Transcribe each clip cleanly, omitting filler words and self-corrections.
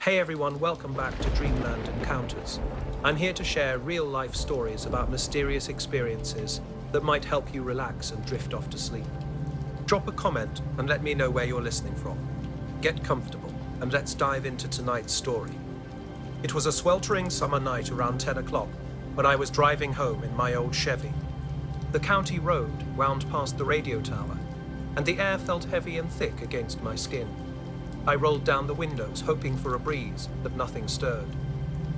Hey everyone, welcome back to Dreamland Encounters. I'm here to share real-life stories about mysterious experiences that might help you relax and drift off to sleep. Drop a comment and let me know where you're listening from. Get comfortable and let's dive into tonight's story. It was a sweltering summer night around 10 o'clock when I was driving home in my old Chevy. The county road wound past the radio tower, and the air felt heavy and thick against my skin. I rolled down the windows, hoping for a breeze, but nothing stirred.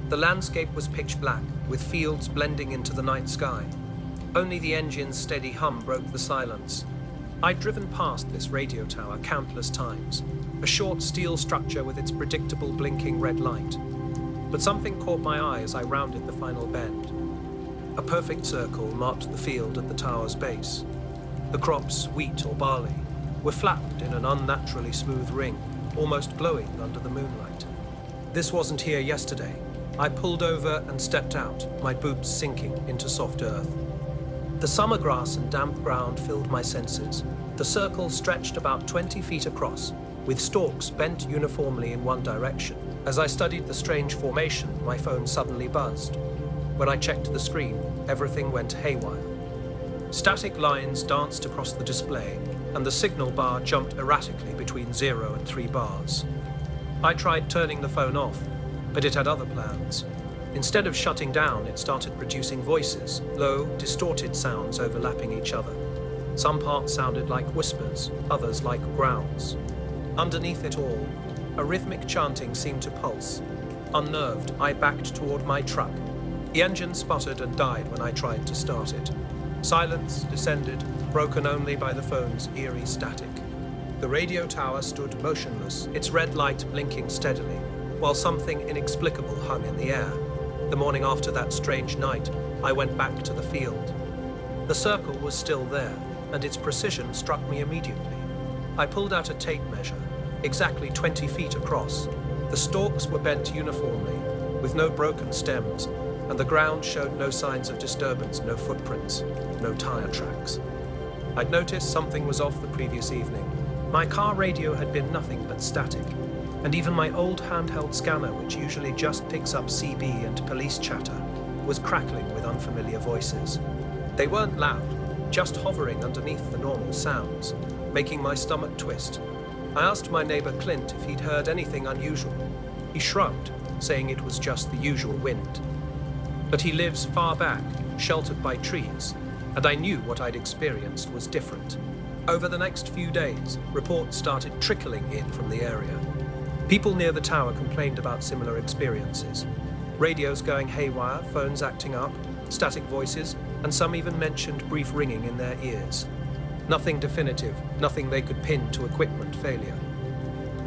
The landscape was pitch black, with fields blending into the night sky. Only the engine's steady hum broke the silence. I'd driven past this radio tower countless times, a short steel structure with its predictable blinking red light. But something caught my eye as I rounded the final bend. A perfect circle marked the field at the tower's base. The crops, wheat or barley, were flattened in an unnaturally smooth ring, almost glowing under the moonlight. This wasn't here yesterday. I pulled over and stepped out, my boots sinking into soft earth. The summer grass and damp ground filled my senses. The circle stretched about 20 feet across, with stalks bent uniformly in one direction. As I studied the strange formation, my phone suddenly buzzed. When I checked the screen, everything went haywire. Static lines danced across the display, and the signal bar jumped erratically between 0 and 3 bars. I tried turning the phone off, but it had other plans. Instead of shutting down, it started producing voices, low, distorted sounds overlapping each other. Some parts sounded like whispers, others like growls. Underneath it all, a rhythmic chanting seemed to pulse. Unnerved, I backed toward my truck. The engine sputtered and died when I tried to start it. Silence descended, broken only by the phone's eerie static. The radio tower stood motionless, its red light blinking steadily, while something inexplicable hung in the air. The morning after that strange night, I went back to the field. The circle was still there, and its precision struck me immediately. I pulled out a tape measure, exactly 20 feet across. The stalks were bent uniformly, with no broken stems, and the ground showed no signs of disturbance, no footprints, no tire tracks. I'd noticed something was off the previous evening. My car radio had been nothing but static, and even my old handheld scanner, which usually just picks up CB and police chatter, was crackling with unfamiliar voices. They weren't loud, just hovering underneath the normal sounds, making my stomach twist. I asked my neighbor Clint if he'd heard anything unusual. He shrugged, saying it was just the usual wind. But he lives far back, sheltered by trees, and I knew what I'd experienced was different. Over the next few days, reports started trickling in from the area. People near the tower complained about similar experiences. Radios going haywire, phones acting up, static voices, and some even mentioned brief ringing in their ears. Nothing definitive, nothing they could pin to equipment failure.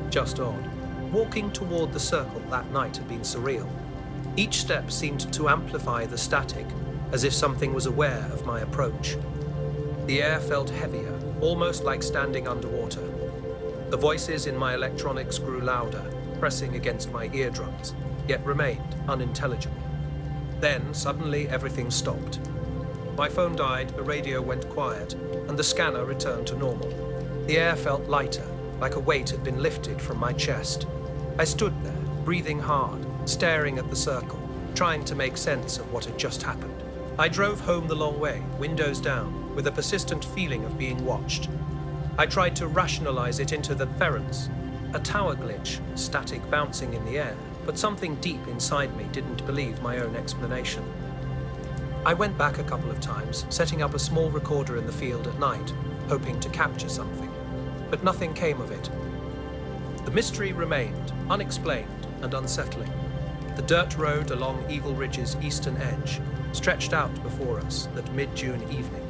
Just odd. Walking toward the circle that night had been surreal. Each step seemed to amplify the static, as if something was aware of my approach. The air felt heavier, almost like standing underwater. The voices in my electronics grew louder, pressing against my eardrums, yet remained unintelligible. Then, suddenly, everything stopped. My phone died, the radio went quiet, and the scanner returned to normal. The air felt lighter, like a weight had been lifted from my chest. I stood there, breathing hard, staring at the circle, trying to make sense of what had just happened. I drove home the long way, windows down, with a persistent feeling of being watched. I tried to rationalize it into the ference, a tower glitch, static bouncing in the air, but something deep inside me didn't believe my own explanation. I went back a couple of times, setting up a small recorder in the field at night, hoping to capture something, but nothing came of it. The mystery remained, unexplained and unsettling. The dirt road along Eagle Ridge's eastern edge stretched out before us that mid-June evening.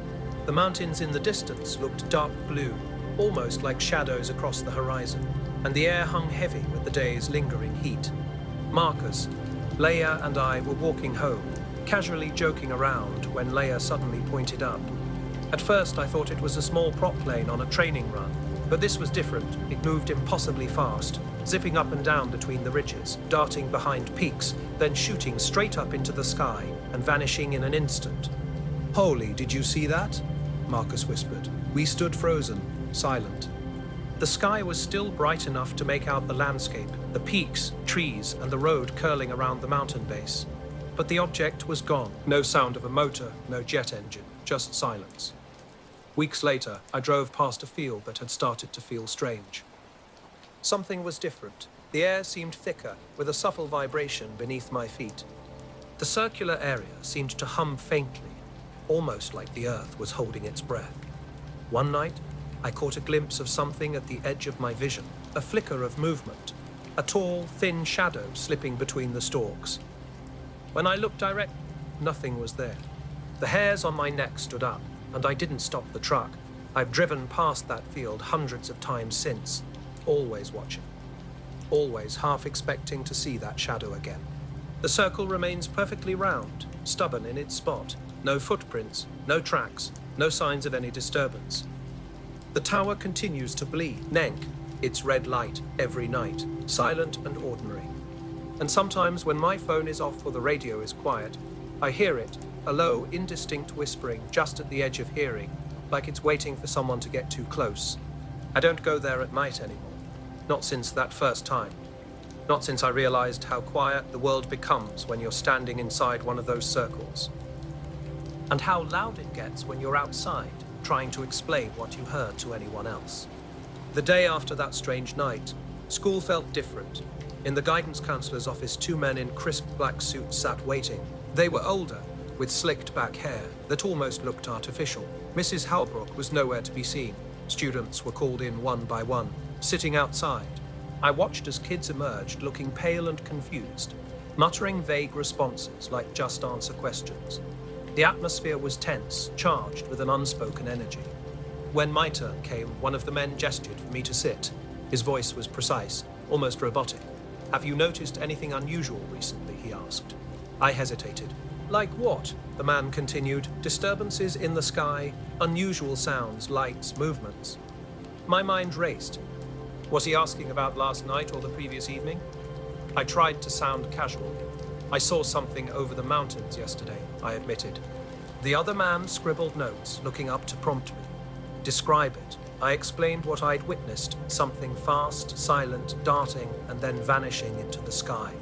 The mountains in the distance looked dark blue, almost like shadows across the horizon, and the air hung heavy with the day's lingering heat. Marcus, Leia and I were walking home, casually joking around when Leia suddenly pointed up. At first I thought it was a small prop plane on a training run, but this was different. It moved impossibly fast, zipping up and down between the ridges, darting behind peaks, then shooting straight up into the sky and vanishing in an instant. "Holy, did you see that?" Marcus whispered. We stood frozen, silent. The sky was still bright enough to make out the landscape, the peaks, trees, and the road curling around the mountain base. But the object was gone. No sound of a motor, no jet engine, just silence. Weeks later, I drove past a field that had started to feel strange. Something was different. The air seemed thicker, with a subtle vibration beneath my feet. The circular area seemed to hum faintly, almost like the earth was holding its breath. One night, I caught a glimpse of something at the edge of my vision, a flicker of movement, a tall, thin shadow slipping between the stalks. When I looked direct, nothing was there. The hairs on my neck stood up, and I didn't stop the truck. I've driven past that field hundreds of times since, always watching, always half expecting to see that shadow again. The circle remains perfectly round, stubborn in its spot. No footprints, no tracks, no signs of any disturbance. The tower continues to blink its red light every night, silent and ordinary. And sometimes when my phone is off or the radio is quiet, I hear it, a low, indistinct whispering just at the edge of hearing, like it's waiting for someone to get too close. I don't go there at night anymore. Not since that first time. Not since I realized how quiet the world becomes when you're standing inside one of those circles. And how loud it gets when you're outside, trying to explain what you heard to anyone else. The day after that strange night, school felt different. In the guidance counselor's office, two men in crisp black suits sat waiting. They were older, with slicked back hair that almost looked artificial. Mrs. Halbrook was nowhere to be seen. Students were called in one by one, sitting outside. I watched as kids emerged, looking pale and confused, muttering vague responses like just answer questions. The atmosphere was tense, charged with an unspoken energy. When my turn came, one of the men gestured for me to sit. His voice was precise, almost robotic. "Have you noticed anything unusual recently?" he asked. I hesitated. "Like what?" the man continued. "Disturbances in the sky, unusual sounds, lights, movements." My mind raced. Was he asking about last night or the previous evening? I tried to sound casual. "I saw something over the mountains yesterday," I admitted. The other man scribbled notes, looking up to prompt me. "Describe it." I explained what I'd witnessed, something fast, silent, darting, and then vanishing into the sky.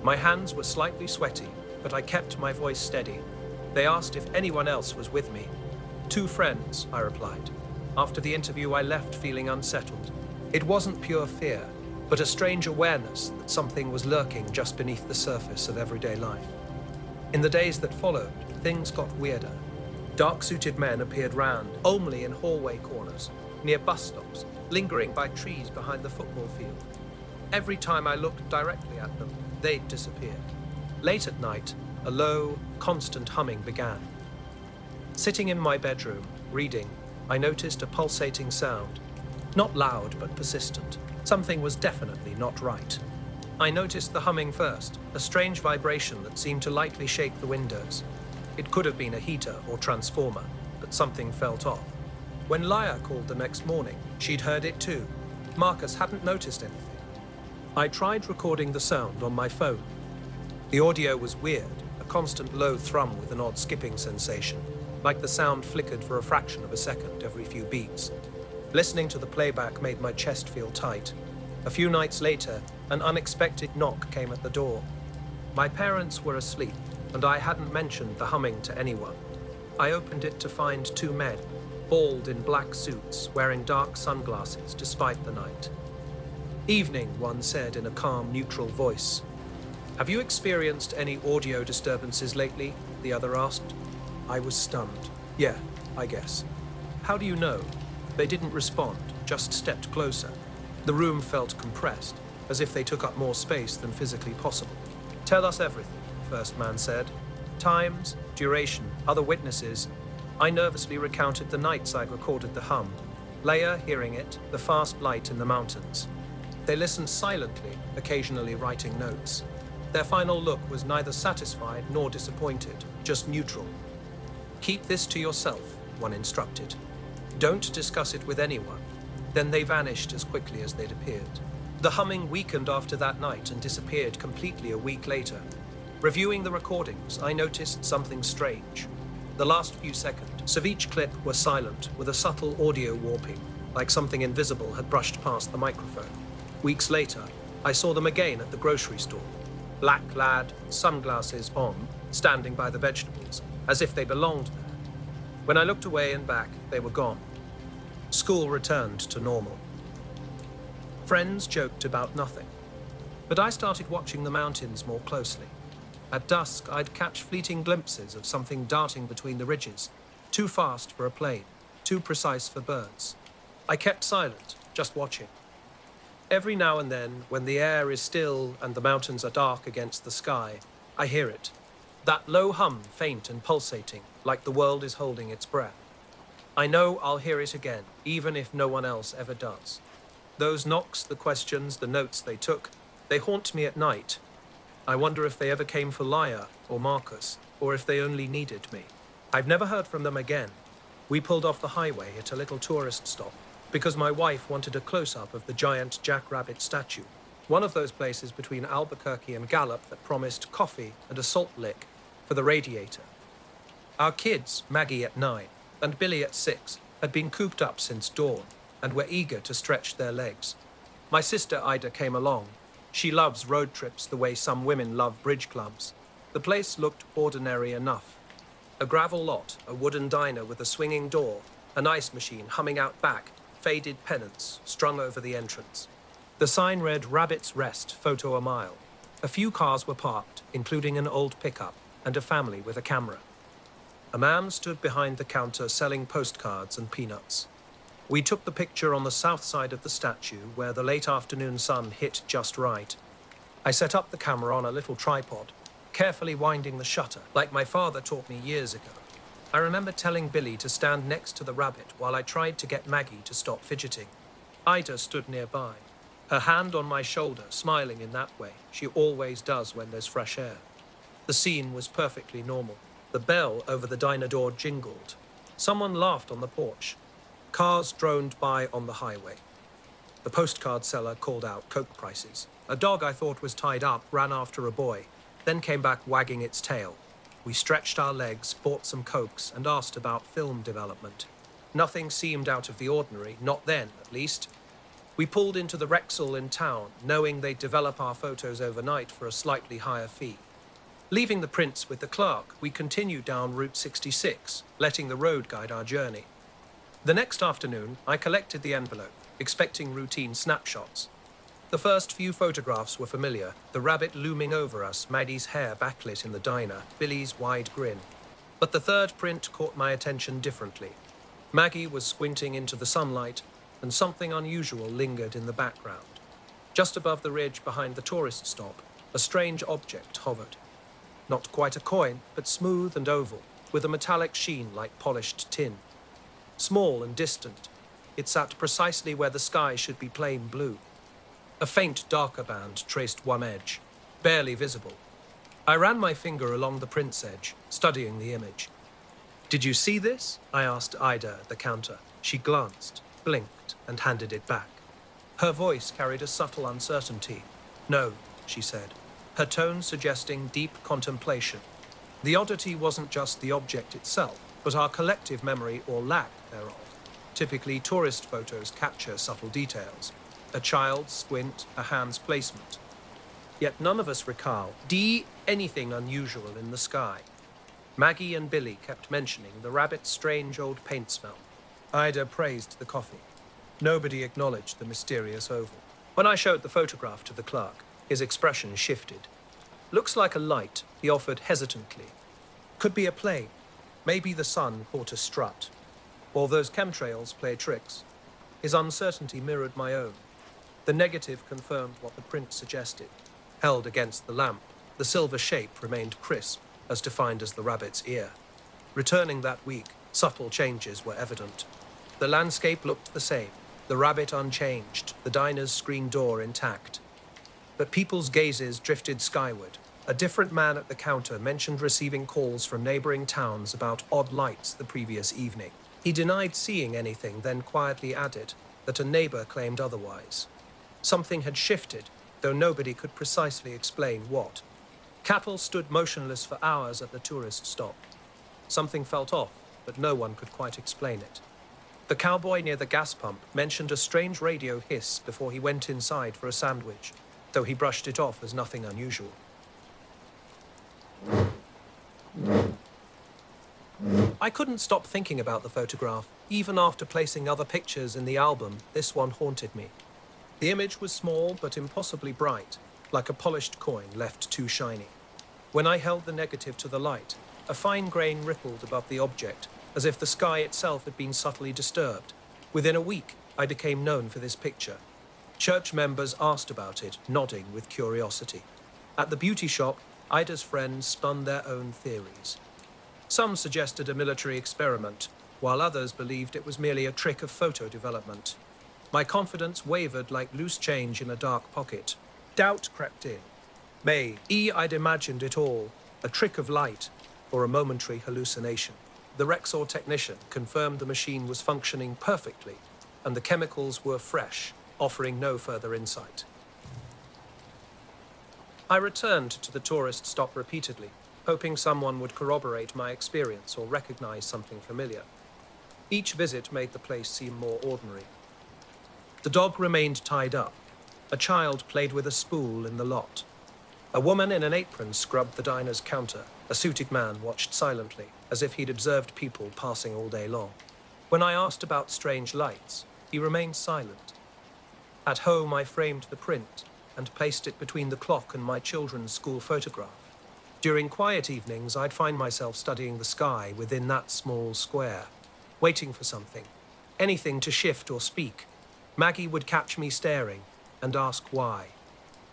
My hands were slightly sweaty, but I kept my voice steady. They asked if anyone else was with me. "Two friends," I replied. After the interview, I left feeling unsettled. It wasn't pure fear, but a strange awareness that something was lurking just beneath the surface of everyday life. In the days that followed, things got weirder. Dark-suited men appeared round, only in hallway corners, near bus stops, lingering by trees behind the football field. Every time I looked directly at them, they'd disappear. Late at night, a low, constant humming began. Sitting in my bedroom, reading, I noticed a pulsating sound. Not loud, but persistent. Something was definitely not right. I noticed the humming first, a strange vibration that seemed to lightly shake the windows. It could have been a heater or transformer, but something felt off. When Laya called the next morning, she'd heard it too. Marcus hadn't noticed anything. I tried recording the sound on my phone. The audio was weird, a constant low thrum with an odd skipping sensation, like the sound flickered for a fraction of a second every few beats. Listening to the playback made my chest feel tight. A few nights later, an unexpected knock came at the door. My parents were asleep, and I hadn't mentioned the humming to anyone. I opened it to find two men, bald in black suits, wearing dark sunglasses despite the night. "Evening," one said in a calm, neutral voice. "Have you experienced any audio disturbances lately?" the other asked. I was stunned. "Yeah, I guess." "How do you know?" They didn't respond, just stepped closer. The room felt compressed, as if they took up more space than physically possible. "Tell us everything," the first man said. Times, duration, other witnesses. I nervously recounted the nights I'd recorded the hum. Leia hearing it, the fast light in the mountains. They listened silently, occasionally writing notes. Their final look was neither satisfied nor disappointed, just neutral. "Keep this to yourself," one instructed. "Don't discuss it with anyone." Then they vanished as quickly as they'd appeared. The humming weakened after that night and disappeared completely a week later. Reviewing the recordings, I noticed something strange. The last few seconds of each clip were silent, with a subtle audio warping. like something invisible had brushed past the microphone. Weeks later, I saw them again at the grocery store. Black lad, sunglasses on, standing by the vegetables, as if they belonged there. When I looked away and back, they were gone. School returned to normal. Friends joked about nothing, but I started watching the mountains more closely. At dusk, I'd catch fleeting glimpses of something darting between the ridges, too fast for a plane, too precise for birds. I kept silent, just watching. Every now and then, when the air is still and the mountains are dark against the sky, I hear it. That low hum, faint and pulsating, like the world is holding its breath. I know I'll hear it again, even if no one else ever does. Those knocks, the questions, the notes they took, they haunt me at night. I wonder if they ever came for Laia or Marcus, or if they only needed me. I've never heard from them again. We pulled off the highway at a little tourist stop because my wife wanted a close-up of the giant jackrabbit statue, one of those places between Albuquerque and Gallup that promised coffee and a salt lick for the radiator. Our kids, Maggie at 9 and Billy at 6, had been cooped up since dawn and were eager to stretch their legs. My sister Ida came along. She loves road trips the way some women love bridge clubs. The place looked ordinary enough. A gravel lot, a wooden diner with a swinging door, an ice machine humming out back, faded pennants strung over the entrance. The sign read Rabbit's Rest, photo a mile. A few cars were parked, including an old pickup and a family with a camera. A man stood behind the counter selling postcards and peanuts. We took the picture on the south side of the statue where the late afternoon sun hit just right. I set up the camera on a little tripod, carefully winding the shutter, like my father taught me years ago. I remember telling Billy to stand next to the rabbit while I tried to get Maggie to stop fidgeting. Ida stood nearby, her hand on my shoulder, smiling in that way she always does when there's fresh air. The scene was perfectly normal. The bell over the diner door jingled. Someone laughed on the porch. Cars droned by on the highway. The postcard seller called out Coke prices. A dog I thought was tied up ran after a boy, then came back wagging its tail. We stretched our legs, bought some Cokes, and asked about film development. Nothing seemed out of the ordinary, not then, at least. We pulled into the Rexall in town, knowing they'd develop our photos overnight for a slightly higher fee. Leaving the prints with the clerk, we continued down Route 66, letting the road guide our journey. The next afternoon, I collected the envelope, expecting routine snapshots. The first few photographs were familiar, the rabbit looming over us, Maddie's hair backlit in the diner, Billy's wide grin. But the third print caught my attention differently. Maggie was squinting into the sunlight, and something unusual lingered in the background. Just above the ridge behind the tourist stop, a strange object hovered. Not quite a coin, but smooth and oval, with a metallic sheen like polished tin. Small and distant, it sat precisely where the sky should be plain blue. A faint, darker band traced one edge, barely visible. I ran my finger along the print's edge, studying the image. "Did you see this?" I asked Ida at the counter. She glanced, blinked, and handed it back. Her voice carried a subtle uncertainty. "No," she said, her tone suggesting deep contemplation. The oddity wasn't just the object itself, but our collective memory or lack thereof. Typically, tourist photos capture subtle details. A child's squint, a hand's placement. Yet none of us recall anything unusual in the sky. Maggie and Billy kept mentioning the rabbit's strange old paint smell. Ida praised the coffee. Nobody acknowledged the mysterious oval. When I showed the photograph to the clerk, his expression shifted. "Looks like a light," he offered hesitantly. "Could be a plane. Maybe the sun caught a strut. Or those chemtrails play tricks." His uncertainty mirrored my own. The negative confirmed what the print suggested. Held against the lamp, the silver shape remained crisp, as defined as the rabbit's ear. Returning that week, subtle changes were evident. The landscape looked the same, the rabbit unchanged, the diner's screen door intact. But people's gazes drifted skyward. A different man at the counter mentioned receiving calls from neighboring towns about odd lights the previous evening. He denied seeing anything, then quietly added that a neighbor claimed otherwise. Something had shifted, though nobody could precisely explain what. Cattle stood motionless for hours at the tourist stop. Something felt off, but no one could quite explain it. The cowboy near the gas pump mentioned a strange radio hiss before he went inside for a sandwich, though he brushed it off as nothing unusual. I couldn't stop thinking about the photograph. Even after placing other pictures in the album, this one haunted me. The image was small but impossibly bright, like a polished coin left too shiny. When I held the negative to the light, a fine grain rippled above the object, as if the sky itself had been subtly disturbed. Within a week, I became known for this picture. Church members asked about it, nodding with curiosity. At the beauty shop, Ida's friends spun their own theories. Some suggested a military experiment, while others believed it was merely a trick of photo development. My confidence wavered like loose change in a dark pocket. Doubt crept in. I'd imagined it all, a trick of light, or a momentary hallucination. The Rexor technician confirmed the machine was functioning perfectly, and the chemicals were fresh, offering no further insight. I returned to the tourist stop repeatedly, hoping someone would corroborate my experience or recognize something familiar. Each visit made the place seem more ordinary. The dog remained tied up. A child played with a spool in the lot. A woman in an apron scrubbed the diner's counter. A suited man watched silently, as if he'd observed people passing all day long. When I asked about strange lights, he remained silent. At home, I framed the print and placed it between the clock and my children's school photograph. During quiet evenings, I'd find myself studying the sky within that small square, waiting for something, anything to shift or speak. Maggie would catch me staring and ask why.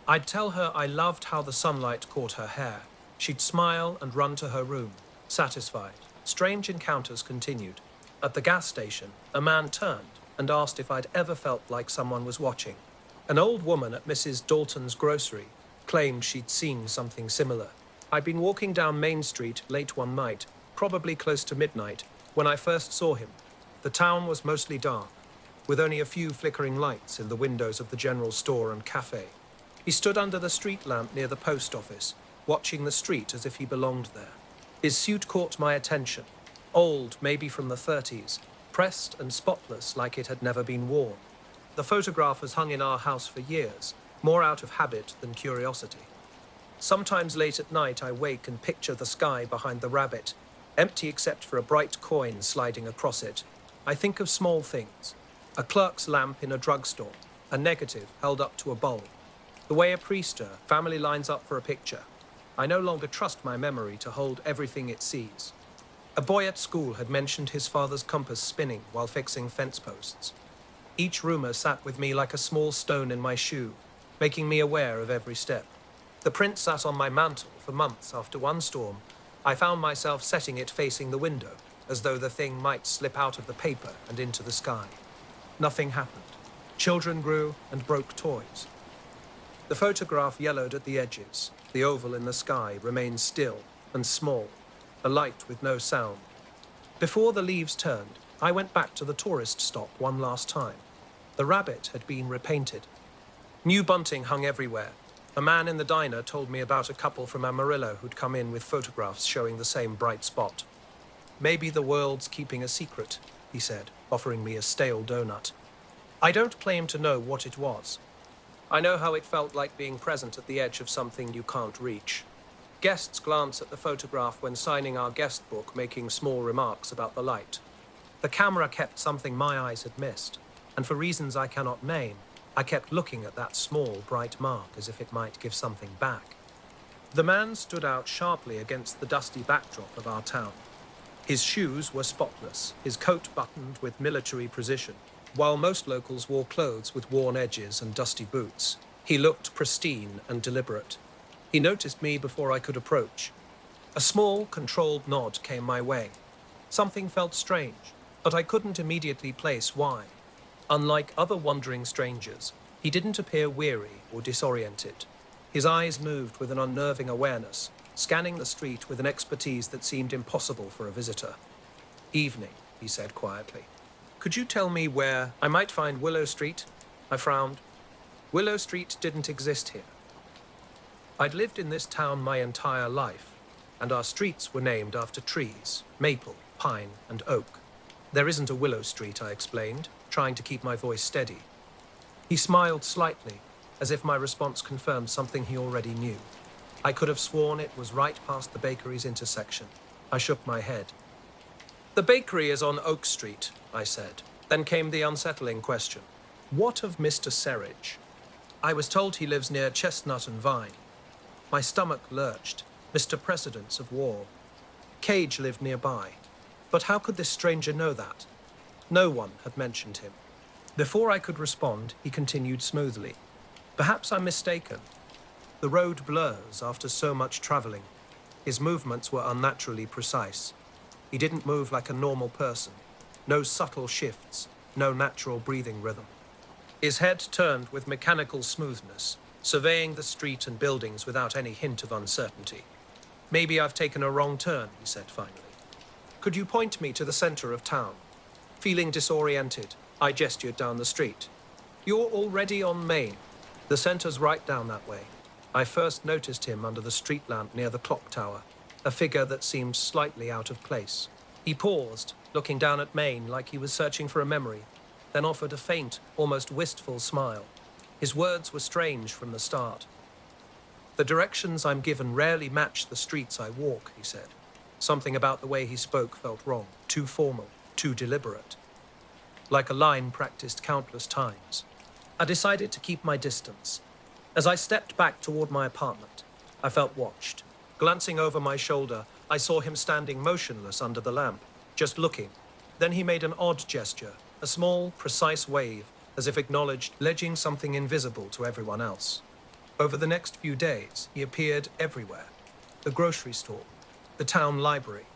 I'd tell her I loved how the sunlight caught her hair. She'd smile and run to her room, satisfied. Strange encounters continued. At the gas station, a man turned and asked if I'd ever felt like someone was watching. An old woman at Mrs. Dalton's grocery claimed she'd seen something similar. I'd been walking down Main Street late one night, probably close to midnight, when I first saw him. The town was mostly dark, with only a few flickering lights in the windows of the general store and cafe. He stood under the street lamp near the post office, watching the street as if he belonged there. His suit caught my attention, old, maybe from the 30s, pressed and spotless like it had never been worn. The photograph has hung in our house for years, more out of habit than curiosity. Sometimes late at night I wake and picture the sky behind the rabbit, empty except for a bright coin sliding across it. I think of small things. A clerk's lamp in a drugstore, a negative held up to a bulb. The way a priester family lines up for a picture. I no longer trust my memory to hold everything it sees. A boy at school had mentioned his father's compass spinning while fixing fence posts. Each rumor sat with me like a small stone in my shoe, making me aware of every step. The print sat on my mantle for months. After one storm, I found myself setting it facing the window, as though the thing might slip out of the paper and into the sky. Nothing happened. Children grew and broke toys. The photograph yellowed at the edges. The oval in the sky remained still and small, a light with no sound. Before the leaves turned, I went back to the tourist stop one last time. The rabbit had been repainted. New bunting hung everywhere. A man in the diner told me about a couple from Amarillo who'd come in with photographs showing the same bright spot. Maybe the world's keeping a secret, he said, offering me a stale donut. I don't claim to know what it was. I know how it felt like being present at the edge of something you can't reach. Guests glance at the photograph when signing our guest book, making small remarks about the light. The camera kept something my eyes had missed, and for reasons I cannot name, I kept looking at that small, bright mark as if it might give something back. The man stood out sharply against the dusty backdrop of our town. His shoes were spotless, his coat buttoned with military precision. While most locals wore clothes with worn edges and dusty boots, he looked pristine and deliberate. He noticed me before I could approach. A small, controlled nod came my way. Something felt strange, but I couldn't immediately place why. Unlike other wandering strangers, he didn't appear weary or disoriented. His eyes moved with an unnerving awareness, scanning the street with an expertise that seemed impossible for a visitor. "Evening," he said quietly. "Could you tell me where I might find Willow Street?" I frowned. Willow Street didn't exist here. I'd lived in this town my entire life, and our streets were named after trees, maple, pine, and oak. There isn't a Willow Street, I explained, trying to keep my voice steady. He smiled slightly, as if my response confirmed something he already knew. I could have sworn it was right past the bakery's intersection. I shook my head. The bakery is on Oak Street, I said. Then came the unsettling question. What of Mr. Serridge? I was told he lives near Chestnut and Vine. My stomach lurched. Mr. Precedence of War. Cage lived nearby. But how could this stranger know that? No one had mentioned him. Before I could respond, he continued smoothly. Perhaps I'm mistaken. The road blurs after so much traveling. His movements were unnaturally precise. He didn't move like a normal person. No subtle shifts, no natural breathing rhythm. His head turned with mechanical smoothness, surveying the street and buildings without any hint of uncertainty. Maybe I've taken a wrong turn, he said finally. Could you point me to the center of town? Feeling disoriented, I gestured down the street. You're already on Main. The center's right down that way. I first noticed him under the street lamp near the clock tower, a figure that seemed slightly out of place. He paused, looking down at Main like he was searching for a memory, then offered a faint, almost wistful smile. His words were strange from the start. The directions I'm given rarely match the streets I walk, he said. Something about the way he spoke felt wrong, too formal, too deliberate. Like a line practiced countless times. I decided to keep my distance. As I stepped back toward my apartment, I felt watched. Glancing over my shoulder, I saw him standing motionless under the lamp, just looking. Then he made an odd gesture, a small, precise wave, as if acknowledging something invisible to everyone else. Over the next few days, he appeared everywhere. The grocery store, the town library,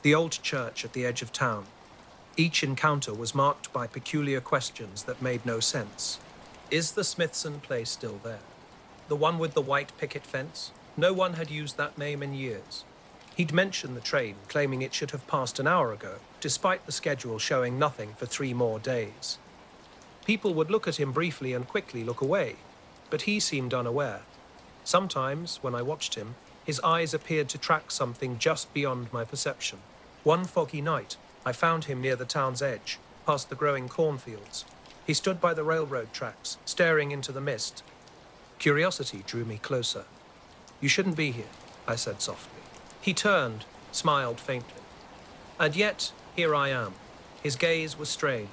the old church at the edge of town. Each encounter was marked by peculiar questions that made no sense. Is the Smithson place still there? The one with the white picket fence? No one had used that name in years. He'd mentioned the train, claiming it should have passed an hour ago, despite the schedule showing nothing for 3 more days. People would look at him briefly and quickly look away, but he seemed unaware. Sometimes, when I watched him, his eyes appeared to track something just beyond my perception. One foggy night, I found him near the town's edge, past the growing cornfields. He stood by the railroad tracks, staring into the mist. Curiosity drew me closer. You shouldn't be here, I said softly. He turned, smiled faintly. And yet, here I am. His gaze was strange,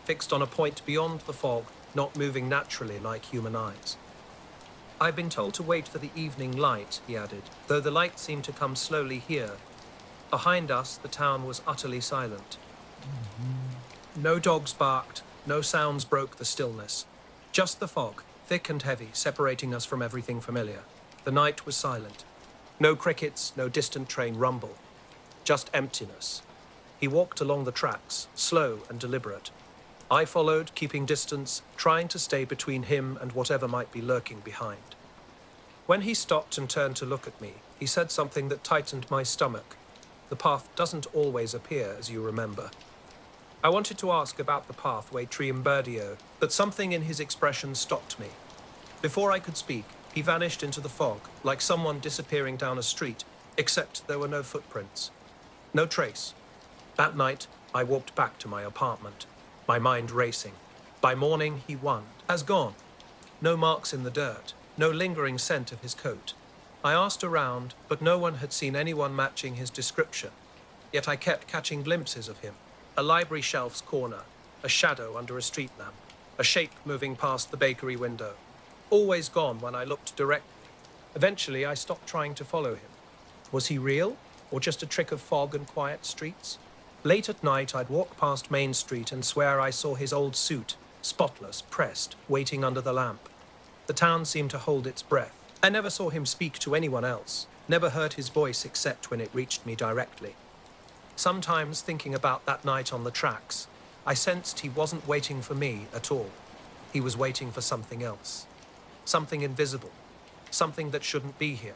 fixed on a point beyond the fog, not moving naturally like human eyes. I've been told to wait for the evening light, he added, though the light seemed to come slowly here. Behind us, the town was utterly silent. No dogs barked, no sounds broke the stillness. Just the fog, thick and heavy, separating us from everything familiar. The night was silent. No crickets, no distant train rumble. Just emptiness. He walked along the tracks, slow and deliberate. I followed, keeping distance, trying to stay between him and whatever might be lurking behind. When he stopped and turned to look at me, he said something that tightened my stomach. The path doesn't always appear, as you remember. I wanted to ask about the pathway Triumvirdio, but something in his expression stopped me. Before I could speak, he vanished into the fog, like someone disappearing down a street, except there were no footprints. No trace. That night, I walked back to my apartment, my mind racing. By morning, he has gone. No marks in the dirt, no lingering scent of his coat. I asked around, but no one had seen anyone matching his description. Yet I kept catching glimpses of him. A library shelf's corner, a shadow under a street lamp, a shape moving past the bakery window. Always gone when I looked directly. Eventually, I stopped trying to follow him. Was he real, or just a trick of fog and quiet streets? Late at night, I'd walk past Main Street and swear I saw his old suit, spotless, pressed, waiting under the lamp. The town seemed to hold its breath. I never saw him speak to anyone else, never heard his voice except when it reached me directly. Sometimes, thinking about that night on the tracks, I sensed he wasn't waiting for me at all. He was waiting for something else. Something invisible. Something that shouldn't be here.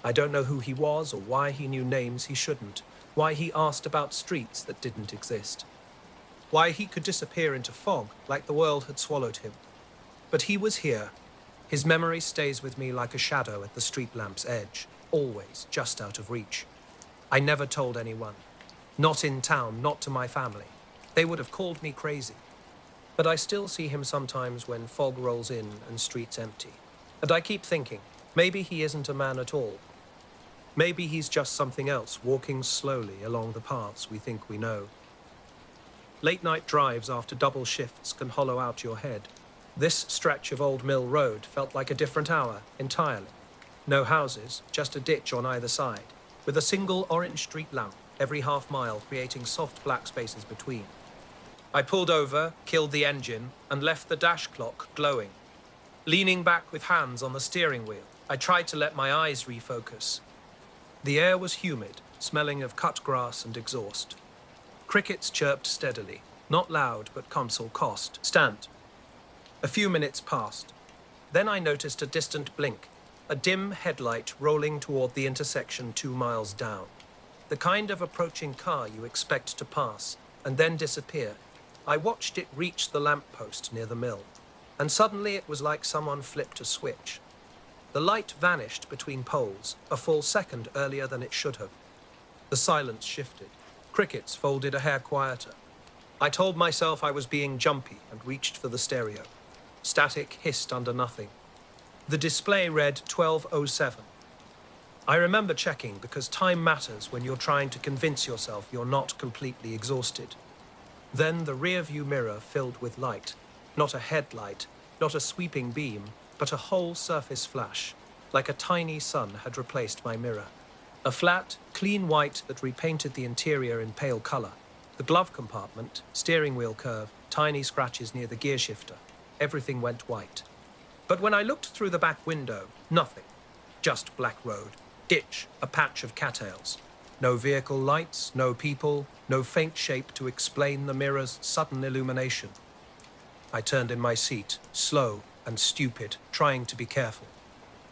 I don't know who he was or why he knew names he shouldn't. Why he asked about streets that didn't exist. Why he could disappear into fog like the world had swallowed him. But he was here. His memory stays with me like a shadow at the street lamp's edge, always just out of reach. I never told anyone. Not in town, not to my family. They would have called me crazy. But I still see him sometimes when fog rolls in and streets empty. And I keep thinking, maybe he isn't a man at all. Maybe he's just something else, walking slowly along the paths we think we know. Late-night drives after double shifts can hollow out your head. This stretch of Old Mill Road felt like a different hour entirely. No houses, just a ditch on either side, with a single orange street lamp every half mile creating soft black spaces between. I pulled over, killed the engine, and left the dash clock glowing. Leaning back with hands on the steering wheel, I tried to let my eyes refocus. The air was humid, smelling of cut grass and exhaust. Crickets chirped steadily, not loud but consul cost. Stand. A few minutes passed. Then I noticed a distant blink, a dim headlight rolling toward the intersection 2 miles down. The kind of approaching car you expect to pass and then disappear. I watched it reach the lamppost near the mill, and suddenly it was like someone flipped a switch. The light vanished between poles, a full second earlier than it should have. The silence shifted. Crickets folded a hair quieter. I told myself I was being jumpy and reached for the stereo. Static hissed under nothing. The display read 12:07. I remember checking because time matters when you're trying to convince yourself you're not completely exhausted. Then the rear-view mirror filled with light. Not a headlight, not a sweeping beam, but a whole surface flash, like a tiny sun had replaced my mirror. A flat, clean white that repainted the interior in pale color. The glove compartment, steering wheel curve, tiny scratches near the gear shifter. Everything went white. But when I looked through the back window, nothing. Just black road, ditch, a patch of cattails. No vehicle lights, no people, no faint shape to explain the mirror's sudden illumination. I turned in my seat, slow and stupid, trying to be careful.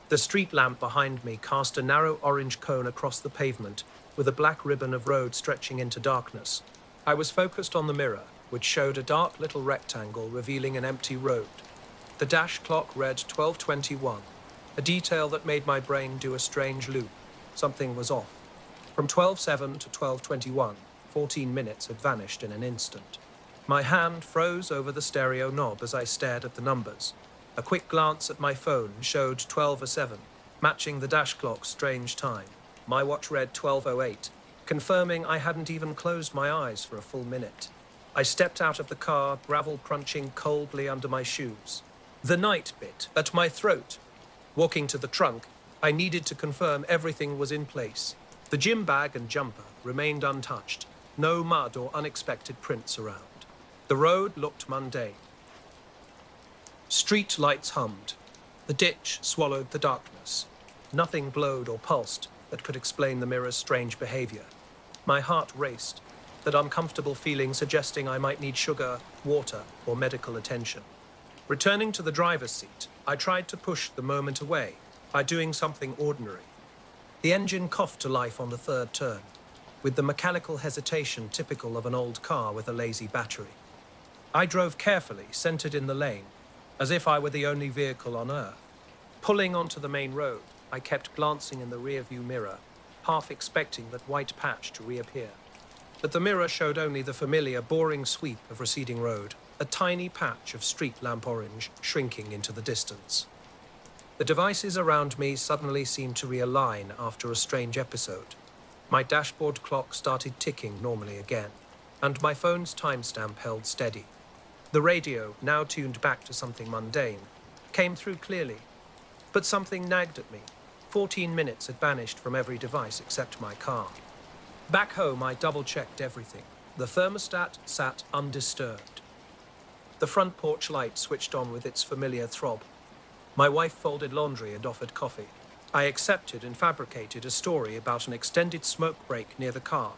The street lamp behind me cast a narrow orange cone across the pavement, with a black ribbon of road stretching into darkness. I was focused on the mirror, which showed a dark little rectangle revealing an empty road. The dash clock read 12:21, a detail that made my brain do a strange loop. Something was off. From 12:07 to 12:21, 14 minutes had vanished in an instant. My hand froze over the stereo knob as I stared at the numbers. A quick glance at my phone showed 12:07, matching the dash clock's strange time. My watch read 12:08, confirming I hadn't even closed my eyes for a full minute. I stepped out of the car, gravel crunching coldly under my shoes. The night bit at my throat. Walking to the trunk, I needed to confirm everything was in place. The gym bag and jumper remained untouched, no mud or unexpected prints around. The road looked mundane. Street lights hummed. The ditch swallowed the darkness. Nothing glowed or pulsed that could explain the mirror's strange behavior. My heart raced, that uncomfortable feeling suggesting I might need sugar, water, or medical attention. Returning to the driver's seat, I tried to push the moment away by doing something ordinary. The engine coughed to life on the third turn, with the mechanical hesitation typical of an old car with a lazy battery. I drove carefully, centered in the lane, as if I were the only vehicle on Earth. Pulling onto the main road, I kept glancing in the rearview mirror, half expecting that white patch to reappear. But the mirror showed only the familiar, boring sweep of receding road, a tiny patch of street lamp orange shrinking into the distance. The devices around me suddenly seemed to realign after a strange episode. My dashboard clock started ticking normally again, and my phone's timestamp held steady. The radio, now tuned back to something mundane, came through clearly, but something nagged at me. 14 minutes had vanished from every device except my car. Back home, I double-checked everything. The thermostat sat undisturbed. The front porch light switched on with its familiar throb. My wife folded laundry and offered coffee. I accepted and fabricated a story about an extended smoke break near the car,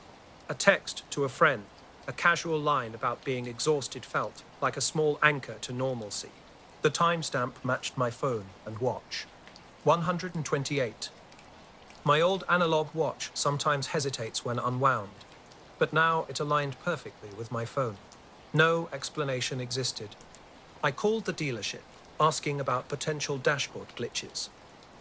a text to a friend, a casual line about being exhausted felt like a small anchor to normalcy. The timestamp matched my phone and watch. 128. My old analog watch sometimes hesitates when unwound, but now it aligned perfectly with my phone. No explanation existed. I called the dealership, asking about potential dashboard glitches.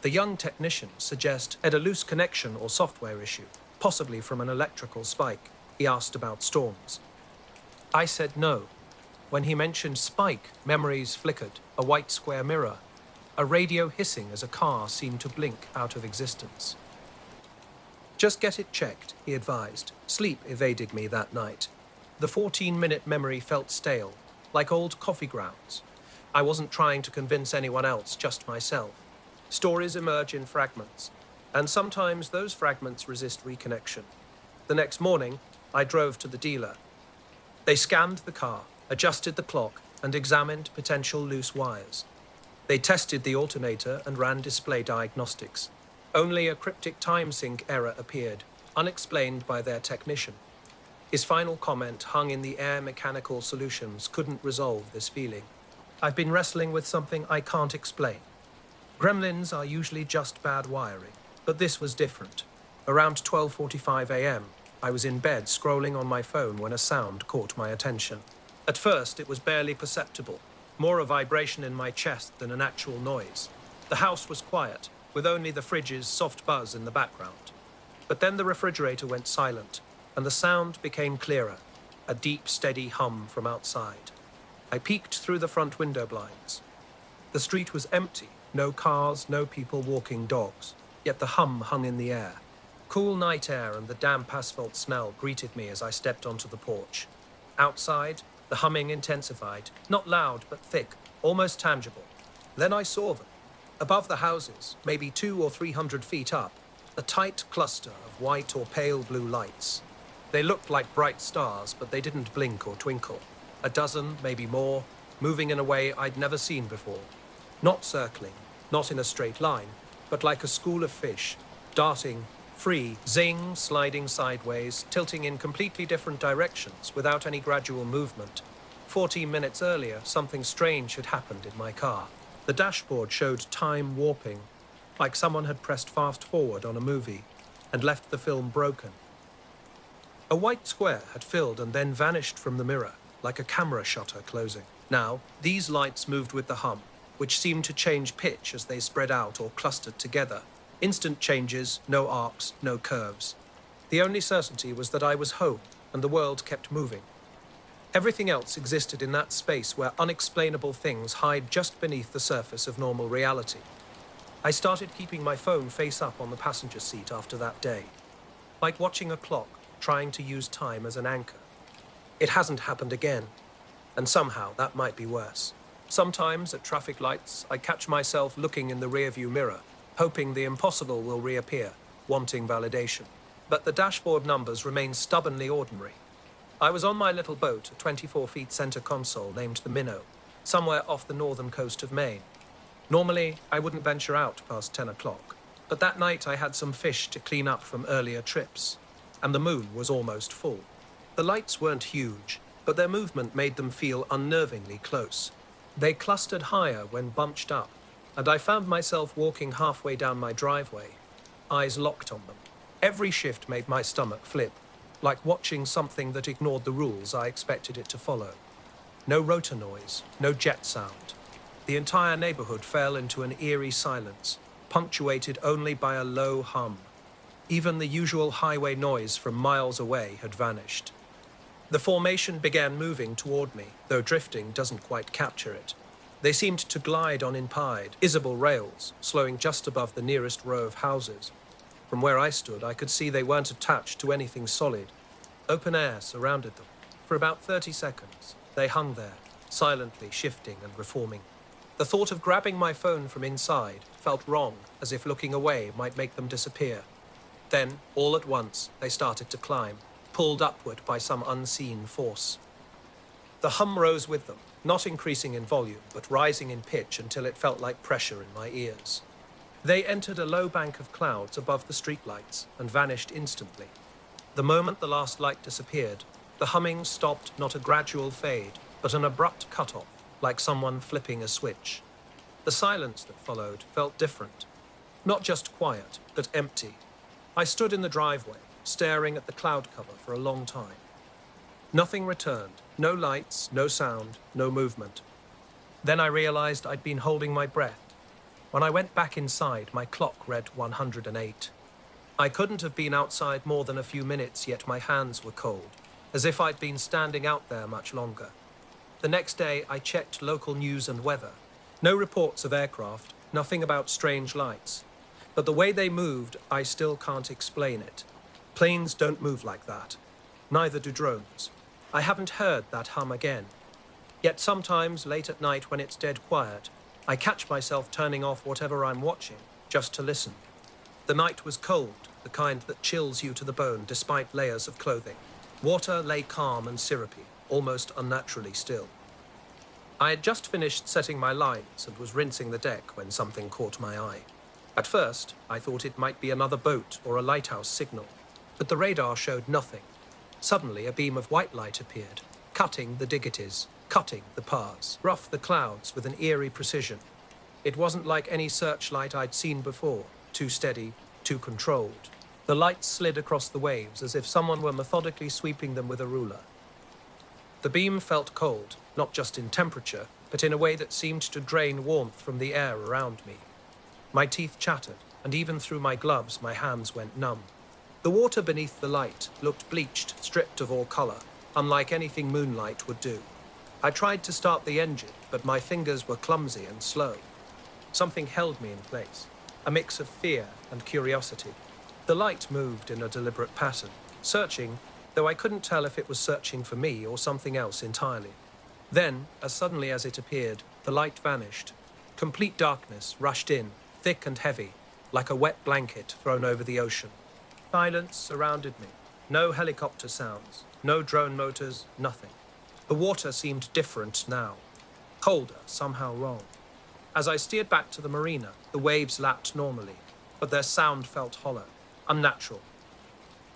The young technician suggested a loose connection or software issue, possibly from an electrical spike. He asked about storms. I said no. When he mentioned spike, memories flickered, a white square mirror, a radio hissing as a car seemed to blink out of existence. Just get it checked, he advised. Sleep evaded me that night. The 14-minute memory felt stale, like old coffee grounds. I wasn't trying to convince anyone else, just myself. Stories emerge in fragments, and sometimes those fragments resist reconnection. The next morning, I drove to the dealer. They scanned the car, adjusted the clock, and examined potential loose wires. They tested the alternator and ran display diagnostics. Only a cryptic time sync error appeared, unexplained by their technician. His final comment hung in the air. Mechanical solutions couldn't resolve this feeling. I've been wrestling with something I can't explain. Gremlins are usually just bad wiring, but this was different. Around 12:45 a.m., I was in bed scrolling on my phone when a sound caught my attention. At first, it was barely perceptible, more a vibration in my chest than an actual noise. The house was quiet, with only the fridge's soft buzz in the background. But then the refrigerator went silent, and the sound became clearer, a deep, steady hum from outside. I peeked through the front window blinds. The street was empty, no cars, no people walking dogs, yet the hum hung in the air. Cool night air and the damp asphalt smell greeted me as I stepped onto the porch. Outside, the humming intensified, not loud but thick, almost tangible. Then I saw them. Above the houses, maybe 200 or 300 feet up, a tight cluster of white or pale blue lights. They looked like bright stars, but they didn't blink or twinkle. A dozen, maybe more, moving in a way I'd never seen before. Not circling, not in a straight line, but like a school of fish, darting, free, zing, sliding sideways, tilting in completely different directions without any gradual movement. 14 minutes earlier, something strange had happened in my car. The dashboard showed time warping, like someone had pressed fast forward on a movie and left the film broken. A white square had filled and then vanished from the mirror, like a camera shutter closing. Now, these lights moved with the hum, which seemed to change pitch as they spread out or clustered together. Instant changes, no arcs, no curves. The only certainty was that I was home, and the world kept moving. Everything else existed in that space where unexplainable things hide just beneath the surface of normal reality. I started keeping my phone face up on the passenger seat after that day, like watching a clock, trying to use time as an anchor. It hasn't happened again, and somehow that might be worse. Sometimes at traffic lights, I catch myself looking in the rearview mirror, hoping the impossible will reappear, wanting validation. But the dashboard numbers remain stubbornly ordinary. I was on my little boat, a 24-feet center console named the Minnow, somewhere off the northern coast of Maine. Normally, I wouldn't venture out past 10 o'clock, but that night I had some fish to clean up from earlier trips, and the moon was almost full. The lights weren't huge, but their movement made them feel unnervingly close. They clustered higher when bunched up, and I found myself walking halfway down my driveway, eyes locked on them. Every shift made my stomach flip, like watching something that ignored the rules I expected it to follow. No rotor noise, no jet sound. The entire neighborhood fell into an eerie silence, punctuated only by a low hum. Even the usual highway noise from miles away had vanished. The formation began moving toward me, though drifting doesn't quite capture it. They seemed to glide on invisible rails, slowing just above the nearest row of houses. From where I stood, I could see they weren't attached to anything solid. Open air surrounded them. For about 30 seconds, they hung there, silently shifting and reforming. The thought of grabbing my phone from inside felt wrong, as if looking away might make them disappear. Then, all at once, they started to climb, pulled upward by some unseen force. The hum rose with them, not increasing in volume, but rising in pitch until it felt like pressure in my ears. They entered a low bank of clouds above the streetlights and vanished instantly. The moment the last light disappeared, the humming stopped, not a gradual fade, but an abrupt cut-off, like someone flipping a switch. The silence that followed felt different. Not just quiet, but empty. I stood in the driveway, staring at the cloud cover for a long time. Nothing returned, no lights, no sound, no movement. Then I realized I'd been holding my breath. When I went back inside, my clock read 108. I couldn't have been outside more than a few minutes, yet my hands were cold. as if I'd been standing out there much longer. The next day, I checked local news and weather. No reports of aircraft, nothing about strange lights. But the way they moved, I still can't explain it. Planes don't move like that. Neither do drones. I haven't heard that hum again. Yet sometimes, late at night when it's dead quiet, I catch myself turning off whatever I'm watching, just to listen. The night was cold, the kind that chills you to the bone despite layers of clothing. Water lay calm and syrupy, almost unnaturally still. I had just finished setting my lines and was rinsing the deck when something caught my eye. At first, I thought it might be another boat or a lighthouse signal, but the radar showed nothing. Suddenly, a beam of white light appeared, cutting the digities, cutting the pars, rough the clouds with an eerie precision. It wasn't like any searchlight I'd seen before, too steady, too controlled. The light slid across the waves as if someone were methodically sweeping them with a ruler. The beam felt cold, not just in temperature, but in a way that seemed to drain warmth from the air around me. My teeth chattered, and even through my gloves, my hands went numb. The water beneath the light looked bleached, stripped of all color, unlike anything moonlight would do. I tried to start the engine, but my fingers were clumsy and slow. Something held me in place, a mix of fear and curiosity. The light moved in a deliberate pattern, searching, though I couldn't tell if it was searching for me or something else entirely. Then, as suddenly as it appeared, the light vanished. Complete darkness rushed in, thick and heavy, like a wet blanket thrown over the ocean. Silence surrounded me. No helicopter sounds, no drone motors, nothing. The water seemed different now, colder, somehow wrong. As I steered back to the marina, the waves lapped normally, but their sound felt hollow, unnatural.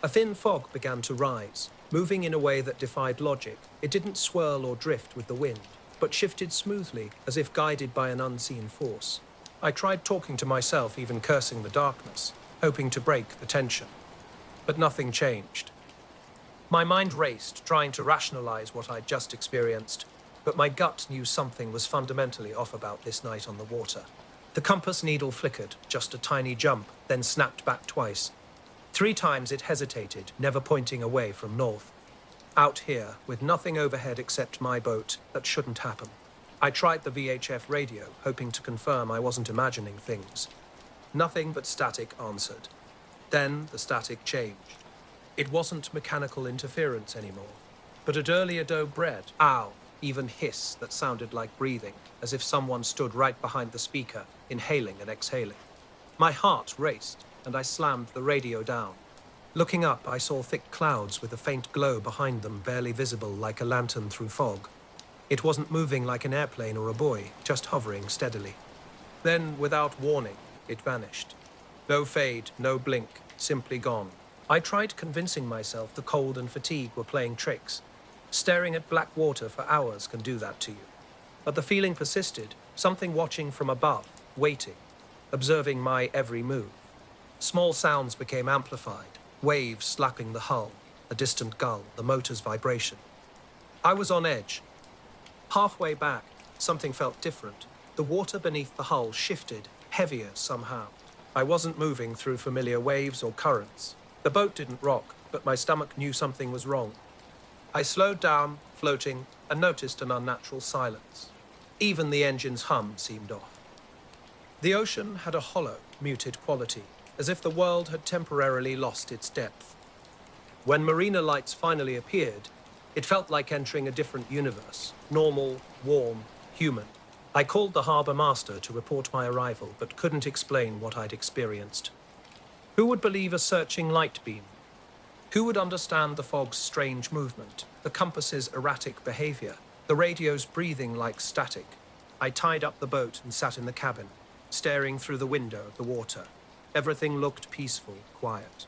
A thin fog began to rise, moving in a way that defied logic. It didn't swirl or drift with the wind, but shifted smoothly, as if guided by an unseen force. I tried talking to myself, even cursing the darkness, hoping to break the tension. But nothing changed. My mind raced, trying to rationalize what I'd just experienced, but my gut knew something was fundamentally off about this night on the water. The compass needle flickered, just a tiny jump, then snapped back twice. 3 times it hesitated, never pointing away from north. Out here, with nothing overhead except my boat, that shouldn't happen. I tried the VHF radio, hoping to confirm I wasn't imagining things. Nothing but static answered. Then the static changed. It wasn't mechanical interference anymore, but a earlier dough bread, ow, even hiss that sounded like breathing, as if someone stood right behind the speaker, inhaling and exhaling. My heart raced, and I slammed the radio down. Looking up, I saw thick clouds with a faint glow behind them, barely visible like a lantern through fog. It wasn't moving like an airplane or a buoy, just hovering steadily. Then, without warning, it vanished. No fade, no blink, simply gone. I tried convincing myself the cold and fatigue were playing tricks. Staring at black water for hours can do that to you. But the feeling persisted, something watching from above, waiting, observing my every move. Small sounds became amplified, waves slapping the hull, a distant gull, the motor's vibration. I was on edge. Halfway back, something felt different. The water beneath the hull shifted, heavier somehow. I wasn't moving through familiar waves or currents. The boat didn't rock, but my stomach knew something was wrong. I slowed down, floating, and noticed an unnatural silence. Even the engine's hum seemed off. The ocean had a hollow, muted quality, as if the world had temporarily lost its depth. When marina lights finally appeared, it felt like entering a different universe, normal, warm, human. I called the harbour master to report my arrival, but couldn't explain what I'd experienced. Who would believe a searching light beam? Who would understand the fog's strange movement, the compass's erratic behavior, the radio's breathing like static? I tied up the boat and sat in the cabin, staring through the window at the water. Everything looked peaceful, quiet.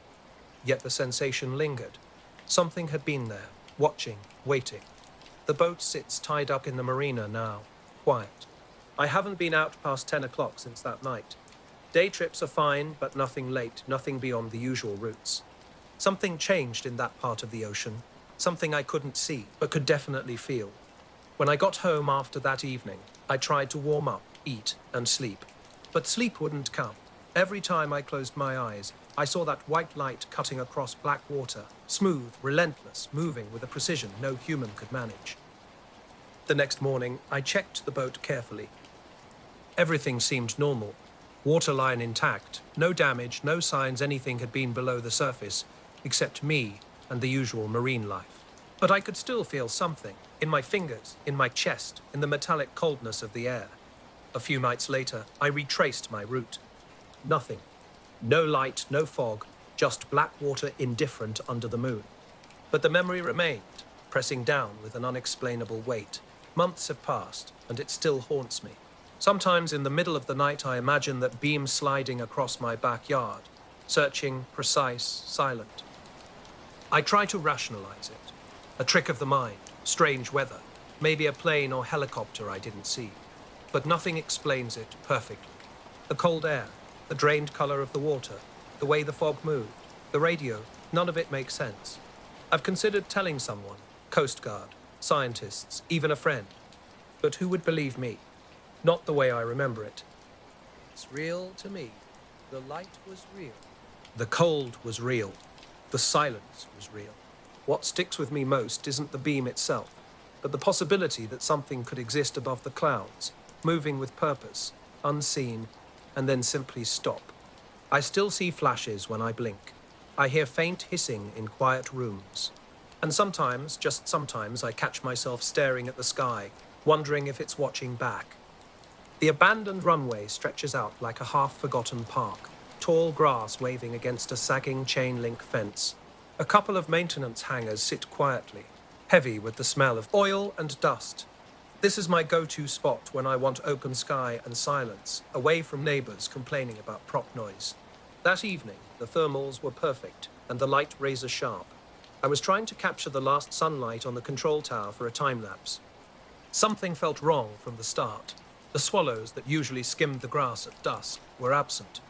Yet the sensation lingered. Something had been there, watching, waiting. The boat sits tied up in the marina now, quiet. I haven't been out past 10 o'clock since that night. Day trips are fine, but nothing late, nothing beyond the usual routes. Something changed in that part of the ocean, something I couldn't see, but could definitely feel. When I got home after that evening, I tried to warm up, eat, and sleep. But sleep wouldn't come. Every time I closed my eyes, I saw that white light cutting across black water, smooth, relentless, moving with a precision no human could manage. The next morning, I checked the boat carefully. Everything seemed normal. Waterline intact, no damage, no signs anything had been below the surface, except me and the usual marine life. But I could still feel something, in my fingers, in my chest, in the metallic coldness of the air. A few nights later, I retraced my route. Nothing. No light, no fog, just black water indifferent under the moon. But the memory remained, pressing down with an unexplainable weight. Months have passed, and it still haunts me. Sometimes in the middle of the night I imagine that beam sliding across my backyard, searching, precise, silent. I try to rationalize it. A trick of the mind, strange weather, maybe a plane or helicopter I didn't see. But nothing explains it perfectly. The cold air, the drained color of the water, the way the fog moved, the radio, none of it makes sense. I've considered telling someone, Coast Guard, scientists, even a friend. But who would believe me? Not the way I remember it. It's real to me. The light was real. The cold was real. The silence was real. What sticks with me most isn't the beam itself, but the possibility that something could exist above the clouds, moving with purpose, unseen, and then simply stop. I still see flashes when I blink. I hear faint hissing in quiet rooms. And sometimes, just sometimes, I catch myself staring at the sky, wondering if it's watching back. The abandoned runway stretches out like a half-forgotten park, tall grass waving against a sagging chain-link fence. A couple of maintenance hangars sit quietly, heavy with the smell of oil and dust. This is my go-to spot when I want open sky and silence, away from neighbors complaining about prop noise. That evening, the thermals were perfect, and the light razor sharp. I was trying to capture the last sunlight on the control tower for a time-lapse. Something felt wrong from the start. The swallows that usually skimmed the grass at dusk were absent.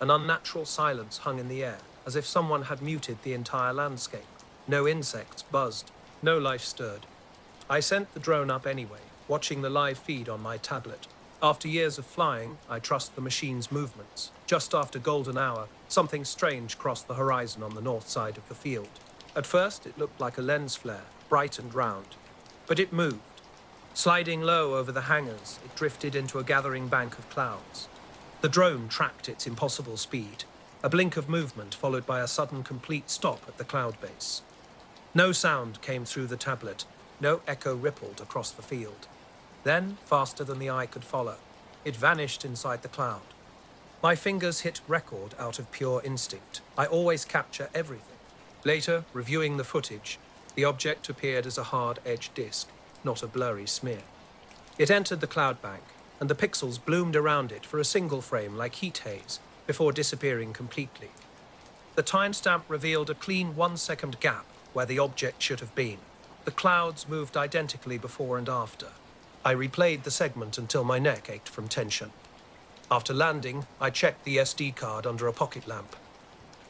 An unnatural silence hung in the air, as if someone had muted the entire landscape. No insects buzzed, no life stirred. I sent the drone up anyway, watching the live feed on my tablet. After years of flying, I trust the machine's movements. Just after golden hour, something strange crossed the horizon on the north side of the field. At first, it looked like a lens flare, bright and round. But it moved. Sliding low over the hangars, it drifted into a gathering bank of clouds. The drone tracked its impossible speed, a blink of movement followed by a sudden complete stop at the cloud base. No sound came through the tablet, no echo rippled across the field. Then, faster than the eye could follow, it vanished inside the cloud. My fingers hit record out of pure instinct. I always capture everything. Later, reviewing the footage, the object appeared as a hard-edged disc, not a blurry smear. It entered the cloud bank, and the pixels bloomed around it for a single frame like heat haze, before disappearing completely. The timestamp revealed a clean 1-second gap where the object should have been. The clouds moved identically before and after. I replayed the segment until my neck ached from tension. After landing, I checked the SD card under a pocket lamp.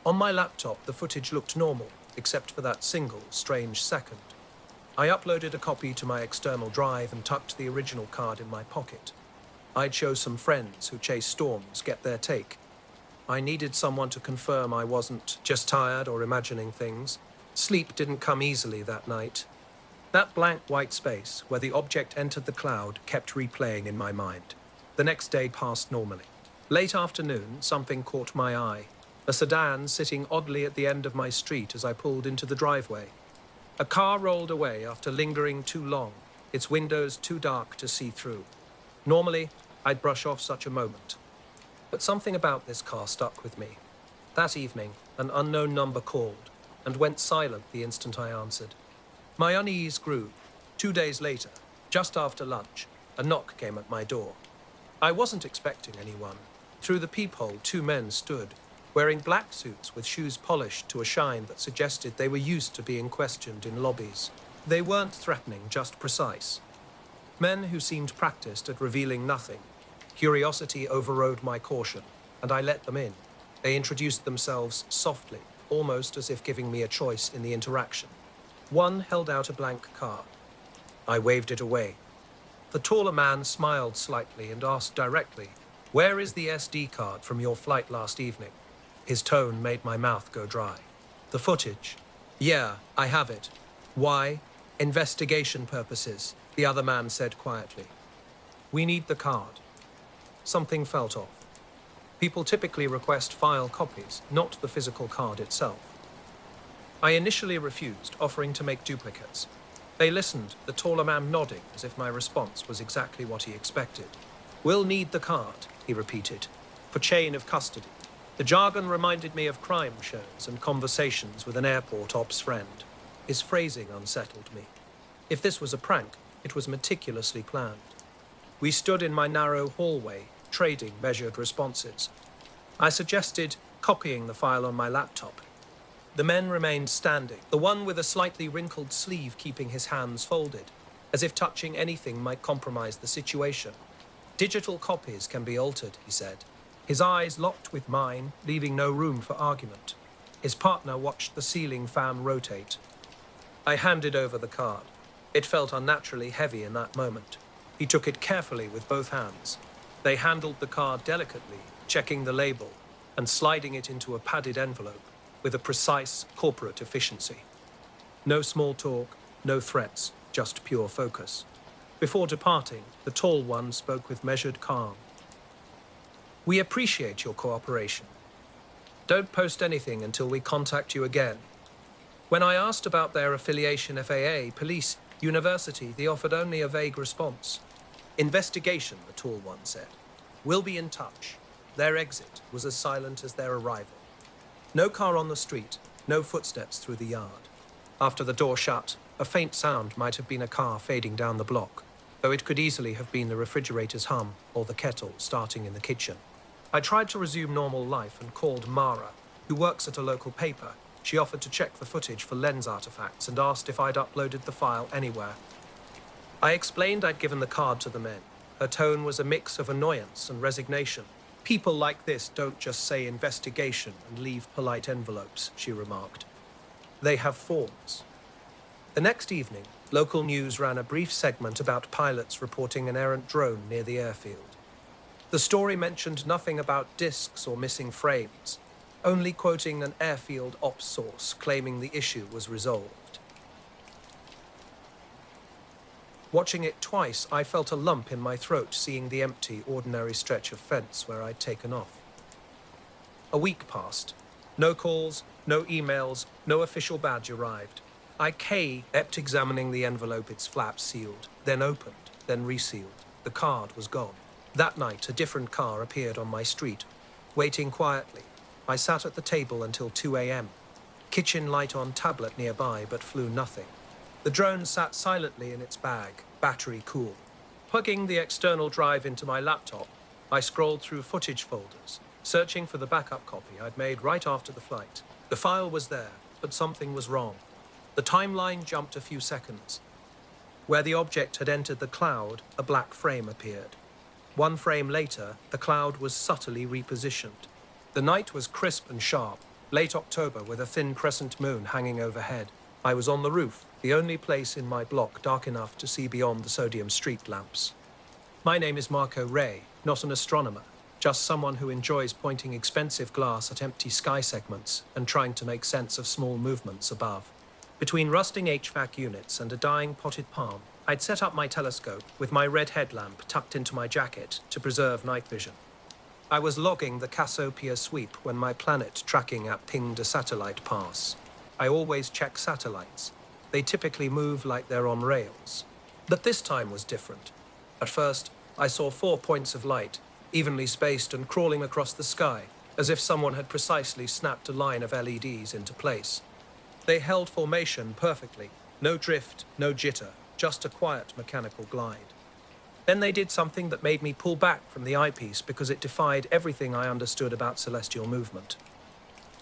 On my laptop, the footage looked normal, except for that single, strange second. I uploaded a copy to my external drive and tucked the original card in my pocket. I'd show some friends who chase storms get their take. I needed someone to confirm I wasn't just tired or imagining things. Sleep didn't come easily that night. That blank white space where the object entered the cloud kept replaying in my mind. The next day passed normally. Late afternoon, something caught my eye. A sedan sitting oddly at the end of my street as I pulled into the driveway. A car rolled away after lingering too long, its windows too dark to see through. Normally, I'd brush off such a moment. But something about this car stuck with me. That evening, an unknown number called, and went silent the instant I answered. My unease grew. 2 days later, just after lunch, a knock came at my door. I wasn't expecting anyone. Through the peephole, 2 men stood, wearing black suits with shoes polished to a shine that suggested they were used to being questioned in lobbies. They weren't threatening, just precise. Men who seemed practiced at revealing nothing. Curiosity overrode my caution, and I let them in. They introduced themselves softly, almost as if giving me a choice in the interaction. One held out a blank card. I waved it away. The taller man smiled slightly and asked directly, "Where is the SD card from your flight last evening?" His tone made my mouth go dry. The footage. Yeah, I have it. Why? Investigation purposes, the other man said quietly. We need the card. Something felt off. People typically request file copies, not the physical card itself. I initially refused, offering to make duplicates. They listened, the taller man nodding as if my response was exactly what he expected. We'll need the card, he repeated, for chain of custody. The jargon reminded me of crime shows and conversations with an airport ops friend. His phrasing unsettled me. If this was a prank, it was meticulously planned. We stood in my narrow hallway, trading measured responses. I suggested copying the file on my laptop. The men remained standing, the one with a slightly wrinkled sleeve keeping his hands folded, as if touching anything might compromise the situation. Digital copies can be altered, he said. His eyes locked with mine, leaving no room for argument. His partner watched the ceiling fan rotate. I handed over the card. It felt unnaturally heavy in that moment. He took it carefully with both hands. They handled the card delicately, checking the label, and sliding it into a padded envelope with a precise corporate efficiency. No small talk, no threats, just pure focus. Before departing, the tall one spoke with measured calm. We appreciate your cooperation. Don't post anything until we contact you again. When I asked about their affiliation, FAA, police, university, they offered only a vague response. Investigation, the tall one said. We'll be in touch. Their exit was as silent as their arrival. No car on the street, no footsteps through the yard. After the door shut, a faint sound might have been a car fading down the block, though it could easily have been the refrigerator's hum or the kettle starting in the kitchen. I tried to resume normal life and called Mara, who works at a local paper. She offered to check the footage for lens artifacts and asked if I'd uploaded the file anywhere. I explained I'd given the card to the men. Her tone was a mix of annoyance and resignation. People like this don't just say investigation and leave polite envelopes, she remarked. They have forms. The next evening, local news ran a brief segment about pilots reporting an errant drone near the airfield. The story mentioned nothing about discs or missing frames, only quoting an airfield ops source claiming the issue was resolved. Watching it twice, I felt a lump in my throat seeing the empty, ordinary stretch of fence where I'd taken off. A week passed. No calls, no emails, no official badge arrived. I kept examining the envelope, its flaps sealed, then opened, then resealed. The card was gone. That night, a different car appeared on my street. Waiting quietly, I sat at the table until 2 a.m. Kitchen light on tablet nearby, but flew nothing. The drone sat silently in its bag, battery cool. Plugging the external drive into my laptop, I scrolled through footage folders, searching for the backup copy I'd made right after the flight. The file was there, but something was wrong. The timeline jumped a few seconds. Where the object had entered the cloud, a black frame appeared. 1 frame later, the cloud was subtly repositioned. The night was crisp and sharp, late October with a thin crescent moon hanging overhead. I was on the roof, the only place in my block dark enough to see beyond the sodium street lamps. My name is Marco Ray, not an astronomer, just someone who enjoys pointing expensive glass at empty sky segments and trying to make sense of small movements above. Between rusting HVAC units and a dying potted palm, I'd set up my telescope with my red headlamp tucked into my jacket to preserve night vision. I was logging the Cassiopeia sweep when my planet tracking app pinged a satellite pass. I always check satellites. They typically move like they're on rails. But this time was different. At first, I saw 4 points of light, evenly spaced and crawling across the sky, as if someone had precisely snapped a line of LEDs into place. They held formation perfectly. No drift, no jitter, just a quiet mechanical glide. Then they did something that made me pull back from the eyepiece because it defied everything I understood about celestial movement.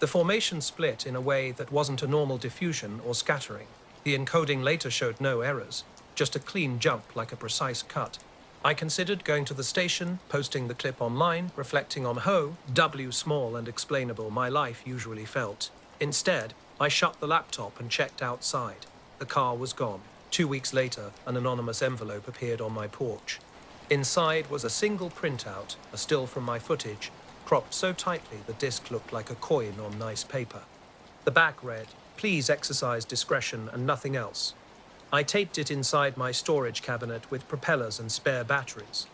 The formation split in a way that wasn't a normal diffusion or scattering. The encoding later showed no errors, just a clean jump like a precise cut. I considered going to the station, posting the clip online, reflecting on how small and explainable my life usually felt. Instead, I shut the laptop and checked outside. The car was gone. 2 weeks later, an anonymous envelope appeared on my porch. Inside was a single printout, a still from my footage, cropped so tightly the disc looked like a coin on nice paper. The back read, "Please exercise discretion and nothing else." I taped it inside my storage cabinet with propellers and spare batteries.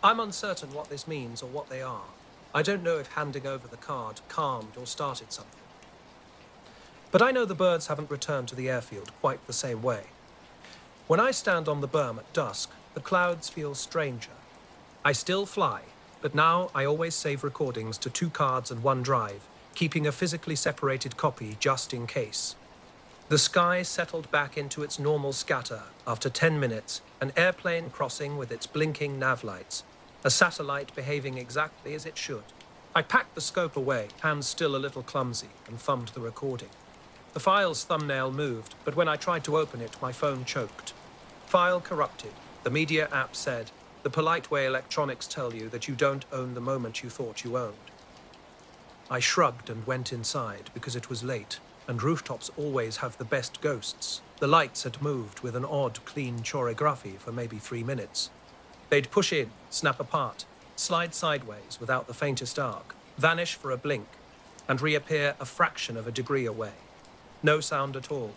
I'm uncertain what this means or what they are. I don't know if handing over the card calmed or started something. But I know the birds haven't returned to the airfield quite the same way. When I stand on the berm at dusk, the clouds feel stranger. I still fly, but now I always save recordings to 2 cards and 1 drive, keeping a physically separated copy just in case. The sky settled back into its normal scatter after 10 minutes, an airplane crossing with its blinking nav lights, a satellite behaving exactly as it should. I packed the scope away, hands still a little clumsy, and thumbed the recording. The file's thumbnail moved, but when I tried to open it, my phone choked. File corrupted. The media app said, "The polite way electronics tell you that you don't own the moment you thought you owned." I shrugged and went inside because it was late, and rooftops always have the best ghosts. The lights had moved with an odd, clean choreography for maybe 3 minutes. They'd push in, snap apart, slide sideways without the faintest arc, vanish for a blink, and reappear a fraction of a degree away. No sound at all.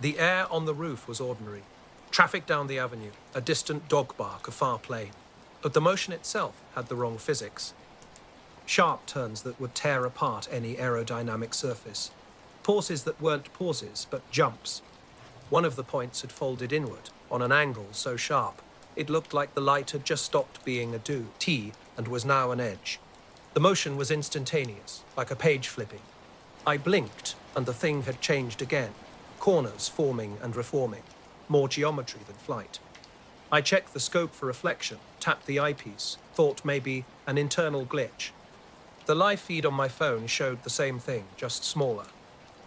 The air on the roof was ordinary. Traffic down the avenue, a distant dog bark, a far plane. But the motion itself had the wrong physics. Sharp turns that would tear apart any aerodynamic surface. Pauses that weren't pauses, but jumps. One of the points had folded inward, on an angle so sharp, it looked like the light had just stopped being a T and was now an edge. The motion was instantaneous, like a page flipping. I blinked, and the thing had changed again. Corners forming and reforming. More geometry than flight. I checked the scope for reflection, tapped the eyepiece, thought maybe an internal glitch. The live feed on my phone showed the same thing, just smaller.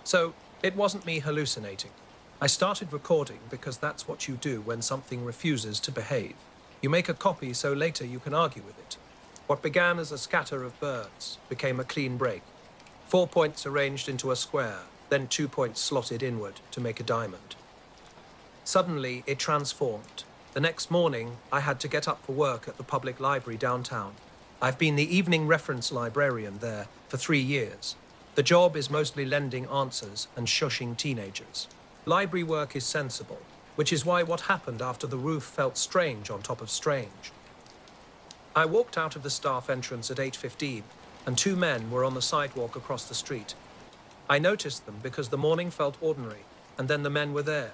So, it wasn't me hallucinating. I started recording because that's what you do when something refuses to behave. You make a copy so later you can argue with it. What began as a scatter of birds became a clean break. 4 points arranged into a square, then 2 points slotted inward to make a diamond. Suddenly, it transformed. The next morning, I had to get up for work at the public library downtown. I've been the evening reference librarian there for 3 years. The job is mostly lending answers and shushing teenagers. Library work is sensible, which is why what happened after the roof felt strange on top of strange. I walked out of the staff entrance at 8:15, and 2 men were on the sidewalk across the street. I noticed them because the morning felt ordinary, and then the men were there.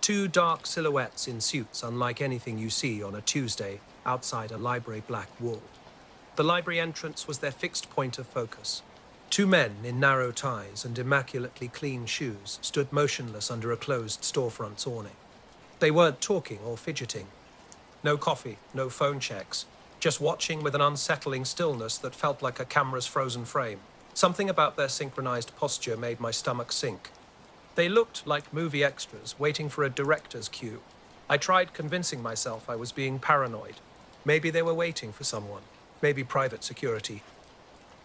2 dark silhouettes in suits unlike anything you see on a Tuesday outside a library black wall. The library entrance was their fixed point of focus. 2 men in narrow ties and immaculately clean shoes stood motionless under a closed storefront's awning. They weren't talking or fidgeting. No coffee, no phone checks, just watching with an unsettling stillness that felt like a camera's frozen frame. Something about their synchronized posture made my stomach sink. They looked like movie extras waiting for a director's cue. I tried convincing myself I was being paranoid. Maybe they were waiting for someone. Maybe private security.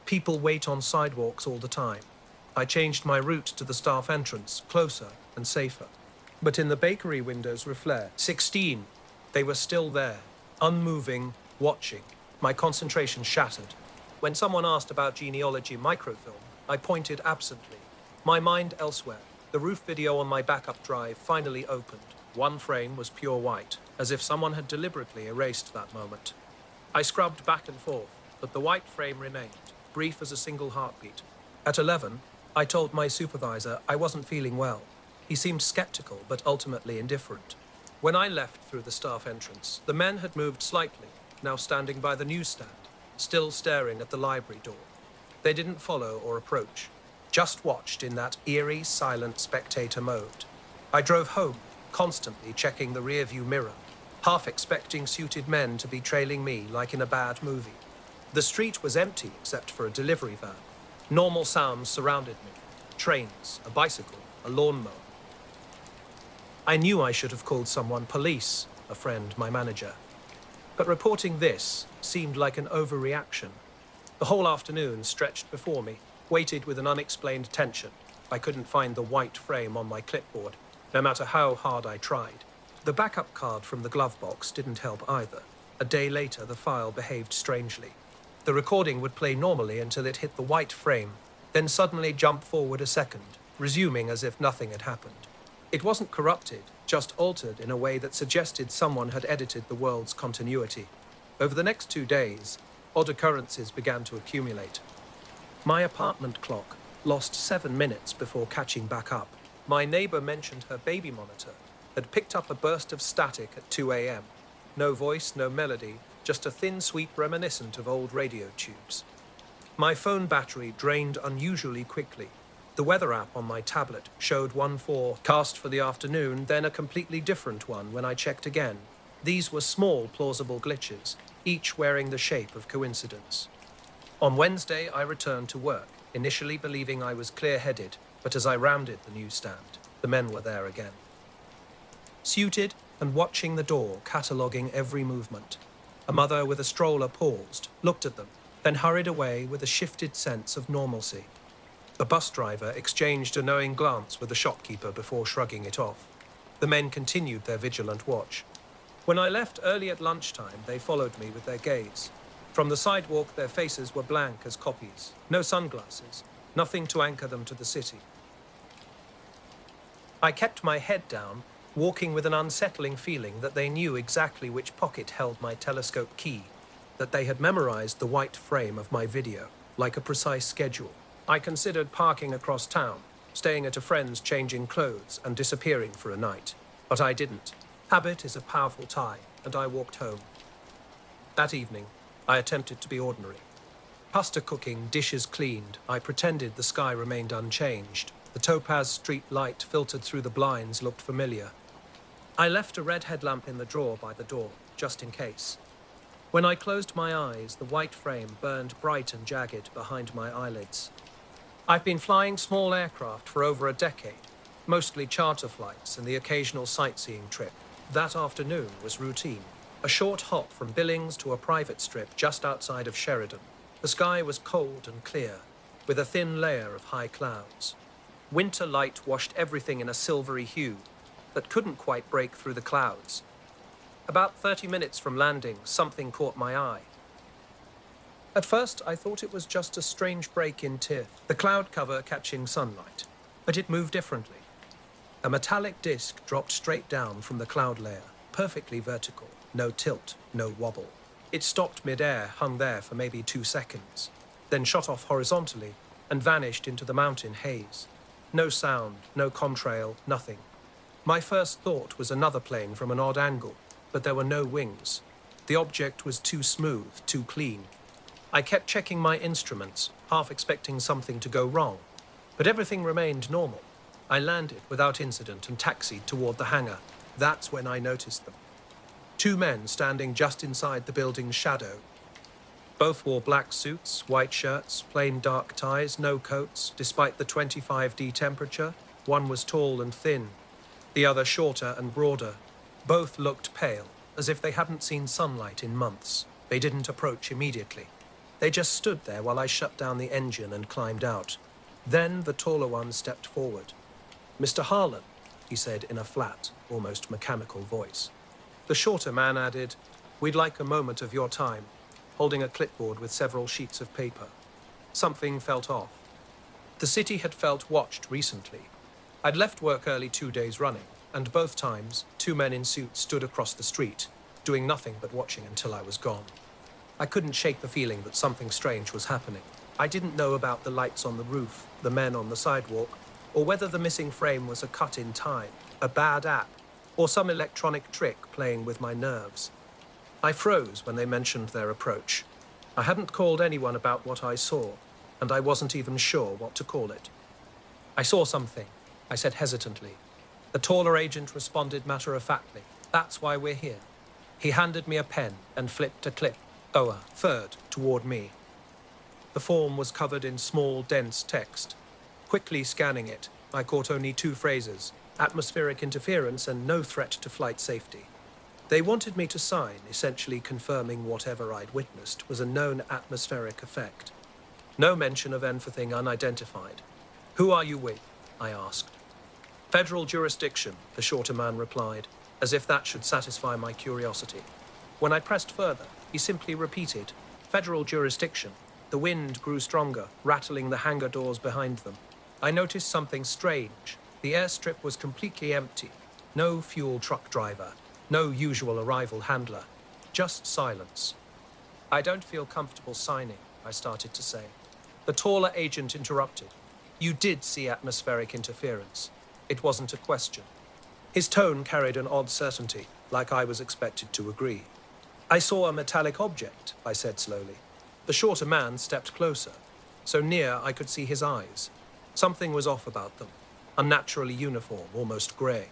People wait on sidewalks all the time. I changed my route to the staff entrance, closer and safer. But in the bakery window's reflect, 16, they were still there, unmoving, watching. My concentration shattered. When someone asked about genealogy microfilm, I pointed absently, my mind elsewhere. The roof video on my backup drive finally opened. 1 frame was pure white, as if someone had deliberately erased that moment. I scrubbed back and forth, but the white frame remained, brief as a single heartbeat. At 11, I told my supervisor I wasn't feeling well. He seemed skeptical, but ultimately indifferent. When I left through the staff entrance, the men had moved slightly, now standing by the newsstand, still staring at the library door. They didn't follow or approach. Just watched in that eerie, silent spectator mode. I drove home, constantly checking the rearview mirror, half expecting suited men to be trailing me like in a bad movie. The street was empty except for a delivery van. Normal sounds surrounded me. Trains, a bicycle, a lawnmower. I knew I should have called someone, police, a friend, my manager. But reporting this seemed like an overreaction. The whole afternoon stretched before me, waited with an unexplained tension. I couldn't find the white frame on my clipboard, no matter how hard I tried. The backup card from the glove box didn't help either. A day later, the file behaved strangely. The recording would play normally until it hit the white frame, then suddenly jump forward a second, resuming as if nothing had happened. It wasn't corrupted, just altered in a way that suggested someone had edited the world's continuity. Over the next 2 days, odd occurrences began to accumulate. My apartment clock lost 7 minutes before catching back up. My neighbor mentioned her baby monitor had picked up a burst of static at 2 a.m. No voice, no melody, just a thin sweep reminiscent of old radio tubes. My phone battery drained unusually quickly. The weather app on my tablet showed one forecast for the afternoon, then a completely different one when I checked again. These were small, plausible glitches, each wearing the shape of coincidence. On Wednesday, I returned to work, initially believing I was clear-headed, but as I rounded the newsstand, the men were there again. Suited and watching the door, cataloguing every movement. A mother with a stroller paused, looked at them, then hurried away with a shifted sense of normalcy. The bus driver exchanged a knowing glance with the shopkeeper before shrugging it off. The men continued their vigilant watch. When I left early at lunchtime, they followed me with their gaze. From the sidewalk, their faces were blank as copies. No sunglasses, nothing to anchor them to the city. I kept my head down, walking with an unsettling feeling that they knew exactly which pocket held my telescope key, that they had memorized the white frame of my video, like a precise schedule. I considered parking across town, staying at a friend's, changing clothes, and disappearing for a night. But I didn't. Habit is a powerful tie, and I walked home. That evening, I attempted to be ordinary. Pasta cooking, dishes cleaned, I pretended the sky remained unchanged. The topaz street light filtered through the blinds looked familiar. I left a red headlamp in the drawer by the door, just in case. When I closed my eyes, the white frame burned bright and jagged behind my eyelids. I've been flying small aircraft for over a decade, mostly charter flights and the occasional sightseeing trip. That afternoon was routine. A short hop from Billings to a private strip just outside of Sheridan. The sky was cold and clear, with a thin layer of high clouds. Winter light washed everything in a silvery hue that couldn't quite break through the clouds. About 30 minutes from landing, something caught my eye. At first, I thought it was just a strange break in tiff, the cloud cover catching sunlight, but it moved differently. A metallic disc dropped straight down from the cloud layer, perfectly vertical, no tilt, no wobble. It stopped mid-air, hung there for maybe 2 seconds, then shot off horizontally and vanished into the mountain haze. No sound, no contrail, nothing. My first thought was another plane from an odd angle, but there were no wings. The object was too smooth, too clean. I kept checking my instruments, half expecting something to go wrong, but everything remained normal. I landed without incident and taxied toward the hangar. That's when I noticed them. 2 men standing just inside the building's shadow. Both wore black suits, white shirts, plain dark ties, no coats, despite the 25°C temperature. One was tall and thin, the other shorter and broader. Both looked pale, as if they hadn't seen sunlight in months. They didn't approach immediately. They just stood there while I shut down the engine and climbed out. Then the taller one stepped forward. "Mr. Harlan," he said in a flat, almost mechanical voice. The shorter man added, "We'd like a moment of your time," holding a clipboard with several sheets of paper. Something felt off. The city had felt watched recently. I'd left work early 2 days running, and both times, 2 men in suits stood across the street, doing nothing but watching until I was gone. I couldn't shake the feeling that something strange was happening. I didn't know about the lights on the roof, the men on the sidewalk, or whether the missing frame was a cut in time, a bad app, or some electronic trick playing with my nerves. I froze when they mentioned their approach. I hadn't called anyone about what I saw, and I wasn't even sure what to call it. "I saw something," I said hesitantly. The taller agent responded matter-of-factly. "That's why we're here." He handed me a pen and flipped a clip, a third, toward me. The form was covered in small, dense text. Quickly scanning it, I caught only 2 phrases: atmospheric interference and no threat to flight safety. They wanted me to sign, essentially confirming whatever I'd witnessed was a known atmospheric effect. No mention of anything unidentified. "Who are you with?" I asked. "Federal jurisdiction," the shorter man replied, as if that should satisfy my curiosity. When I pressed further, he simply repeated, Federal jurisdiction. The wind grew stronger, rattling the hangar doors behind them. I noticed something strange. The airstrip was completely empty. No fuel truck driver. No usual arrival handler. Just silence. I don't feel comfortable signing, I started to say. The taller agent interrupted. You did see atmospheric interference. It wasn't a question. His tone carried an odd certainty, like I was expected to agree. I saw a metallic object, I said slowly. The shorter man stepped closer, so near I could see his eyes. Something was off about them, unnaturally uniform, almost grey.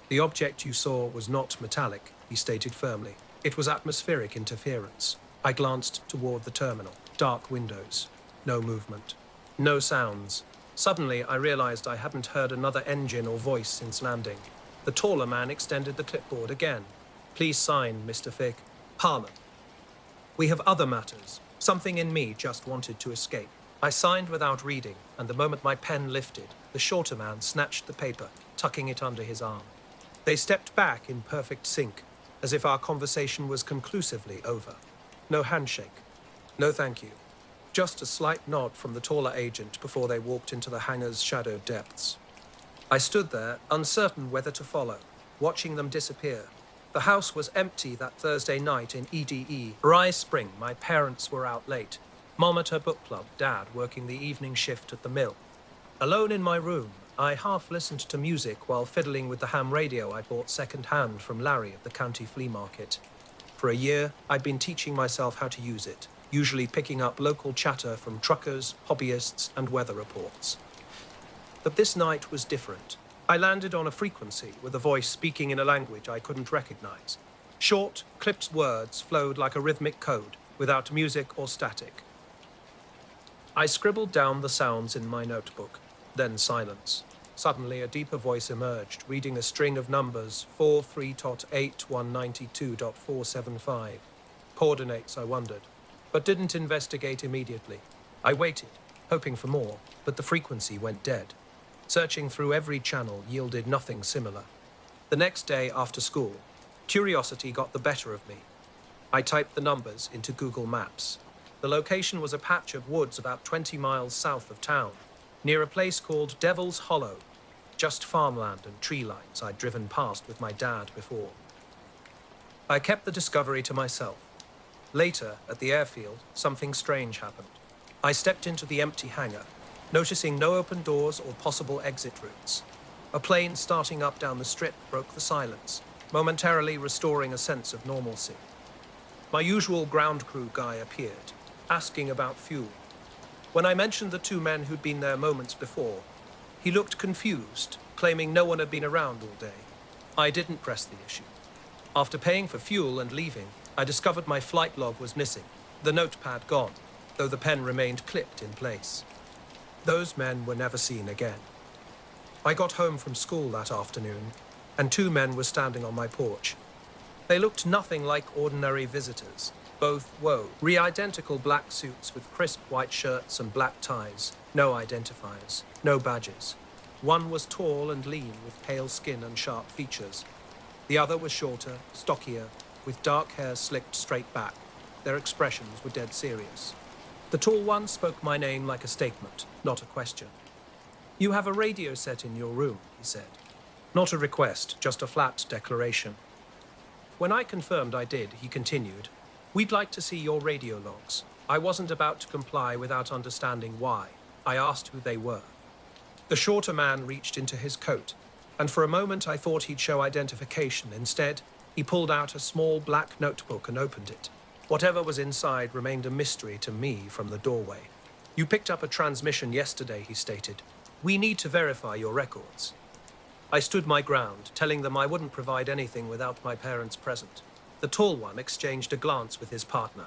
The object you saw was not metallic, he stated firmly. It was atmospheric interference. I glanced toward the terminal. Dark windows. No movement. No sounds. Suddenly, I realized I hadn't heard another engine or voice since landing. The taller man extended the clipboard again. Please sign, Mr. Fick. Harlan. We have other matters. Something in me just wanted to escape. I signed without reading, and the moment my pen lifted, the shorter man snatched the paper, tucking it under his arm. They stepped back in perfect sync, as if our conversation was conclusively over. No handshake. No thank you. Just a slight nod from the taller agent before they walked into the hangar's shadowed depths. I stood there, uncertain whether to follow, watching them disappear. The house was empty that Thursday night in EDE. Rye Spring, my parents were out late. Mom at her book club, Dad working the evening shift at the mill. Alone in my room, I half listened to music while fiddling with the ham radio I bought second-hand from Larry at the county flea market. For a year, I'd been teaching myself how to use it, usually picking up local chatter from truckers, hobbyists, and weather reports. But this night was different. I landed on a frequency with a voice speaking in a language I couldn't recognize. Short, clipped words flowed like a rhythmic code, without music or static. I scribbled down the sounds in my notebook, then silence. Suddenly, a deeper voice emerged, reading a string of numbers, 43.8192.475. Coordinates, I wondered, but didn't investigate immediately. I waited, hoping for more, but the frequency went dead. Searching through every channel yielded nothing similar. The next day after school, curiosity got the better of me. I typed the numbers into Google Maps. The location was a patch of woods about 20 miles south of town, near a place called Devil's Hollow, just farmland and tree lines I'd driven past with my dad before. I kept the discovery to myself. Later, at the airfield, something strange happened. I stepped into the empty hangar, noticing no open doors or possible exit routes. A plane starting up down the strip broke the silence, momentarily restoring a sense of normalcy. My usual ground crew guy appeared, asking about fuel. When I mentioned the two men who'd been there moments before, he looked confused, claiming no one had been around all day. I didn't press the issue. After paying for fuel and leaving, I discovered my flight log was missing, the notepad gone, though the pen remained clipped in place. Those men were never seen again. I got home from school that afternoon, and two men were standing on my porch. They looked nothing like ordinary visitors. Both wore re-identical black suits with crisp white shirts and black ties. No identifiers, no badges. One was tall and lean with pale skin and sharp features. The other was shorter, stockier, with dark hair slicked straight back. Their expressions were dead serious. The tall one spoke my name like a statement, not a question. You have a radio set in your room, he said. Not a request, just a flat declaration. When I confirmed I did, he continued, we'd like to see your radio logs. I wasn't about to comply without understanding why. I asked who they were. The shorter man reached into his coat, and for a moment I thought he'd show identification. Instead, he pulled out a small black notebook and opened it. Whatever was inside remained a mystery to me from the doorway. You picked up a transmission yesterday, he stated. We need to verify your records. I stood my ground, telling them I wouldn't provide anything without my parents present. The tall one exchanged a glance with his partner.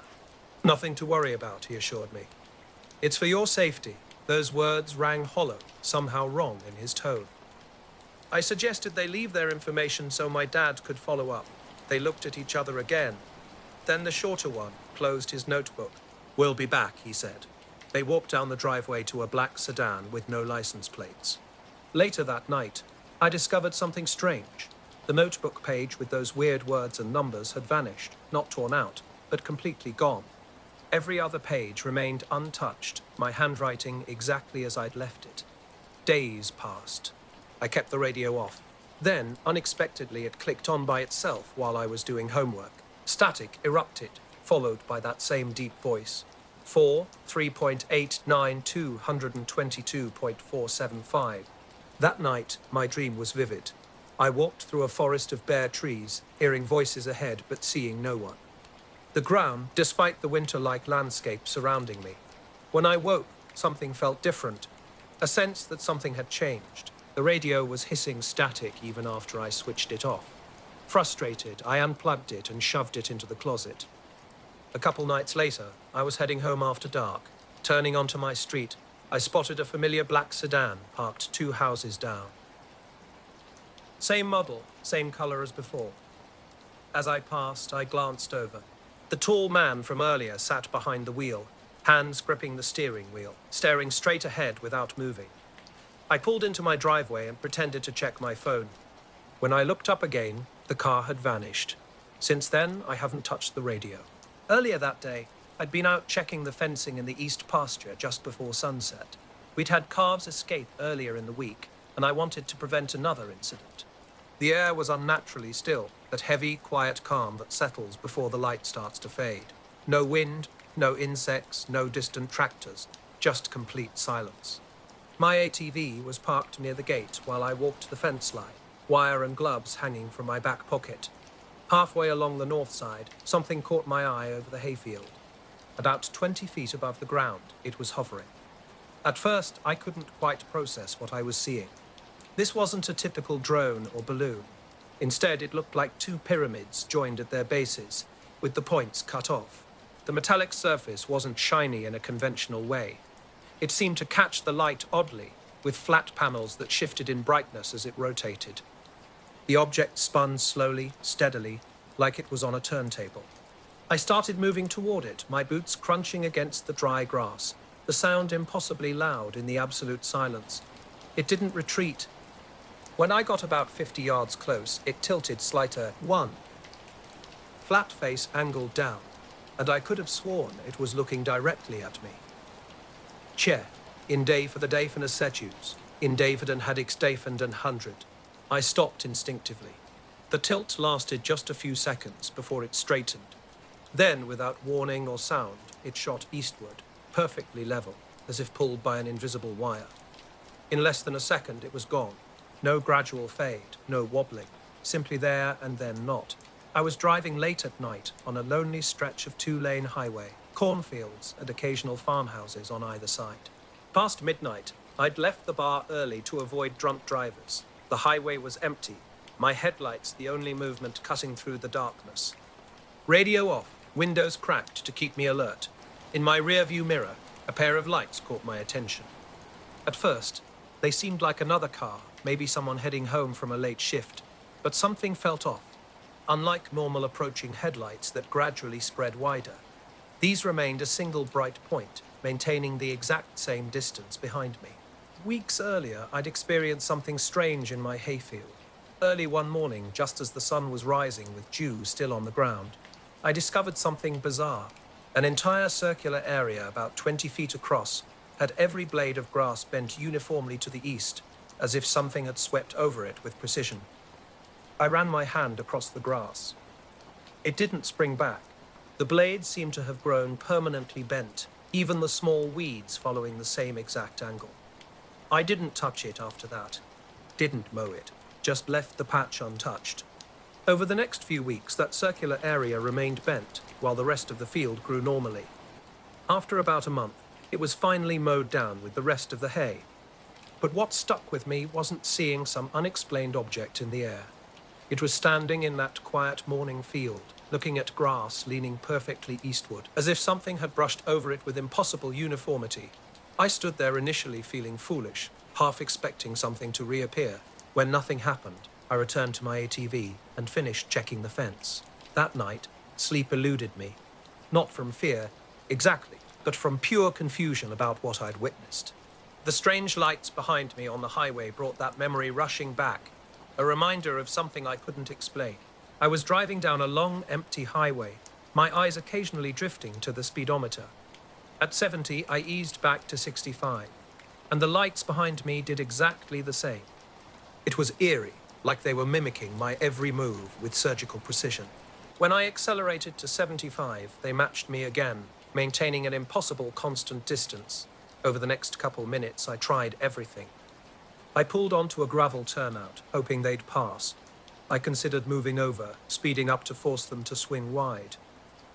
Nothing to worry about, he assured me. It's for your safety. Those words rang hollow, somehow wrong in his tone. I suggested they leave their information so my dad could follow up. They looked at each other again. Then the shorter one closed his notebook. We'll be back, he said. They walked down the driveway to a black sedan with no license plates. Later that night, I discovered something strange. The notebook page with those weird words and numbers had vanished, not torn out, but completely gone. Every other page remained untouched, my handwriting exactly as I'd left it. Days passed. I kept the radio off. Then, unexpectedly, it clicked on by itself while I was doing homework. Static erupted, followed by that same deep voice. 3.89222.475. That night, my dream was vivid. I walked through a forest of bare trees, hearing voices ahead but seeing no one. The ground, despite the winter-like landscape surrounding me. When I woke, something felt different. A sense that something had changed. The radio was hissing static even after I switched it off. Frustrated, I unplugged it and shoved it into the closet. A couple nights later, I was heading home after dark. Turning onto my street, I spotted a familiar black sedan parked 2 houses down. Same model, same color as before. As I passed, I glanced over. The tall man from earlier sat behind the wheel, hands gripping the steering wheel, staring straight ahead without moving. I pulled into my driveway and pretended to check my phone. When I looked up again, the car had vanished. Since then, I haven't touched the radio. Earlier that day, I'd been out checking the fencing in the east pasture just before sunset. We'd had calves escape earlier in the week, and I wanted to prevent another incident. The air was unnaturally still, that heavy, quiet calm that settles before the light starts to fade. No wind, no insects, no distant tractors, just complete silence. My ATV was parked near the gate while I walked the fence line, wire and gloves hanging from my back pocket. Halfway along the north side, something caught my eye over the hayfield. About 20 feet above the ground, it was hovering. At first, I couldn't quite process what I was seeing. This wasn't a typical drone or balloon. Instead, it looked like 2 pyramids joined at their bases, with the points cut off. The metallic surface wasn't shiny in a conventional way. It seemed to catch the light oddly, with flat panels that shifted in brightness as it rotated. The object spun slowly, steadily, like it was on a turntable. I started moving toward it, my boots crunching against the dry grass, the sound impossibly loud in the absolute silence. It didn't retreat. When I got about 50 yards close, it tilted slighter 1. Flat face angled down, and I could have sworn it was looking directly at me. Che, in day for the day for Sedjus, in David and Haddix Dafend and 100. I stopped instinctively. The tilt lasted just a few seconds before it straightened. Then, without warning or sound, it shot eastward, perfectly level, as if pulled by an invisible wire. In less than a second, it was gone. No gradual fade, no wobbling, simply there and then not. I was driving late at night on a lonely stretch of 2-lane highway, cornfields and occasional farmhouses on either side. Past midnight, I'd left the bar early to avoid drunk drivers. The highway was empty, my headlights the only movement cutting through the darkness. Radio off, windows cracked to keep me alert. In my rearview mirror, a pair of lights caught my attention. At first, they seemed like another car, maybe someone heading home from a late shift, but something felt off. Unlike normal approaching headlights that gradually spread wider, these remained a single bright point, maintaining the exact same distance behind me. Weeks earlier, I'd experienced something strange in my hayfield. Early one morning, just as the sun was rising with dew still on the ground, I discovered something bizarre. An entire circular area about 20 feet across had every blade of grass bent uniformly to the east, as if something had swept over it with precision. I ran my hand across the grass. It didn't spring back. The blades seemed to have grown permanently bent, even the small weeds following the same exact angle. I didn't touch it after that. Didn't mow it. Just left the patch untouched. Over the next few weeks, that circular area remained bent, while the rest of the field grew normally. After about a month, it was finally mowed down with the rest of the hay. But what stuck with me wasn't seeing some unexplained object in the air. It was standing in that quiet morning field, looking at grass leaning perfectly eastward, as if something had brushed over it with impossible uniformity. I stood there initially feeling foolish, half expecting something to reappear. When nothing happened, I returned to my ATV and finished checking the fence. That night, sleep eluded me. Not from fear, exactly, but from pure confusion about what I'd witnessed. The strange lights behind me on the highway brought that memory rushing back, a reminder of something I couldn't explain. I was driving down a long, empty highway, my eyes occasionally drifting to the speedometer. At 70, I eased back to 65, and the lights behind me did exactly the same. It was eerie, like they were mimicking my every move with surgical precision. When I accelerated to 75, they matched me again, maintaining an impossible constant distance. Over the next couple minutes, I tried everything. I pulled onto a gravel turnout, hoping they'd pass. I considered moving over, speeding up to force them to swing wide.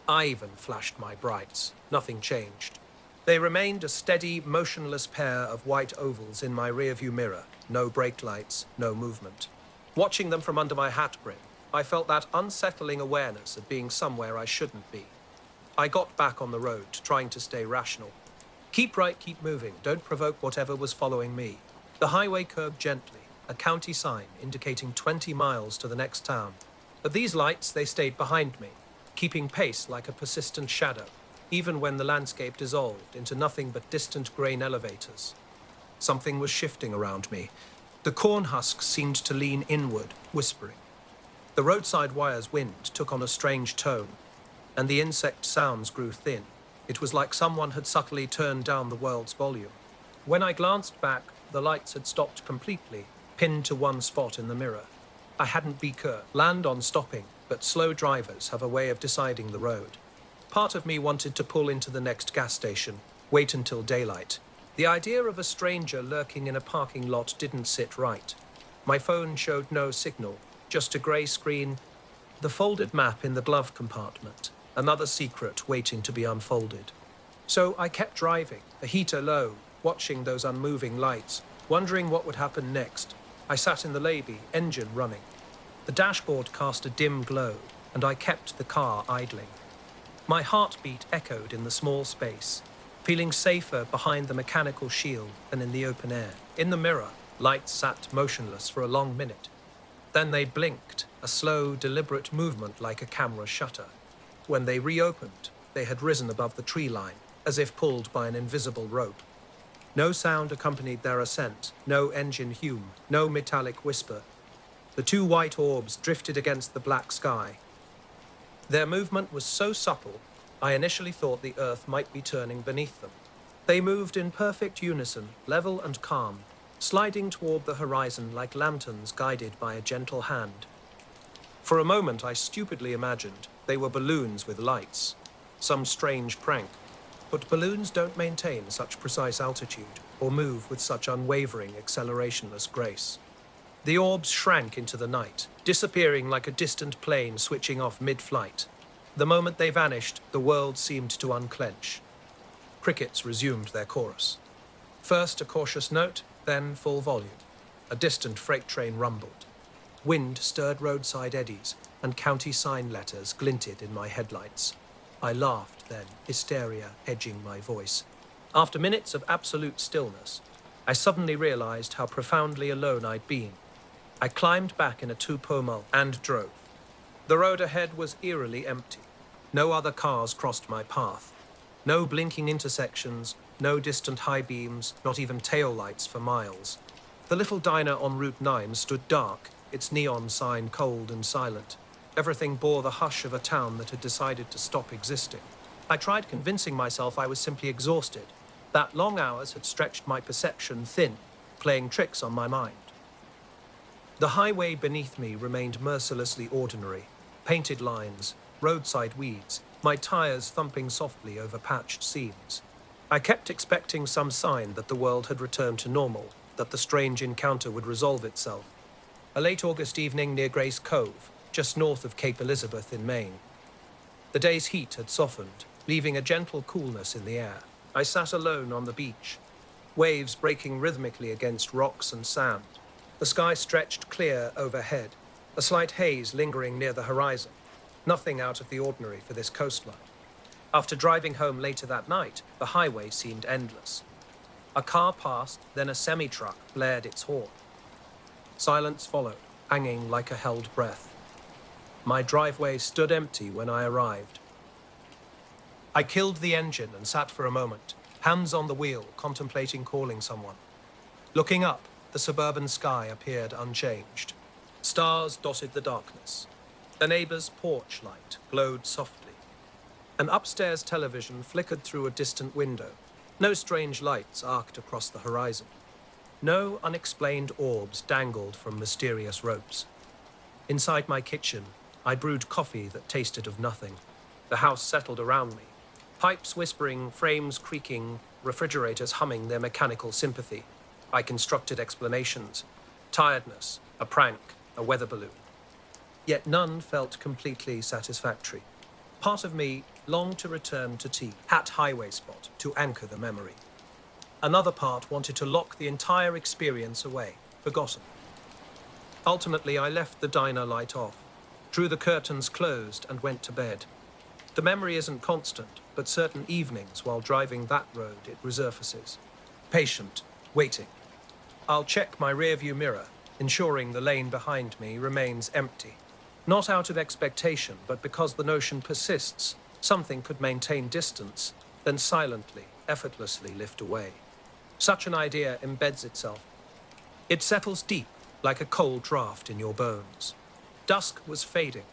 I even flashed my brights. Nothing changed. They remained a steady, motionless pair of white ovals in my rearview mirror. No brake lights, no movement. Watching them from under my hat brim, I felt that unsettling awareness of being somewhere I shouldn't be. I got back on the road, trying to stay rational. Keep right, keep moving. Don't provoke whatever was following me. The highway curved gently, a county sign indicating 20 miles to the next town. At these lights, they stayed behind me, keeping pace like a persistent shadow, even when the landscape dissolved into nothing but distant grain elevators. Something was shifting around me. The corn husks seemed to lean inward, whispering. The roadside wire's wind took on a strange tone, and the insect sounds grew thin. It was like someone had subtly turned down the world's volume. When I glanced back, the lights had stopped completely, pinned to one spot in the mirror. I hadn't been land on stopping, but slow drivers have a way of deciding the road. Part of me wanted to pull into the next gas station, wait until daylight. The idea of a stranger lurking in a parking lot didn't sit right. My phone showed no signal, just a grey screen, the folded map in the glove compartment, another secret waiting to be unfolded. So I kept driving, the heater low, watching those unmoving lights, wondering what would happen next. I sat in the lobby, engine running. The dashboard cast a dim glow, and I kept the car idling. My heartbeat echoed in the small space, feeling safer behind the mechanical shield than in the open air. In the mirror, lights sat motionless for a long minute. Then they blinked, a slow, deliberate movement like a camera shutter. When they reopened, they had risen above the tree line, as if pulled by an invisible rope. No sound accompanied their ascent, no engine hum, no metallic whisper. The two white orbs drifted against the black sky. Their movement was so supple, I initially thought the earth might be turning beneath them. They moved in perfect unison, level and calm, sliding toward the horizon like lanterns guided by a gentle hand. For a moment, I stupidly imagined they were balloons with lights, some strange prank. But balloons don't maintain such precise altitude or move with such unwavering, accelerationless grace. The orbs shrank into the night, disappearing like a distant plane switching off mid-flight. The moment they vanished, the world seemed to unclench. Crickets resumed their chorus. First a cautious note, then full volume. A distant freight train rumbled. Wind stirred roadside eddies, and county sign letters glinted in my headlights. I laughed then, hysteria edging my voice. After minutes of absolute stillness, I suddenly realized how profoundly alone I'd been. I climbed back in a two-pommel and drove. The road ahead was eerily empty. No other cars crossed my path. No blinking intersections, no distant high beams, not even tail lights for miles. The little diner on Route 9 stood dark, its neon sign cold and silent. Everything bore the hush of a town that had decided to stop existing. I tried convincing myself I was simply exhausted, that long hours had stretched my perception thin, playing tricks on my mind. The highway beneath me remained mercilessly ordinary. Painted lines, roadside weeds, my tires thumping softly over patched seams. I kept expecting some sign that the world had returned to normal, that the strange encounter would resolve itself. A late August evening near Grace Cove, just north of Cape Elizabeth in Maine. The day's heat had softened, leaving a gentle coolness in the air. I sat alone on the beach, waves breaking rhythmically against rocks and sand. The sky stretched clear overhead, a slight haze lingering near the horizon. Nothing out of the ordinary for this coastline. After driving home later that night, the highway seemed endless. A car passed, then a semi-truck blared its horn. Silence followed, hanging like a held breath. My driveway stood empty when I arrived. I killed the engine and sat for a moment, hands on the wheel, contemplating calling someone. Looking up, the suburban sky appeared unchanged. Stars dotted the darkness. The neighbor's porch light glowed softly. An upstairs television flickered through a distant window. No strange lights arced across the horizon. No unexplained orbs dangled from mysterious ropes. Inside my kitchen, I brewed coffee that tasted of nothing. The house settled around me. Pipes whispering, frames creaking, refrigerators humming their mechanical sympathy. I constructed explanations. Tiredness, a prank, a weather balloon. Yet none felt completely satisfactory. Part of me longed to return to T, Hat Highway spot, to anchor the memory. Another part wanted to lock the entire experience away, forgotten. Ultimately, I left the diner light off, drew the curtains closed, and went to bed. The memory isn't constant, but certain evenings while driving that road it resurfaces. Patient, waiting. I'll check my rearview mirror, ensuring the lane behind me remains empty. Not out of expectation, but because the notion persists, something could maintain distance, then silently, effortlessly lift away. Such an idea embeds itself. It settles deep, like a cold draft in your bones. Dusk was fading,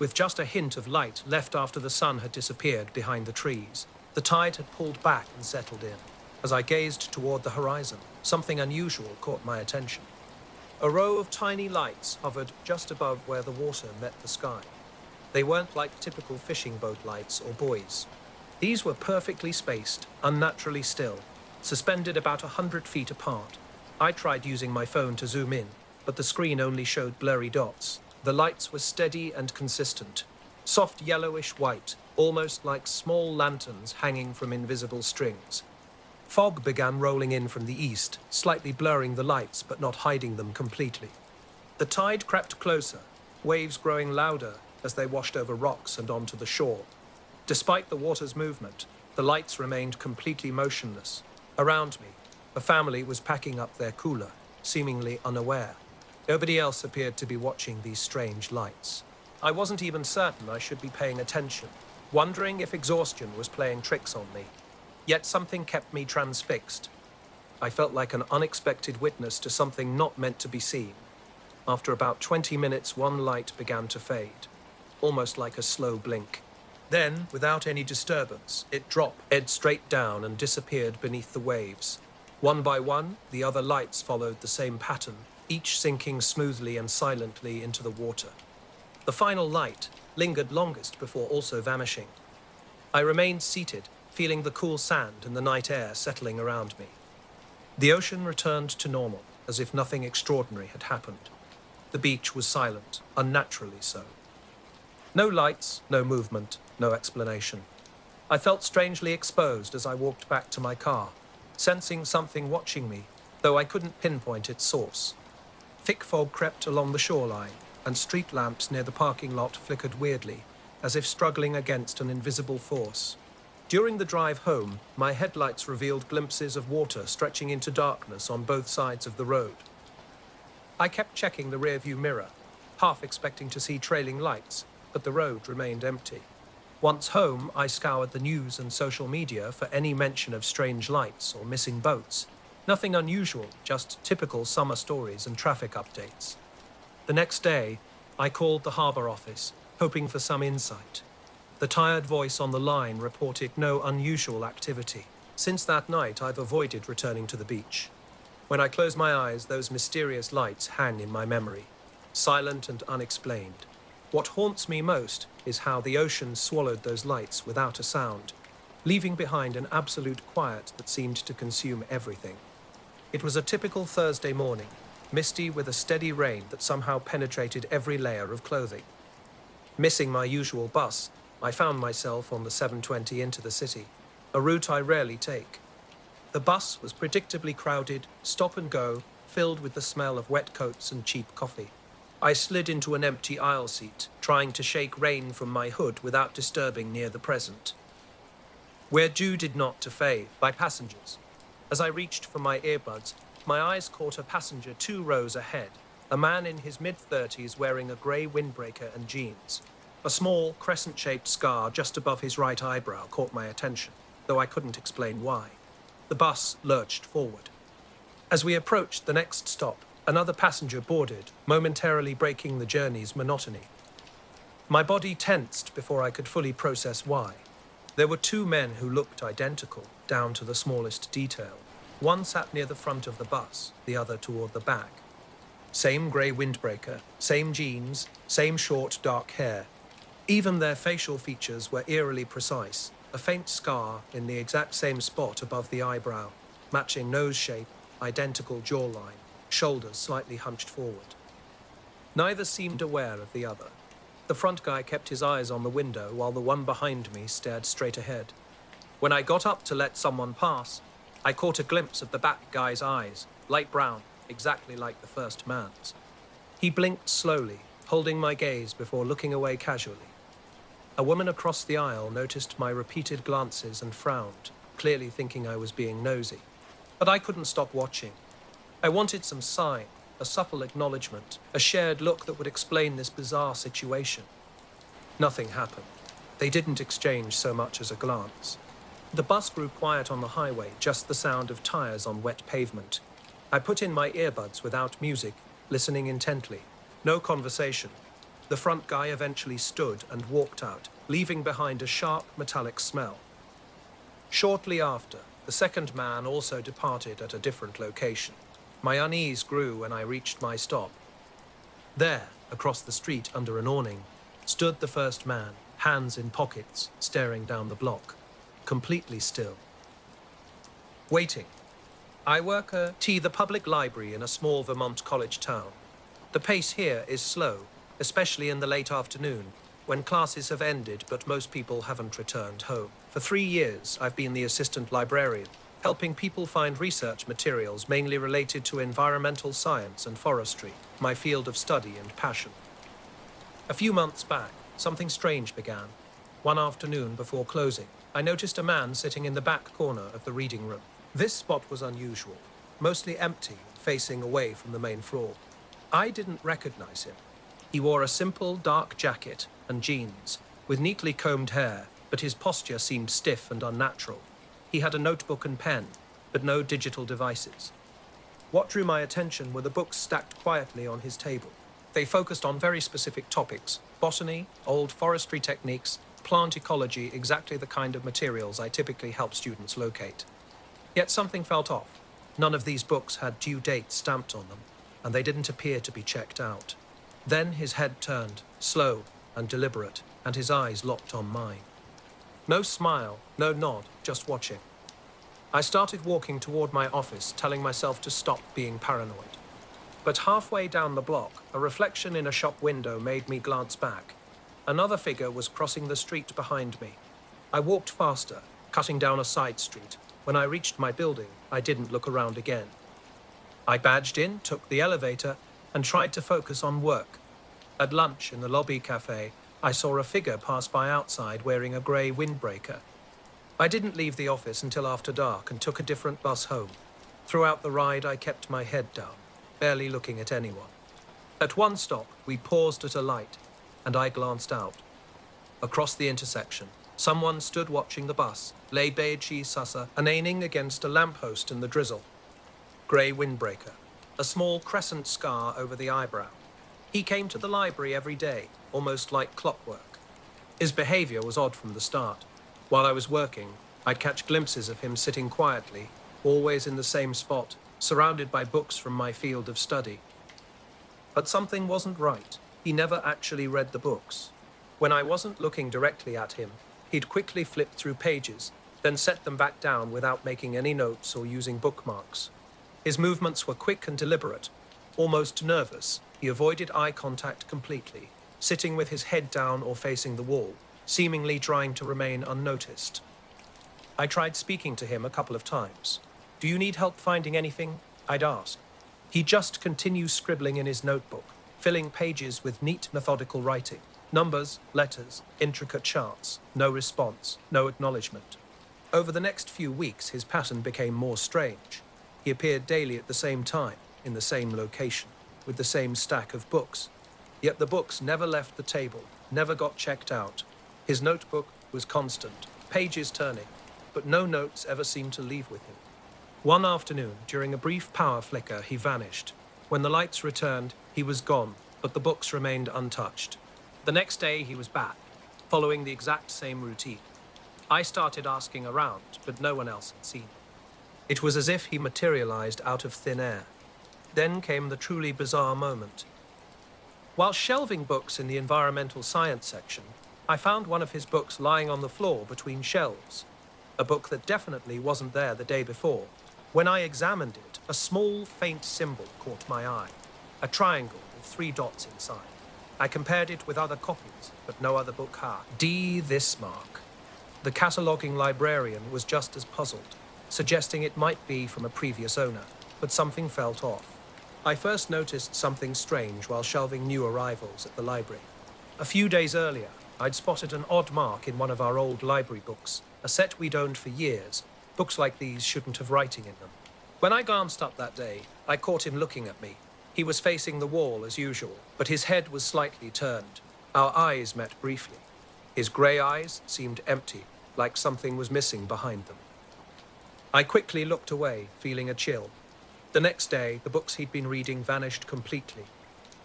with just a hint of light left after the sun had disappeared behind the trees. The tide had pulled back and settled in. As I gazed toward the horizon, something unusual caught my attention. A row of tiny lights hovered just above where the water met the sky. They weren't like typical fishing boat lights or buoys. These were perfectly spaced, unnaturally still, suspended about 100 feet apart. I tried using my phone to zoom in, but the screen only showed blurry dots. The lights were steady and consistent, soft yellowish white, almost like small lanterns hanging from invisible strings. Fog began rolling in from the east, slightly blurring the lights but not hiding them completely. The tide crept closer, waves growing louder as they washed over rocks and onto the shore. Despite the water's movement, the lights remained completely motionless. Around me, a family was packing up their cooler, seemingly unaware. Nobody else appeared to be watching these strange lights. I wasn't even certain I should be paying attention, wondering if exhaustion was playing tricks on me. Yet something kept me transfixed. I felt like an unexpected witness to something not meant to be seen. After about 20 minutes, one light began to fade, almost like a slow blink. Then, without any disturbance, it dropped, head straight down and disappeared beneath the waves. One by one, the other lights followed the same pattern, each sinking smoothly and silently into the water. The final light lingered longest before also vanishing. I remained seated, feeling the cool sand and the night air settling around me. The ocean returned to normal, as if nothing extraordinary had happened. The beach was silent, unnaturally so. No lights, no movement, no explanation. I felt strangely exposed as I walked back to my car, sensing something watching me, though I couldn't pinpoint its source. Thick fog crept along the shoreline, and street lamps near the parking lot flickered weirdly, as if struggling against an invisible force. During the drive home, my headlights revealed glimpses of water stretching into darkness on both sides of the road. I kept checking the rearview mirror, half expecting to see trailing lights, but the road remained empty. Once home, I scoured the news and social media for any mention of strange lights or missing boats. Nothing unusual, just typical summer stories and traffic updates. The next day, I called the harbour office, hoping for some insight. The tired voice on the line reported no unusual activity. Since that night, I've avoided returning to the beach. When I close my eyes, those mysterious lights hang in my memory, silent and unexplained. What haunts me most is how the ocean swallowed those lights without a sound, leaving behind an absolute quiet that seemed to consume everything. It was a typical Thursday morning, misty with a steady rain that somehow penetrated every layer of clothing. Missing my usual bus, I found myself on the 7:20 into the city, a route I rarely take. The bus was predictably crowded, stop and go, filled with the smell of wet coats and cheap coffee. I slid into an empty aisle seat, trying to shake rain from my hood without disturbing near the present. We're due did not to fade by passengers. As I reached for my earbuds, my eyes caught a passenger 2 rows ahead, a man in his mid-30s wearing a grey windbreaker and jeans. A small, crescent-shaped scar just above his right eyebrow caught my attention, though I couldn't explain why. The bus lurched forward. As we approached the next stop, another passenger boarded, momentarily breaking the journey's monotony. My body tensed before I could fully process why. There were two men who looked identical, down to the smallest detail. One sat near the front of the bus, the other toward the back. Same grey windbreaker, same jeans, same short dark hair. Even their facial features were eerily precise, a faint scar in the exact same spot above the eyebrow, matching nose shape, identical jawline, shoulders slightly hunched forward. Neither seemed aware of the other. The front guy kept his eyes on the window while the one behind me stared straight ahead. When I got up to let someone pass, I caught a glimpse of the back guy's eyes, light brown, exactly like the first man's. He blinked slowly, holding my gaze before looking away casually. A woman across the aisle noticed my repeated glances and frowned, clearly thinking I was being nosy. But I couldn't stop watching. I wanted some sign, a subtle acknowledgement, a shared look that would explain this bizarre situation. Nothing happened. They didn't exchange so much as a glance. The bus grew quiet on the highway, just the sound of tires on wet pavement. I put in my earbuds without music, listening intently. No conversation. The front guy eventually stood and walked out, leaving behind a sharp, metallic smell. Shortly after, the second man also departed at a different location. My unease grew when I reached my stop. There, across the street under an awning, stood the first man, hands in pockets, staring down the block, completely still. Waiting. I work at the public library in a small Vermont college town. The pace here is slow, especially in the late afternoon, when classes have ended but most people haven't returned home. For 3 years, I've been the assistant librarian, helping people find research materials mainly related to environmental science and forestry, my field of study and passion. A few months back, something strange began. One afternoon before closing, I noticed a man sitting in the back corner of the reading room. This spot was unusual, mostly empty, facing away from the main floor. I didn't recognize him. He wore a simple dark jacket and jeans, with neatly combed hair, but his posture seemed stiff and unnatural. He had a notebook and pen, but no digital devices. What drew my attention were the books stacked quietly on his table. They focused on very specific topics: botany, old forestry techniques, plant ecology, exactly the kind of materials I typically help students locate. Yet something felt off. None of these books had due dates stamped on them, and they didn't appear to be checked out. Then his head turned, slow and deliberate, and his eyes locked on mine. No smile, no nod, just watching. I started walking toward my office, telling myself to stop being paranoid. But halfway down the block, a reflection in a shop window made me glance back. Another figure was crossing the street behind me. I walked faster, cutting down a side street. When I reached my building, I didn't look around again. I badged in, took the elevator, and tried to focus on work. At lunch in the lobby cafe, I saw a figure pass by outside wearing a grey windbreaker. I didn't leave the office until after dark and took a different bus home. Throughout the ride, I kept my head down, barely looking at anyone. At one stop, we paused at a light, and I glanced out. Across the intersection, someone stood watching the bus, lay-beige sasa, and leaning against a lamppost in the drizzle. Grey windbreaker, a small crescent scar over the eyebrow. He came to the library every day, almost like clockwork. His behavior was odd from the start. While I was working, I'd catch glimpses of him sitting quietly, always in the same spot, surrounded by books from my field of study. But something wasn't right. He never actually read the books. When I wasn't looking directly at him, he'd quickly flip through pages, then set them back down without making any notes or using bookmarks. His movements were quick and deliberate, almost nervous. He avoided eye contact completely, sitting with his head down or facing the wall, seemingly trying to remain unnoticed. I tried speaking to him a couple of times. "Do you need help finding anything?" I'd ask. He'd just continue scribbling in his notebook, filling pages with neat, methodical writing. Numbers, letters, intricate charts. No response, no acknowledgement. Over the next few weeks, his pattern became more strange. He appeared daily at the same time, in the same location, with the same stack of books. Yet the books never left the table, never got checked out. His notebook was constant, pages turning, but no notes ever seemed to leave with him. One afternoon, during a brief power flicker, he vanished. When the lights returned, he was gone, but the books remained untouched. The next day, he was back, following the exact same routine. I started asking around, but no one else had seen him. It was as if he materialized out of thin air. Then came the truly bizarre moment. While shelving books in the environmental science section, I found one of his books lying on the floor between shelves, a book that definitely wasn't there the day before. When I examined it, a small, faint symbol caught my eye, a triangle with 3 dots inside. I compared it with other copies, but no other book had. D. this mark. The cataloguing librarian was just as puzzled, suggesting it might be from a previous owner, but something felt off. I first noticed something strange while shelving new arrivals at the library. A few days earlier, I'd spotted an odd mark in one of our old library books, a set we'd owned for years. Books like these shouldn't have writing in them. When I glanced up that day, I caught him looking at me. He was facing the wall as usual, but his head was slightly turned. Our eyes met briefly. His grey eyes seemed empty, like something was missing behind them. I quickly looked away, feeling a chill. The next day, the books he'd been reading vanished completely.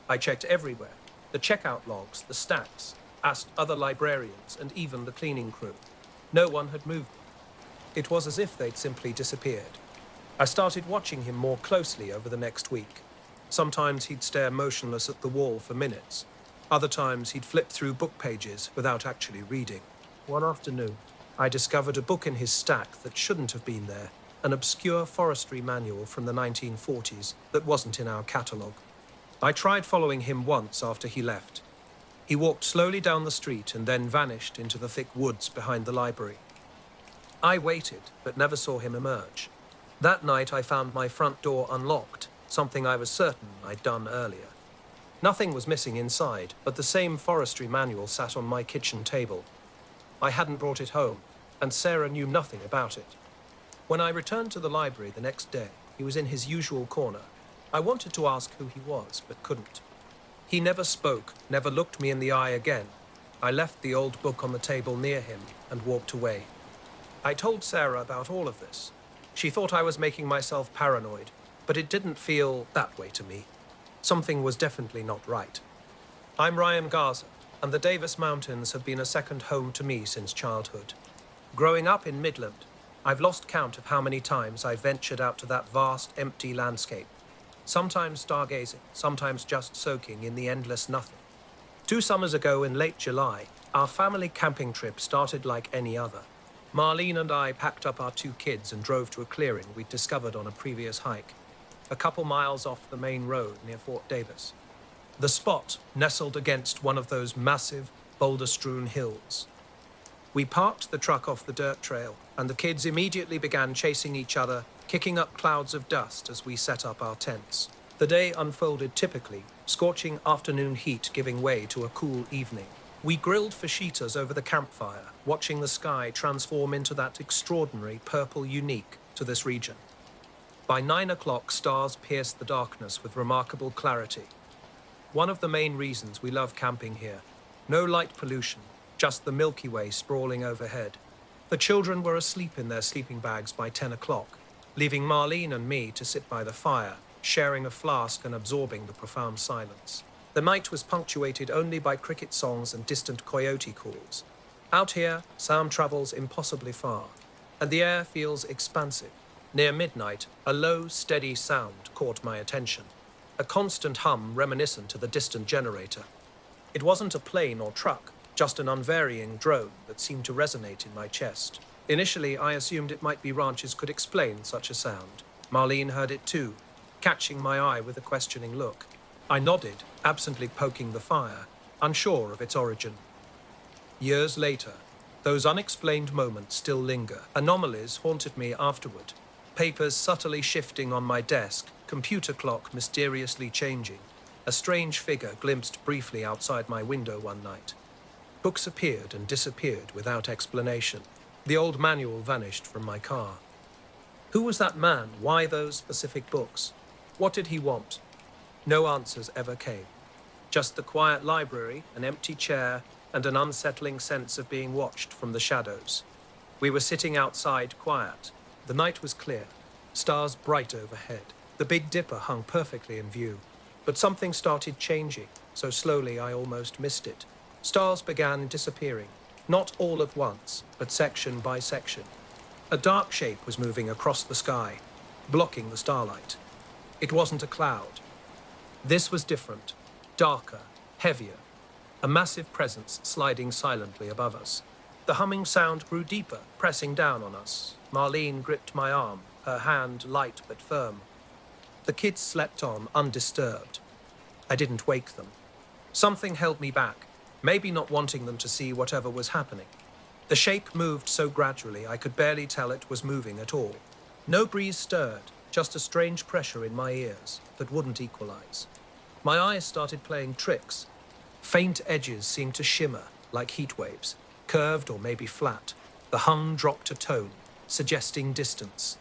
I checked everywhere, the checkout logs, the stacks, asked other librarians, and even the cleaning crew. No one had moved them. It was as if they'd simply disappeared. I started watching him more closely over the next week. Sometimes he'd stare motionless at the wall for minutes. Other times he'd flip through book pages without actually reading. One afternoon, I discovered a book in his stack that shouldn't have been there, an obscure forestry manual from the 1940s that wasn't in our catalogue. I tried following him once after he left. He walked slowly down the street and then vanished into the thick woods behind the library. I waited, but never saw him emerge. That night I found my front door unlocked, something I was certain I'd done earlier. Nothing was missing inside, but the same forestry manual sat on my kitchen table. I hadn't brought it home, and Sarah knew nothing about it. When I returned to the library the next day, he was in his usual corner. I wanted to ask who he was, but couldn't. He never spoke, never looked me in the eye again. I left the old book on the table near him and walked away. I told Sarah about all of this. She thought I was making myself paranoid, but it didn't feel that way to me. Something was definitely not right. I'm Ryan Garza, and the Davis Mountains have been a second home to me since childhood. Growing up in Midland, I've lost count of how many times I've ventured out to that vast, empty landscape. Sometimes stargazing, sometimes just soaking in the endless nothing. 2 summers ago in late July, our family camping trip started like any other. Marlene and I packed up our 2 kids and drove to a clearing we'd discovered on a previous hike, a couple miles off the main road near Fort Davis. The spot nestled against one of those massive, boulder-strewn hills. We parked the truck off the dirt trail, and the kids immediately began chasing each other, kicking up clouds of dust as we set up our tents. The day unfolded typically, scorching afternoon heat giving way to a cool evening. We grilled fasciitas over the campfire, watching the sky transform into that extraordinary purple unique to this region. By 9 o'clock, stars pierced the darkness with remarkable clarity. One of the main reasons we love camping here. No light pollution, just the Milky Way sprawling overhead. The children were asleep in their sleeping bags by 10 o'clock, leaving Marlene and me to sit by the fire, sharing a flask and absorbing the profound silence. The night was punctuated only by cricket songs and distant coyote calls. Out here, sound travels impossibly far, and the air feels expansive. Near midnight, a low, steady sound caught my attention, a constant hum reminiscent of the distant generator. It wasn't a plane or truck, just an unvarying drone that seemed to resonate in my chest. Initially, I assumed it might be ranchers could explain such a sound. Marlene heard it too, catching my eye with a questioning look. I nodded, absently poking the fire, unsure of its origin. Years later, those unexplained moments still linger. Anomalies haunted me afterward. Papers subtly shifting on my desk, computer clock mysteriously changing. A strange figure glimpsed briefly outside my window one night. Books appeared and disappeared without explanation. The old manual vanished from my car. Who was that man? Why those specific books? What did he want? No answers ever came. Just the quiet library, an empty chair, and an unsettling sense of being watched from the shadows. We were sitting outside, quiet. The night was clear, stars bright overhead. The Big Dipper hung perfectly in view. But something started changing, so slowly I almost missed it. Stars began disappearing. Not all at once, but section by section. A dark shape was moving across the sky, blocking the starlight. It wasn't a cloud. This was different, darker, heavier, a massive presence sliding silently above us. The humming sound grew deeper, pressing down on us. Marlene gripped my arm, her hand light but firm. The kids slept on, undisturbed. I didn't wake them. Something held me back, maybe not wanting them to see whatever was happening. The shape moved so gradually I could barely tell it was moving at all. No breeze stirred, just a strange pressure in my ears that wouldn't equalize. My eyes started playing tricks. Faint edges seemed to shimmer like heat waves, curved or maybe flat. The hum dropped a tone, suggesting distance.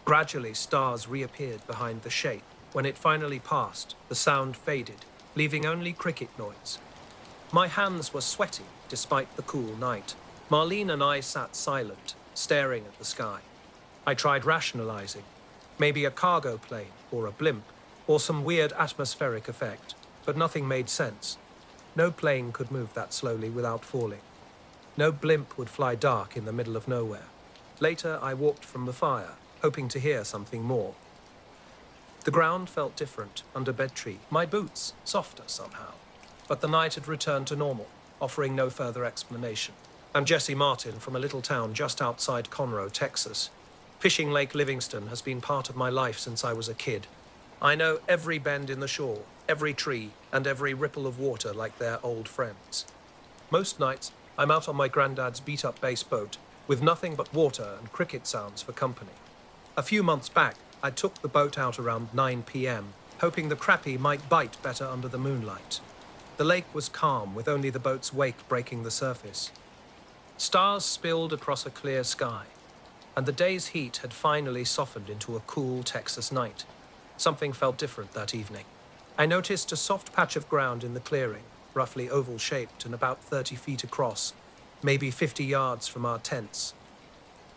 Gradually, stars reappeared behind the shape. When it finally passed, the sound faded, leaving only cricket noise. My hands were sweaty despite the cool night. Marlene and I sat silent, staring at the sky. I tried rationalizing. Maybe a cargo plane or a blimp, or some weird atmospheric effect, but nothing made sense. No plane could move that slowly without falling. No blimp would fly dark in the middle of nowhere. Later, I walked from the fire, hoping to hear something more. The ground felt different under bedtree, my boots softer somehow. But the night had returned to normal, offering no further explanation. I'm Jesse Martin from a little town just outside Conroe, Texas. Fishing Lake Livingston has been part of my life since I was a kid. I know every bend in the shore, every tree, and every ripple of water like they're old friends. Most nights, I'm out on my granddad's beat-up bass boat, with nothing but water and cricket sounds for company. A few months back, I took the boat out around 9 p.m., hoping the crappie might bite better under the moonlight. The lake was calm, with only the boat's wake breaking the surface. Stars spilled across a clear sky, and the day's heat had finally softened into a cool Texas night. Something felt different that evening. I noticed a soft patch of ground in the clearing, roughly oval-shaped and about 30 feet across, maybe 50 yards from our tents.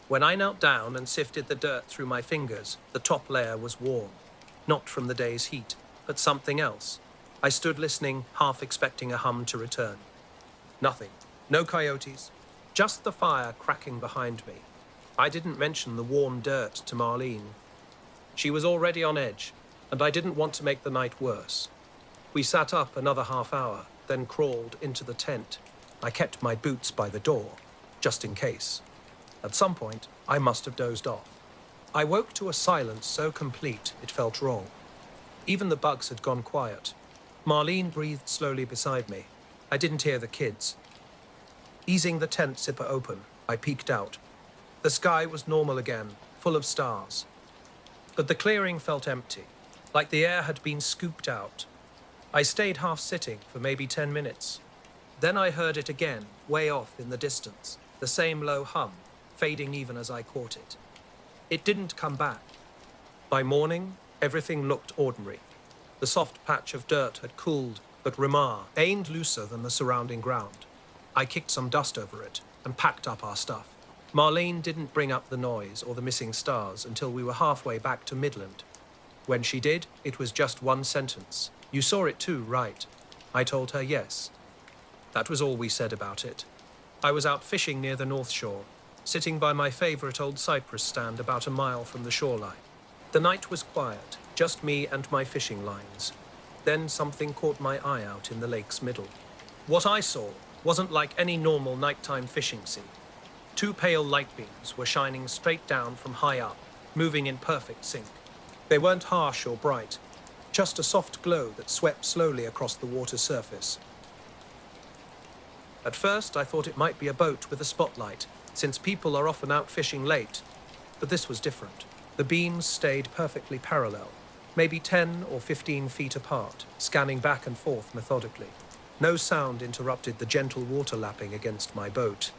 When I knelt down and sifted the dirt through my fingers, the top layer was warm. Not from the day's heat, but something else. I stood listening, half expecting a hum to return. Nothing. No coyotes. Just the fire cracking behind me. I didn't mention the warm dirt to Marlene. She was already on edge, and I didn't want to make the night worse. We sat up another half hour, then crawled into the tent. I kept my boots by the door, just in case. At some point, I must have dozed off. I woke to a silence so complete it felt wrong. Even the bugs had gone quiet. Marlene breathed slowly beside me. I didn't hear the kids. Easing the tent zipper open, I peeked out. The sky was normal again, full of stars. But the clearing felt empty, like the air had been scooped out. I stayed half sitting for maybe 10 minutes. Then I heard it again, way off in the distance, the same low hum, fading even as I caught it. It didn't come back. By morning, everything looked ordinary. The soft patch of dirt had cooled, but Ramar ain't looser than the surrounding ground. I kicked some dust over it and packed up our stuff. Marlene didn't bring up the noise or the missing stars until we were halfway back to Midland. When she did, it was just one sentence. "You saw it too, right?" I told her yes. That was all we said about it. I was out fishing near the North Shore, sitting by my favorite old cypress stand about a mile from the shoreline. The night was quiet, just me and my fishing lines. Then something caught my eye out in the lake's middle. What I saw wasn't like any normal nighttime fishing scene. Two pale light beams were shining straight down from high up, moving in perfect sync. They weren't harsh or bright, just a soft glow that swept slowly across the water's surface. At first, I thought it might be a boat with a spotlight, since people are often out fishing late. But this was different. The beams stayed perfectly parallel, maybe 10 or 15 feet apart, scanning back and forth methodically. No sound interrupted the gentle water lapping against my boat.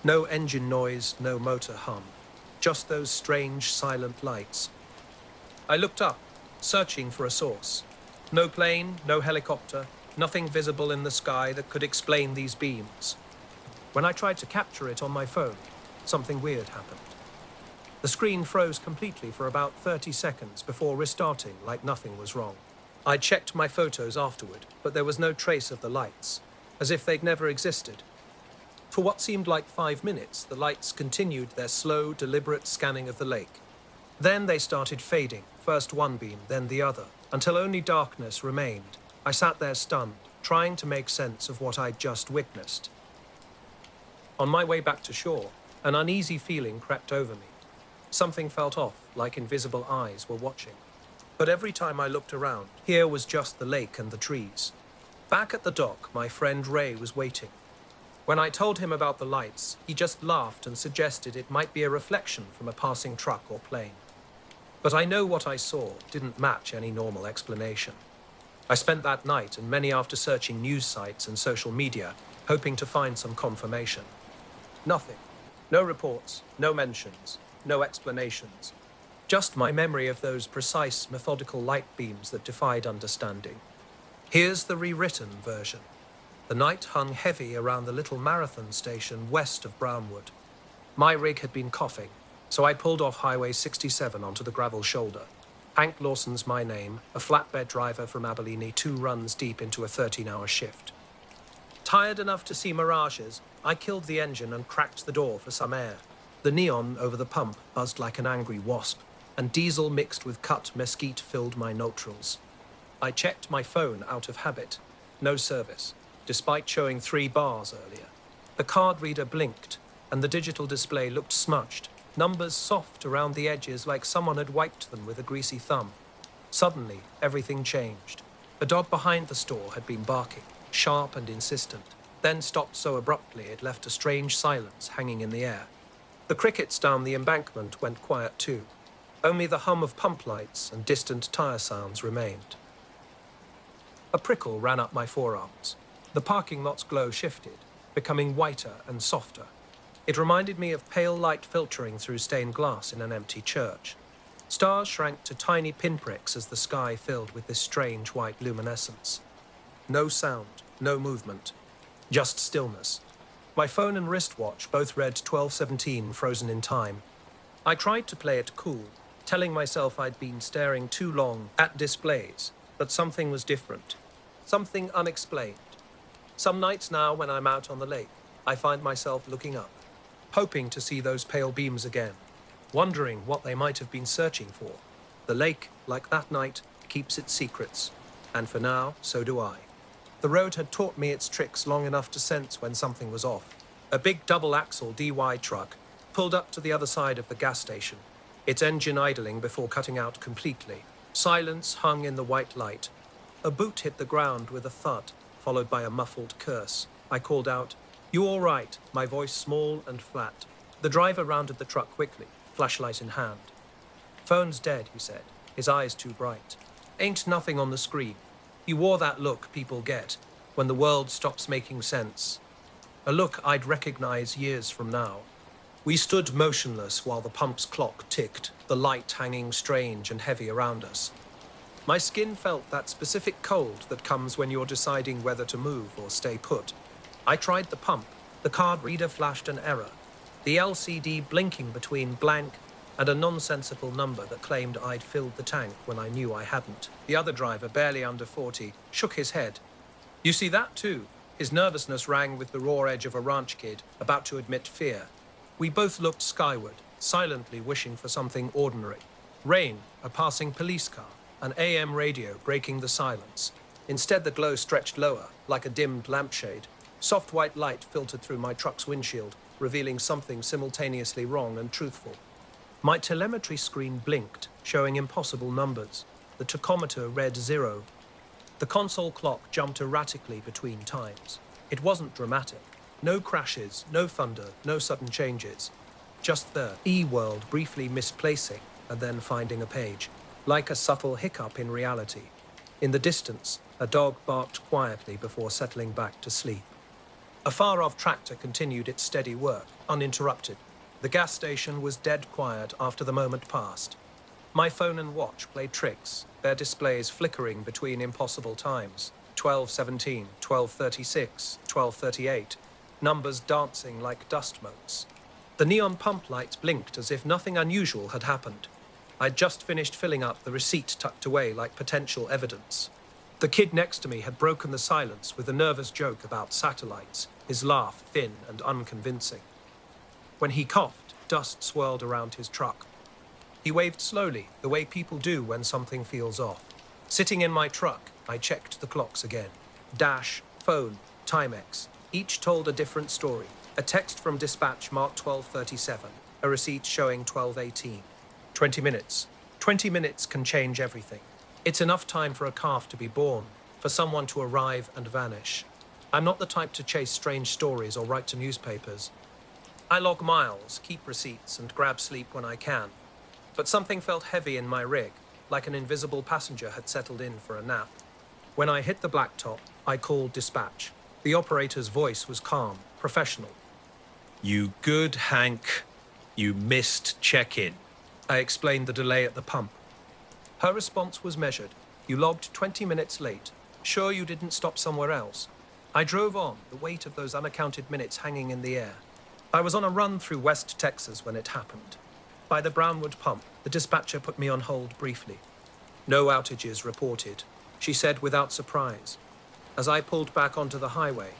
No engine noise, no motor hum. Just those strange, silent lights. I looked up, searching for a source. No plane, no helicopter, nothing visible in the sky that could explain these beams. When I tried to capture it on my phone, something weird happened. The screen froze completely for about 30 seconds before restarting like nothing was wrong. I checked my photos afterward, but there was no trace of the lights, as if they'd never existed. For what seemed like 5 minutes, the lights continued their slow, deliberate scanning of the lake. Then they started fading, first one beam, then the other, until only darkness remained. I sat there stunned, trying to make sense of what I'd just witnessed. On my way back to shore, an uneasy feeling crept over me. Something felt off, like invisible eyes were watching. But every time I looked around, here was just the lake and the trees. Back at the dock, my friend Ray was waiting. When I told him about the lights, he just laughed and suggested it might be a reflection from a passing truck or plane. But I know what I saw didn't match any normal explanation. I spent that night and many after searching news sites and social media, hoping to find some confirmation. Nothing. No reports, no mentions, no explanations. Just my memory of those precise, methodical light beams that defied understanding. Here's the rewritten version. The night hung heavy around the little marathon station west of Brownwood. My rig had been coughing, so I pulled off Highway 67 onto the gravel shoulder. Hank Lawson's my name, a flatbed driver from Abilene 2 runs deep into a 13-hour shift. Tired enough to see mirages, I killed the engine and cracked the door for some air. The neon over the pump buzzed like an angry wasp, and diesel mixed with cut mesquite filled my nostrils. I checked my phone out of habit. No service, despite showing 3 bars earlier. The card reader blinked, and the digital display looked smudged, numbers soft around the edges like someone had wiped them with a greasy thumb. Suddenly, everything changed. The dog behind the store had been barking, sharp and insistent, then stopped so abruptly it left a strange silence hanging in the air. The crickets down the embankment went quiet too. Only the hum of pump lights and distant tire sounds remained. A prickle ran up my forearms. The parking lot's glow shifted, becoming whiter and softer. It reminded me of pale light filtering through stained glass in an empty church. Stars shrank to tiny pinpricks as the sky filled with this strange white luminescence. No sound, no movement, just stillness. My phone and wristwatch both read 12:17 frozen in time. I tried to play it cool, telling myself I'd been staring too long at displays, but something was different. Something unexplained. Some nights now when I'm out on the lake, I find myself looking up, hoping to see those pale beams again, wondering what they might have been searching for. The lake, like that night, keeps its secrets, and for now, so do I. The road had taught me its tricks long enough to sense when something was off. A big double-axle DY truck pulled up to the other side of the gas station, its engine idling before cutting out completely. Silence hung in the white light. A boot hit the ground with a thud, followed by a muffled curse. I called out, "You all right?" my voice small and flat. The driver rounded the truck quickly, flashlight in hand. "Phone's dead," he said, his eyes too bright. "Ain't nothing on the screen." He wore that look people get when the world stops making sense. A look I'd recognize years from now. We stood motionless while the pump's clock ticked, the light hanging strange and heavy around us. My skin felt that specific cold that comes when you're deciding whether to move or stay put. I tried the pump. The card reader flashed an error, the LCD blinking between blank and a nonsensical number that claimed I'd filled the tank when I knew I hadn't. The other driver, barely under 40, shook his head. "You see that too?" His nervousness rang with the raw edge of a ranch kid about to admit fear. We both looked skyward, silently wishing for something ordinary. Rain, a passing police car, an AM radio breaking the silence. Instead, the glow stretched lower, like a dimmed lampshade. Soft white light filtered through my truck's windshield, revealing something simultaneously wrong and truthful. My telemetry screen blinked, showing impossible numbers. The tachometer read 0. The console clock jumped erratically between times. It wasn't dramatic. No crashes, no thunder, no sudden changes. Just the E-world briefly misplacing and then finding a page, like a subtle hiccup in reality. In the distance, a dog barked quietly before settling back to sleep. A far-off tractor continued its steady work, uninterrupted. The gas station was dead quiet after the moment passed. My phone and watch played tricks, their displays flickering between impossible times. 12:17, 12:36, 12:38, numbers dancing like dust motes. The neon pump lights blinked as if nothing unusual had happened. I'd just finished filling up the receipt tucked away like potential evidence. The kid next to me had broken the silence with a nervous joke about satellites. his laugh thin and unconvincing. When he coughed, dust swirled around his truck. He waved slowly, the way people do when something feels off. Sitting in my truck, I checked the clocks again. Dash, phone, Timex. Each told a different story. A text from dispatch marked 12:37. A receipt showing 12:18. 20 minutes. 20 minutes can change everything. It's enough time for a calf to be born, for someone to arrive and vanish. I'm not the type to chase strange stories or write to newspapers. I log miles, keep receipts, and grab sleep when I can. But something felt heavy in my rig, like an invisible passenger had settled in for a nap. When I hit the blacktop, I called dispatch. The operator's voice was calm, professional. You good, Hank? You missed check-in. I explained the delay at the pump. Her response was measured. You logged 20 minutes late. Sure you didn't stop somewhere else? I drove on, the weight of those unaccounted minutes hanging in the air. I was on a run through West Texas when it happened. By the Brownwood pump, the dispatcher put me on hold briefly. No outages reported, she said without surprise. As I pulled back onto the highway,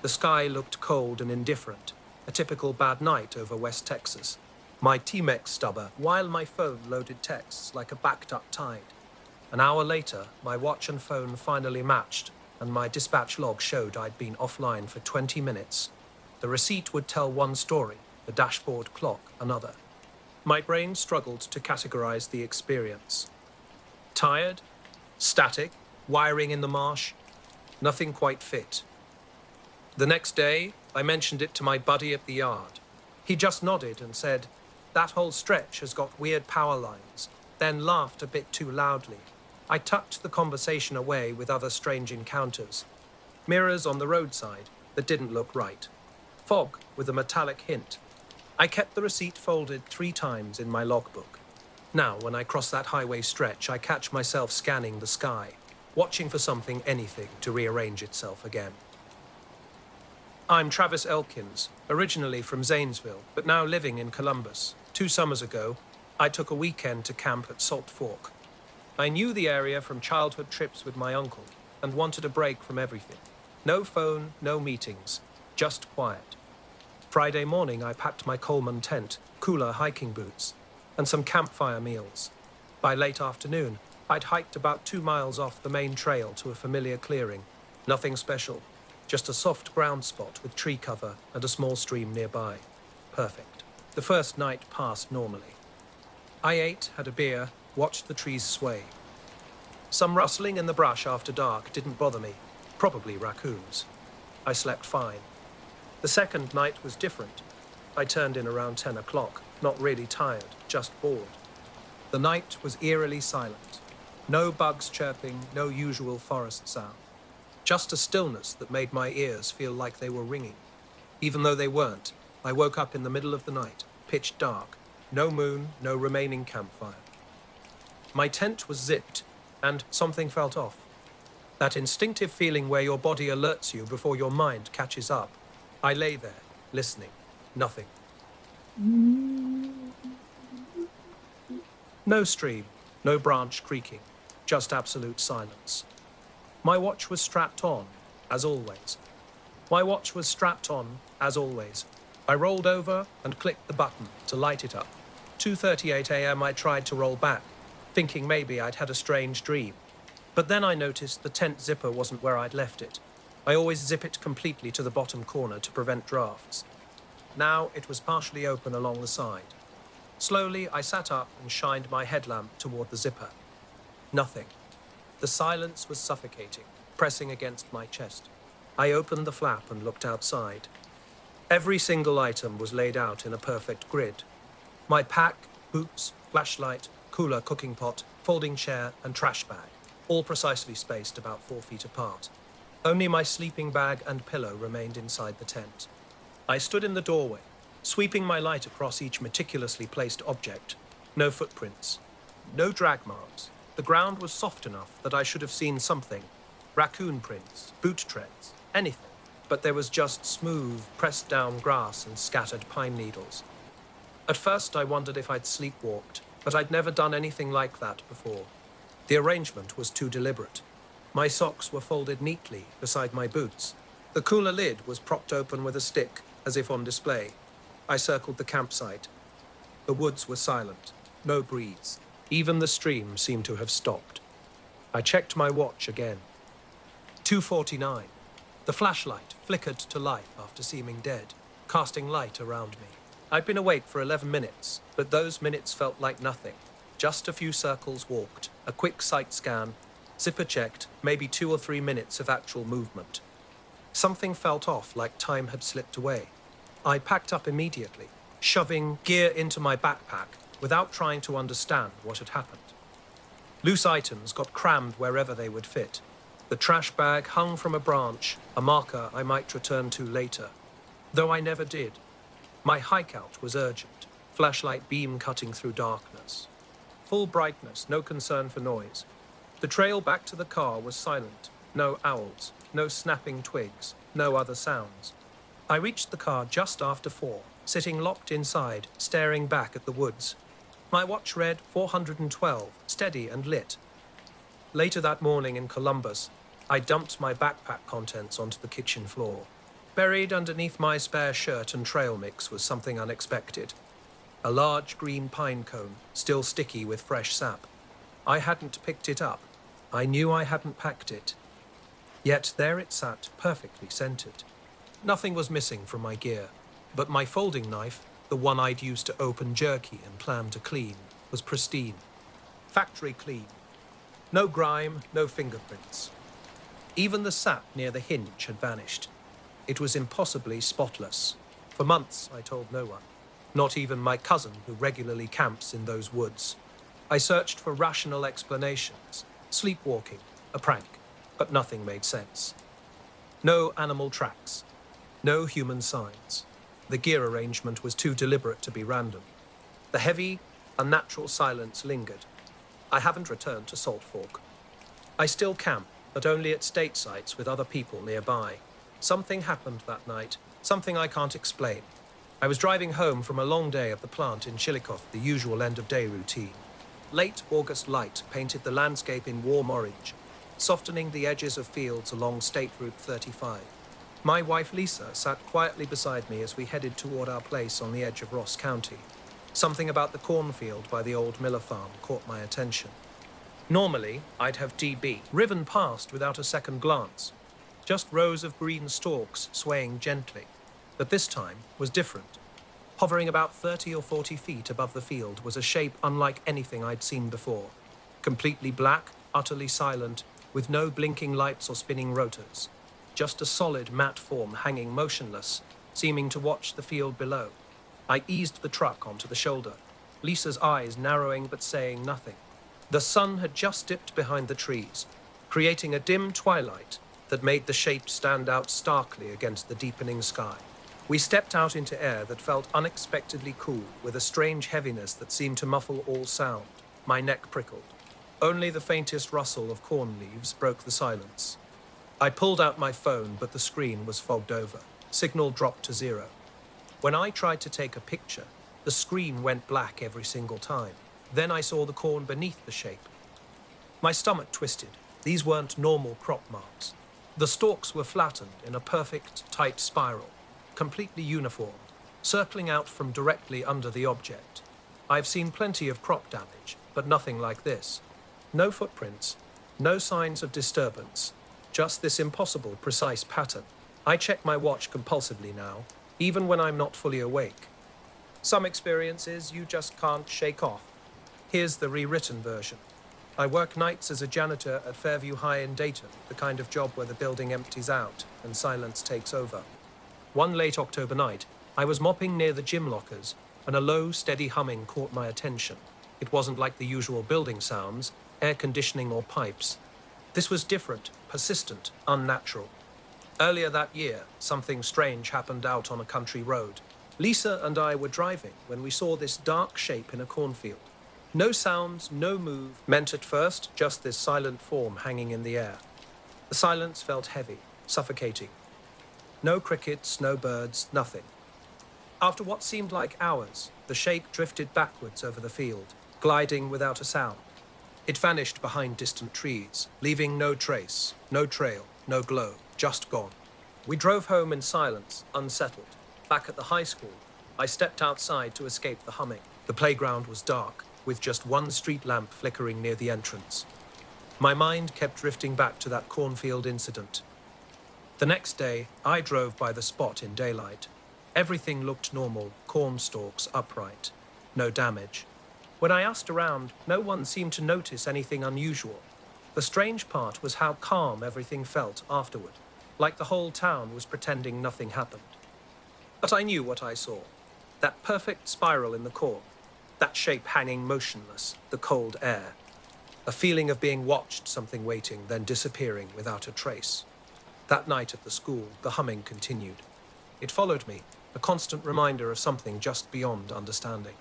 the sky looked cold and indifferent, a typical bad night over West Texas. My Timex stubber, while my phone loaded texts like a backed-up tide. An hour later, my watch and phone finally matched, and my dispatch log showed I'd been offline for 20 minutes. The receipt would tell one story, the dashboard clock another. My brain struggled to categorize the experience. Tired? Static? Wiring in the marsh? Nothing quite fit. The next day, I mentioned it to my buddy at the yard. He just nodded and said, "That whole stretch has got weird power lines," then laughed a bit too loudly. I tucked the conversation away with other strange encounters. Mirrors on the roadside that didn't look right. Fog with a metallic hint. I kept the receipt folded 3 times in my logbook. Now, when I cross that highway stretch, I catch myself scanning the sky, watching for something, anything, to rearrange itself again. I'm Travis Elkins, originally from Zanesville, but now living in Columbus. 2 summers ago, I took a weekend to camp at Salt Fork. I knew the area from childhood trips with my uncle and wanted a break from everything. No phone, no meetings, just quiet. Friday morning, I packed my Coleman tent, cooler hiking boots, and some campfire meals. By late afternoon, I'd hiked about 2 miles off the main trail to a familiar clearing. Nothing special, just a soft ground spot with tree cover and a small stream nearby. Perfect. The first night passed normally. I ate, had a beer, watched the trees sway. Some rustling in the brush after dark didn't bother me, probably raccoons. I slept fine. The second night was different. I turned in around 10 o'clock, not really tired, just bored. The night was eerily silent. No bugs chirping, no usual forest sound. Just a stillness that made my ears feel like they were ringing. Even though they weren't, I woke up in the middle of the night, pitch dark. No moon, no remaining campfire. My tent was zipped, and something felt off. That instinctive feeling where your body alerts you before your mind catches up. I lay there, listening. Nothing. No stream, no branch creaking, just absolute silence. My watch was strapped on, as always. I rolled over and clicked the button to light it up. 2:38 a.m. I tried to roll back, thinking maybe I'd had a strange dream. But then I noticed the tent zipper wasn't where I'd left it. I always zip it completely to the bottom corner to prevent drafts. Now it was partially open along the side. Slowly, I sat up and shined my headlamp toward the zipper. Nothing. The silence was suffocating, pressing against my chest. I opened the flap and looked outside. Every single item was laid out in a perfect grid. My pack, boots, flashlight, cooler, cooking pot, folding chair, and trash bag, all precisely spaced about 4 feet apart. Only my sleeping bag and pillow remained inside the tent. I stood in the doorway, sweeping my light across each meticulously placed object. No footprints, no drag marks. The ground was soft enough that I should have seen something. Raccoon prints, boot treads, anything. But there was just smooth, pressed down grass and scattered pine needles. At first I wondered if I'd sleepwalked, but I'd never done anything like that before. The arrangement was too deliberate. My socks were folded neatly beside my boots. The cooler lid was propped open with a stick, as if on display. I circled the campsite. The woods were silent, no breeze. Even the stream seemed to have stopped. I checked my watch again. 2:49. The flashlight flickered to life after seeming dead, casting light around me. I'd been awake for 11 minutes, but those minutes felt like nothing. Just a few circles walked, a quick sight scan, zipper checked, maybe 2 or 3 minutes of actual movement. Something felt off, like time had slipped away. I packed up immediately, shoving gear into my backpack without trying to understand what had happened. Loose items got crammed wherever they would fit. The trash bag hung from a branch, a marker I might return to later, though I never did. My hike-out was urgent, flashlight beam cutting through darkness. Full brightness, no concern for noise. The trail back to the car was silent, no owls, no snapping twigs, no other sounds. I reached the car just after 4, sitting locked inside, staring back at the woods. My watch read 412, steady and lit. Later that morning in Columbus, I dumped my backpack contents onto the kitchen floor. Buried underneath my spare shirt and trail mix was something unexpected. A large green pine cone, still sticky with fresh sap. I hadn't picked it up. I knew I hadn't packed it. Yet there it sat, perfectly scented. Nothing was missing from my gear, but my folding knife, the one I'd used to open jerky and plan to clean, was pristine. Factory clean. No grime, no fingerprints. Even the sap near the hinge had vanished. It was impossibly spotless. For months, I told no one, not even my cousin who regularly camps in those woods. I searched for rational explanations, sleepwalking, a prank, but nothing made sense. No animal tracks, no human signs. The gear arrangement was too deliberate to be random. The heavy, unnatural silence lingered. I haven't returned to Salt Fork. I still camp, but only at state sites with other people nearby. Something happened that night, something I can't explain. I was driving home from a long day at the plant in Chillicothe, the usual end-of-day routine. Late August light painted the landscape in warm orange, softening the edges of fields along State Route 35. My wife Lisa sat quietly beside me as we headed toward our place on the edge of Ross County. Something about the cornfield by the old Miller farm caught my attention. Normally, I'd have DB driven past without a second glance, just rows of green stalks swaying gently. But this time was different. Hovering about 30 or 40 feet above the field was a shape unlike anything I'd seen before. Completely black, utterly silent, with no blinking lights or spinning rotors. Just a solid matte form hanging motionless, seeming to watch the field below. I eased the truck onto the shoulder, Lisa's eyes narrowing but saying nothing. The sun had just dipped behind the trees, creating a dim twilight that made the shape stand out starkly against the deepening sky. We stepped out into air that felt unexpectedly cool, with a strange heaviness that seemed to muffle all sound. My neck prickled. Only the faintest rustle of corn leaves broke the silence. I pulled out my phone, but the screen was fogged over. Signal dropped to 0. When I tried to take a picture, the screen went black every single time. Then I saw the corn beneath the shape. My stomach twisted. These weren't normal crop marks. The stalks were flattened in a perfect, tight spiral, completely uniform, circling out from directly under the object. I've seen plenty of crop damage, but nothing like this. No footprints, no signs of disturbance, just this impossible, precise pattern. I check my watch compulsively now, even when I'm not fully awake. Some experiences you just can't shake off. Here's the rewritten version. I work nights as a janitor at Fairview High in Dayton, the kind of job where the building empties out and silence takes over. One late October night, I was mopping near the gym lockers, and a low, steady humming caught my attention. It wasn't like the usual building sounds, air conditioning or pipes. This was different, persistent, unnatural. Earlier that year, something strange happened out on a country road. Lisa and I were driving when we saw this dark shape in a cornfield. No sounds, no move, meant at first just this silent form hanging in the air. The silence felt heavy, suffocating. No crickets, no birds, nothing. After what seemed like hours, the shape drifted backwards over the field, gliding without a sound. It vanished behind distant trees, leaving no trace, no trail, no glow, just gone. We drove home in silence, unsettled. Back at the high school, I stepped outside to escape the humming. The playground was dark, with just one street lamp flickering near the entrance. My mind kept drifting back to that cornfield incident. The next day, I drove by the spot in daylight. Everything looked normal, corn stalks upright. No damage. When I asked around, no one seemed to notice anything unusual. The strange part was how calm everything felt afterward, like the whole town was pretending nothing happened. But I knew what I saw. That perfect spiral in the corn, that shape hanging motionless, the cold air. A feeling of being watched, something waiting, then disappearing without a trace. That night at the school, the humming continued. It followed me, a constant reminder of something just beyond understanding.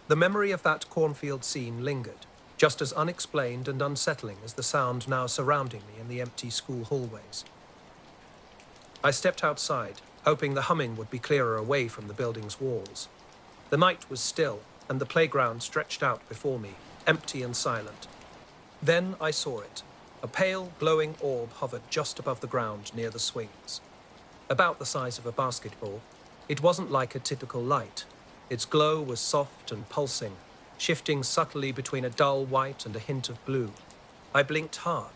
The memory of that cornfield scene lingered, just as unexplained and unsettling as the sound now surrounding me in the empty school hallways. I stepped outside, hoping the humming would be clearer away from the building's walls. The night was still, and the playground stretched out before me, empty and silent. Then I saw it. A pale, glowing orb hovered just above the ground near the swings. About the size of a basketball, it wasn't like a typical light. Its glow was soft and pulsing, shifting subtly between a dull white and a hint of blue. I blinked hard,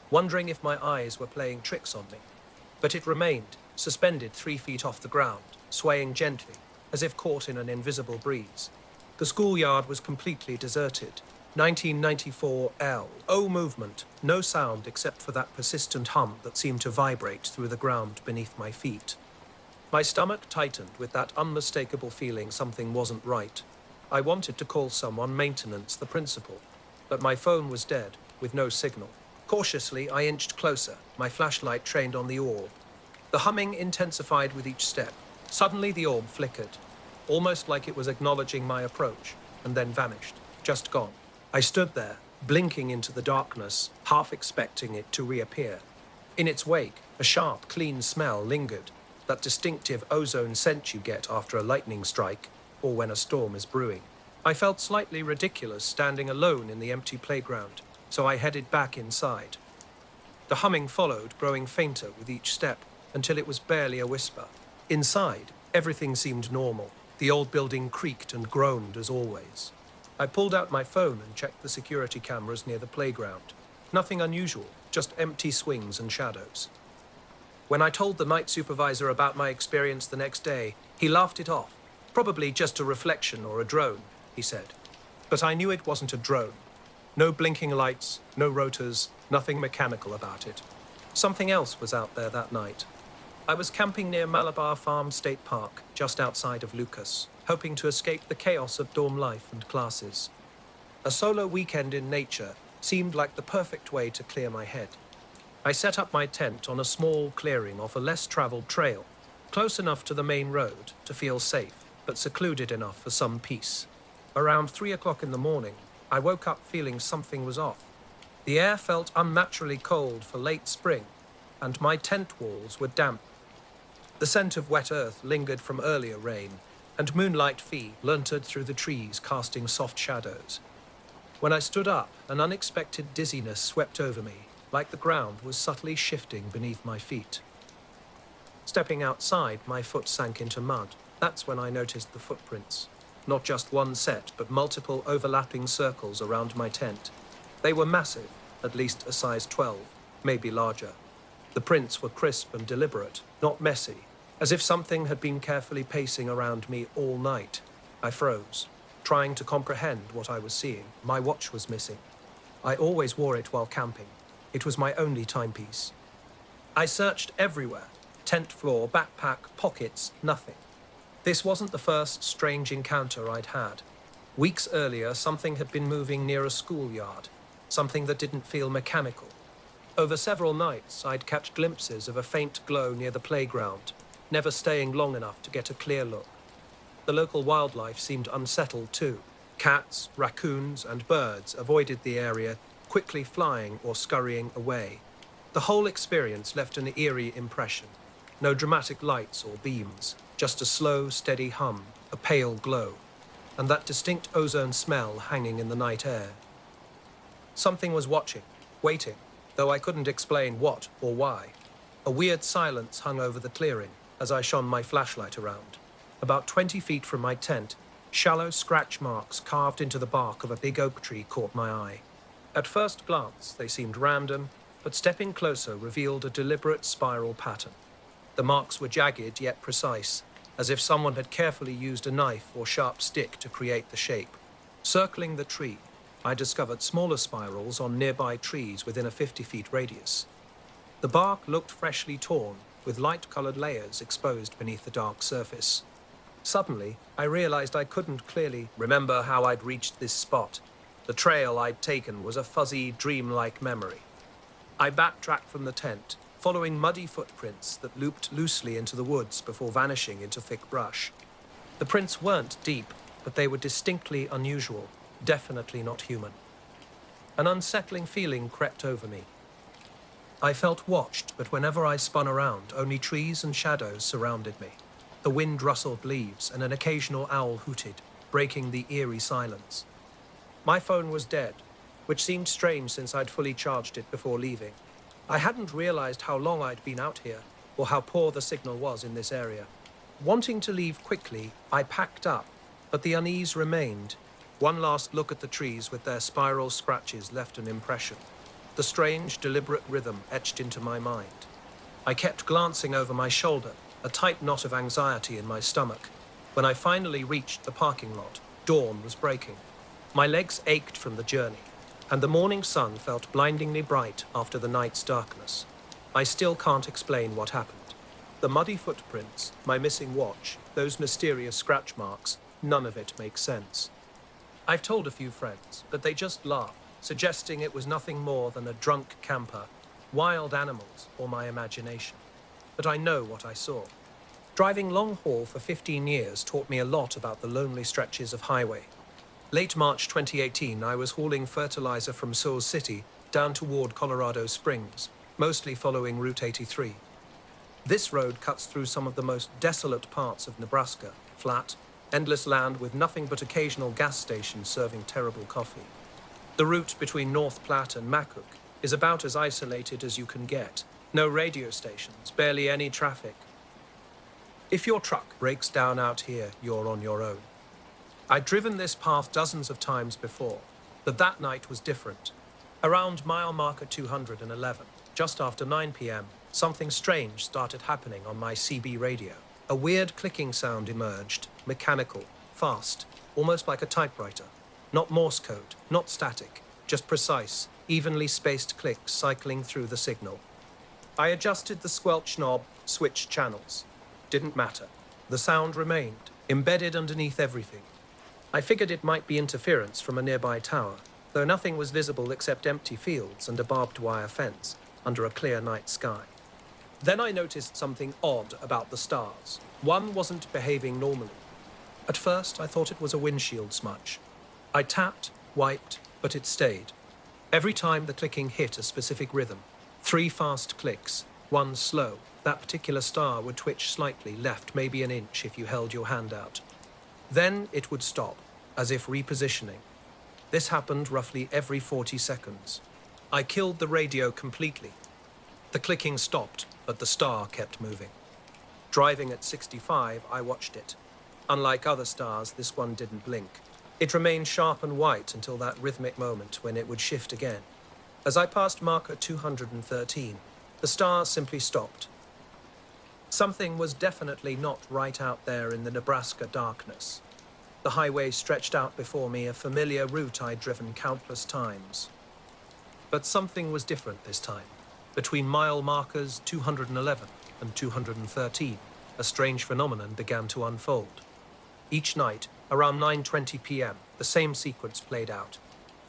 wondering if my eyes were playing tricks on me. But it remained, suspended 3 feet off the ground, swaying gently, as if caught in an invisible breeze. The schoolyard was completely deserted. 1994 L. O movement, no sound except for that persistent hum that seemed to vibrate through the ground beneath my feet. My stomach tightened with that unmistakable feeling something wasn't right. I wanted to call someone, maintenance, the principal, but my phone was dead, with no signal. Cautiously, I inched closer, my flashlight trained on the orb. The humming intensified with each step. Suddenly the orb flickered, almost like it was acknowledging my approach, and then vanished, just gone. I stood there, blinking into the darkness, half expecting it to reappear. In its wake, a sharp, clean smell lingered, that distinctive ozone scent you get after a lightning strike, or when a storm is brewing. I felt slightly ridiculous standing alone in the empty playground, so I headed back inside. The humming followed, growing fainter with each step, until it was barely a whisper. Inside, everything seemed normal. The old building creaked and groaned as always. I pulled out my phone and checked the security cameras near the playground. Nothing unusual, just empty swings and shadows. When I told the night supervisor about my experience the next day, he laughed it off. Probably just a reflection or a drone, he said. But I knew it wasn't a drone. No blinking lights, no rotors, nothing mechanical about it. Something else was out there that night. I was camping near Malabar Farm State Park, just outside of Lucas, hoping to escape the chaos of dorm life and classes. A solo weekend in nature seemed like the perfect way to clear my head. I set up my tent on a small clearing off a less-traveled trail, close enough to the main road to feel safe, but secluded enough for some peace. Around 3 o'clock in the morning, I woke up feeling something was off. The air felt unnaturally cold for late spring, and my tent walls were damp. The scent of wet earth lingered from earlier rain, and moonlight lurtered through the trees, casting soft shadows. When I stood up, an unexpected dizziness swept over me, like the ground was subtly shifting beneath my feet. Stepping outside, my foot sank into mud. That's when I noticed the footprints. Not just one set, but multiple overlapping circles around my tent. They were massive, at least a size 12, maybe larger. The prints were crisp and deliberate, not messy, as if something had been carefully pacing around me all night. I froze, trying to comprehend what I was seeing. My watch was missing. I always wore it while camping. It was my only timepiece. I searched everywhere. Tent floor, backpack, pockets, nothing. This wasn't the first strange encounter I'd had. Weeks earlier, something had been moving near a schoolyard, something that didn't feel mechanical. Over several nights, I'd catch glimpses of a faint glow near the playground, never staying long enough to get a clear look. The local wildlife seemed unsettled too. Cats, raccoons, and birds avoided the area, quickly flying or scurrying away. The whole experience left an eerie impression. No dramatic lights or beams, just a slow, steady hum, a pale glow, and that distinct ozone smell hanging in the night air. Something was watching, waiting, though I couldn't explain what or why. A weird silence hung over the clearing as I shone my flashlight around. About 20 feet from my tent, shallow scratch marks carved into the bark of a big oak tree caught my eye. At first glance, they seemed random, but stepping closer revealed a deliberate spiral pattern. The marks were jagged yet precise, as if someone had carefully used a knife or sharp stick to create the shape. Circling the tree, I discovered smaller spirals on nearby trees within a 50-feet radius. The bark looked freshly torn, with light-colored layers exposed beneath the dark surface. Suddenly, I realized I couldn't clearly remember how I'd reached this spot. The trail I'd taken was a fuzzy, dreamlike memory. I backtracked from the tent, following muddy footprints that looped loosely into the woods before vanishing into thick brush. The prints weren't deep, but they were distinctly unusual, definitely not human. An unsettling feeling crept over me. I felt watched, but whenever I spun around, only trees and shadows surrounded me. The wind rustled leaves, and an occasional owl hooted, breaking the eerie silence. My phone was dead, which seemed strange since I'd fully charged it before leaving. I hadn't realized how long I'd been out here, or how poor the signal was in this area. Wanting to leave quickly, I packed up, but the unease remained. One last look at the trees with their spiral scratches left an impression. The strange, deliberate rhythm etched into my mind. I kept glancing over my shoulder, a tight knot of anxiety in my stomach. When I finally reached the parking lot, dawn was breaking. My legs ached from the journey, and the morning sun felt blindingly bright after the night's darkness. I still can't explain what happened. The muddy footprints, my missing watch, those mysterious scratch marks, none of it makes sense. I've told a few friends, but they just laugh, suggesting it was nothing more than a drunk camper, wild animals, or my imagination. But I know what I saw. Driving long haul for 15 years taught me a lot about the lonely stretches of highway. Late March 2018, I was hauling fertilizer from Sioux City down toward Colorado Springs, mostly following Route 83. This road cuts through some of the most desolate parts of Nebraska, flat, endless land with nothing but occasional gas stations serving terrible coffee. The route between North Platte and Macook is about as isolated as you can get. No radio stations, barely any traffic. If your truck breaks down out here, you're on your own. I'd driven this path dozens of times before, but that night was different. Around mile marker 211, just after 9 p.m., something strange started happening on my CB radio. A weird clicking sound emerged, mechanical, fast, almost like a typewriter. Not Morse code, not static, just precise, evenly spaced clicks cycling through the signal. I adjusted the squelch knob, switched channels. Didn't matter. The sound remained, embedded underneath everything. I figured it might be interference from a nearby tower, though nothing was visible except empty fields and a barbed wire fence under a clear night sky. Then I noticed something odd about the stars. One wasn't behaving normally. At first, I thought it was a windshield smudge. I tapped, wiped, but it stayed. Every time the clicking hit a specific rhythm, 3 fast clicks, 1 slow, that particular star would twitch slightly left, maybe an inch if you held your hand out. Then it would stop, as if repositioning. This happened roughly every 40 seconds. I killed the radio completely. The clicking stopped, but the star kept moving. Driving at 65, I watched it. Unlike other stars, this one didn't blink. It remained sharp and white until that rhythmic moment when it would shift again. As I passed marker 213, the star simply stopped. Something was definitely not right out there in the Nebraska darkness. The highway stretched out before me, a familiar route I'd driven countless times. But something was different this time. Between mile markers 211 and 213, a strange phenomenon began to unfold. Each night, around 9:20 p.m., the same sequence played out.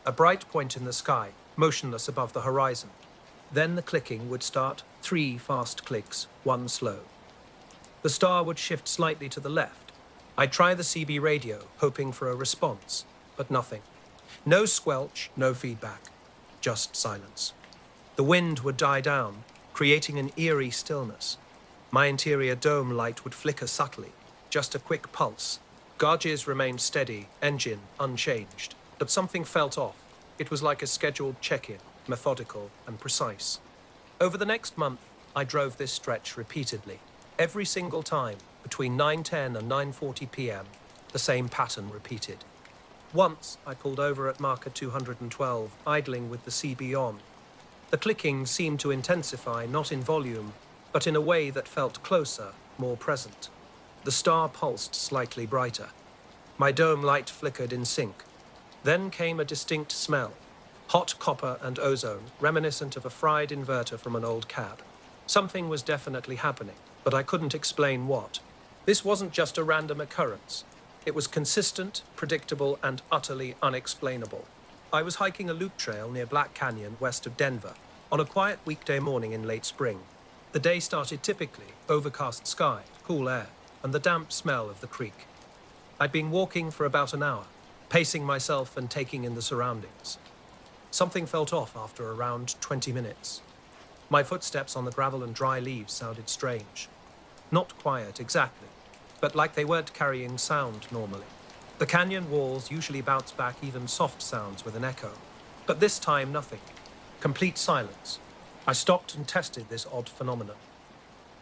A bright point in the sky, motionless above the horizon. Then the clicking would start, 3 fast clicks, 1 slow. The star would shift slightly to the left. I'd try the CB radio, hoping for a response, but nothing. No squelch, no feedback, just silence. The wind would die down, creating an eerie stillness. My interior dome light would flicker subtly, just a quick pulse. Gauges remained steady, engine unchanged, but something felt off. It was like a scheduled check-in, methodical and precise. Over the next month, I drove this stretch repeatedly. Every single time, between 9:10 and 9:40 p.m., the same pattern repeated. Once, I pulled over at marker 212, idling with the CB on. The clicking seemed to intensify, not in volume, but in a way that felt closer, more present. The star pulsed slightly brighter. My dome light flickered in sync. Then came a distinct smell. Hot copper and ozone, reminiscent of a fried inverter from an old cab. Something was definitely happening, but I couldn't explain what. This wasn't just a random occurrence. It was consistent, predictable, and utterly unexplainable. I was hiking a loop trail near Black Canyon, west of Denver, on a quiet weekday morning in late spring. The day started typically, overcast sky, cool air, and the damp smell of the creek. I'd been walking for about an hour, pacing myself and taking in the surroundings. Something felt off after around 20 minutes. My footsteps on the gravel and dry leaves sounded strange. Not quiet exactly, but like they weren't carrying sound normally. The canyon walls usually bounce back even soft sounds with an echo, but this time nothing. Complete silence. I stopped and tested this odd phenomenon.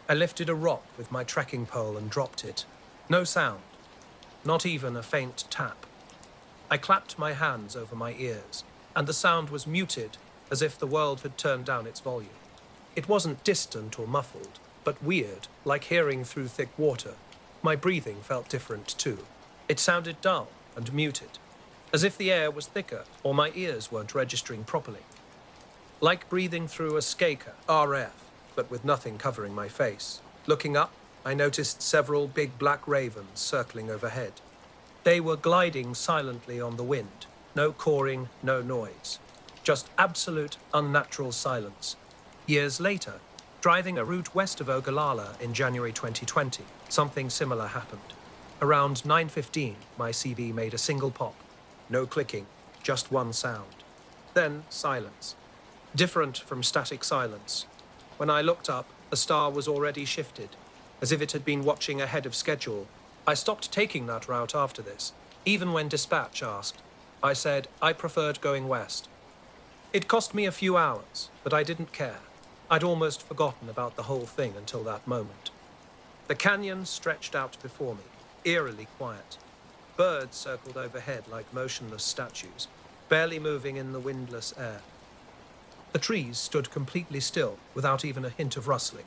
I lifted a rock with my trekking pole and dropped it. No sound, not even a faint tap. I clapped my hands over my ears, and the sound was muted, as if the world had turned down its volume. It wasn't distant or muffled, but weird, like hearing through thick water. My breathing felt different too. It sounded dull and muted, as if the air was thicker or my ears weren't registering properly. Like breathing through a skaker, RF, but with nothing covering my face. Looking up, I noticed several big black ravens circling overhead. They were gliding silently on the wind. No cawing, no noise. Just absolute, unnatural silence. Years later, driving a route west of Ogallala in January 2020, something similar happened. Around 9:15, my CV made a single pop. No clicking, just one sound. Then silence. Different from static silence. When I looked up, the star was already shifted, as if it had been watching ahead of schedule. I stopped taking that route after this, even when dispatch asked. I said I preferred going west. It cost me a few hours, but I didn't care. I'd almost forgotten about the whole thing until that moment. The canyon stretched out before me, eerily quiet. Birds circled overhead like motionless statues, barely moving in the windless air. The trees stood completely still, without even a hint of rustling.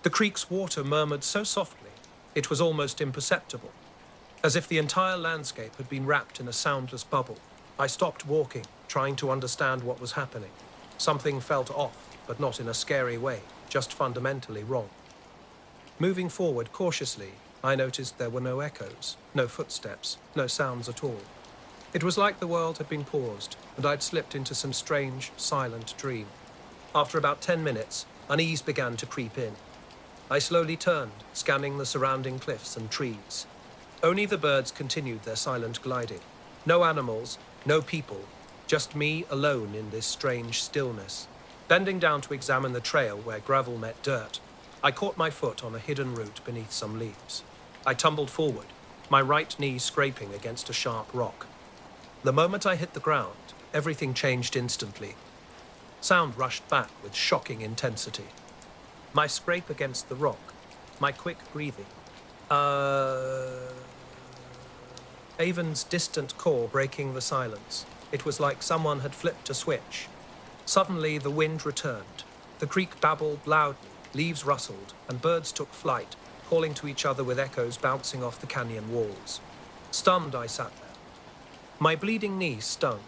The creek's water murmured so softly, it was almost imperceptible, as if the entire landscape had been wrapped in a soundless bubble. I stopped walking, trying to understand what was happening. Something felt off, but not in a scary way, just fundamentally wrong. Moving forward cautiously, I noticed there were no echoes, no footsteps, no sounds at all. It was like the world had been paused, and I'd slipped into some strange, silent dream. After about 10 minutes, unease began to creep in. I slowly turned, scanning the surrounding cliffs and trees. Only the birds continued their silent gliding. No animals, no people, just me alone in this strange stillness. Bending down to examine the trail where gravel met dirt, I caught my foot on a hidden root beneath some leaves. I tumbled forward, my right knee scraping against a sharp rock. The moment I hit the ground, everything changed instantly. Sound rushed back with shocking intensity. My scrape against the rock, my quick breathing. Avon's distant call breaking the silence. It was like someone had flipped a switch. Suddenly, the wind returned. The creek babbled loudly, leaves rustled, and birds took flight, calling to each other with echoes bouncing off the canyon walls. Stunned, I sat there. My bleeding knee stung,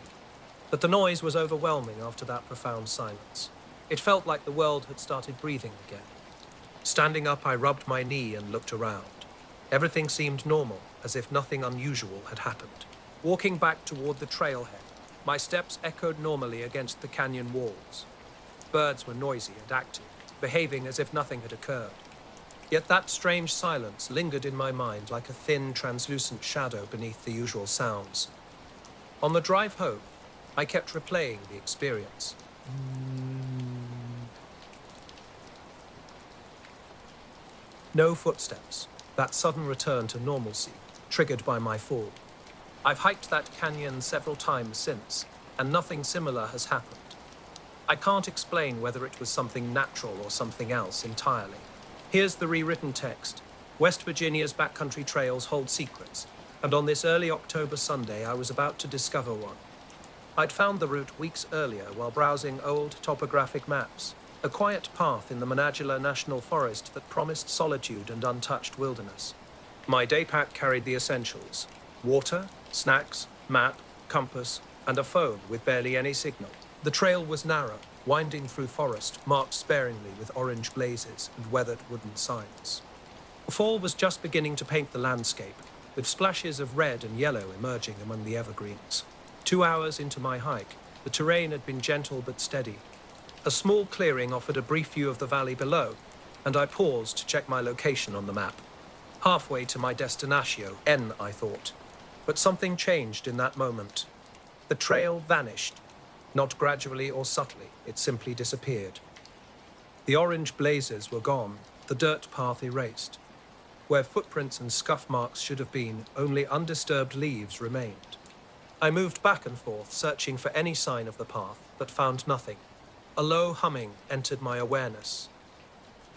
but the noise was overwhelming after that profound silence. It felt like the world had started breathing again. Standing up, I rubbed my knee and looked around. Everything seemed normal, as if nothing unusual had happened. Walking back toward the trailhead, my steps echoed normally against the canyon walls. Birds were noisy and active, behaving as if nothing had occurred. Yet that strange silence lingered in my mind like a thin, translucent shadow beneath the usual sounds. On the drive home, I kept replaying the experience. No footsteps. That sudden return to normalcy, triggered by my fall. I've hiked that canyon several times since, and nothing similar has happened. I can't explain whether it was something natural or something else entirely. Here's the rewritten text. West Virginia's backcountry trails hold secrets, and on this early October Sunday, I was about to discover one. I'd found the route weeks earlier while browsing old topographic maps, a quiet path in the Monadnock National Forest that promised solitude and untouched wilderness. My day pack carried the essentials: water, snacks, map, compass, and a phone with barely any signal. The trail was narrow, winding through forest, marked sparingly with orange blazes and weathered wooden signs. Fall was just beginning to paint the landscape, with splashes of red and yellow emerging among the evergreens. 2 hours into my hike, the terrain had been gentle but steady. A small clearing offered a brief view of the valley below, and I paused to check my location on the map. Halfway to my destinatio, N, I thought. But something changed in that moment. The trail vanished. Not gradually or subtly, it simply disappeared. The orange blazes were gone, the dirt path erased. Where footprints and scuff marks should have been, only undisturbed leaves remained. I moved back and forth, searching for any sign of the path, but found nothing. A low humming entered my awareness.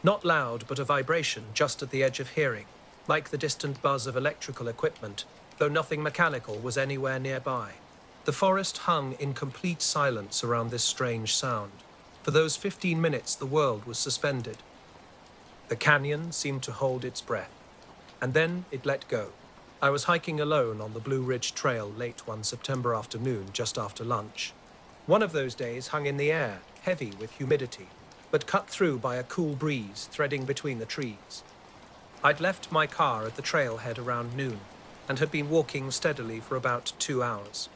Not loud, but a vibration just at the edge of hearing, like the distant buzz of electrical equipment, though nothing mechanical was anywhere nearby. The forest hung in complete silence around this strange sound. For those 15 minutes, the world was suspended. The canyon seemed to hold its breath, and then it let go. I was hiking alone on the Blue Ridge Trail late one September afternoon, just after lunch. One of those days hung in the air, heavy with humidity, but cut through by a cool breeze threading between the trees. I'd left my car at the trailhead around noon, and had been walking steadily for about 2 hours.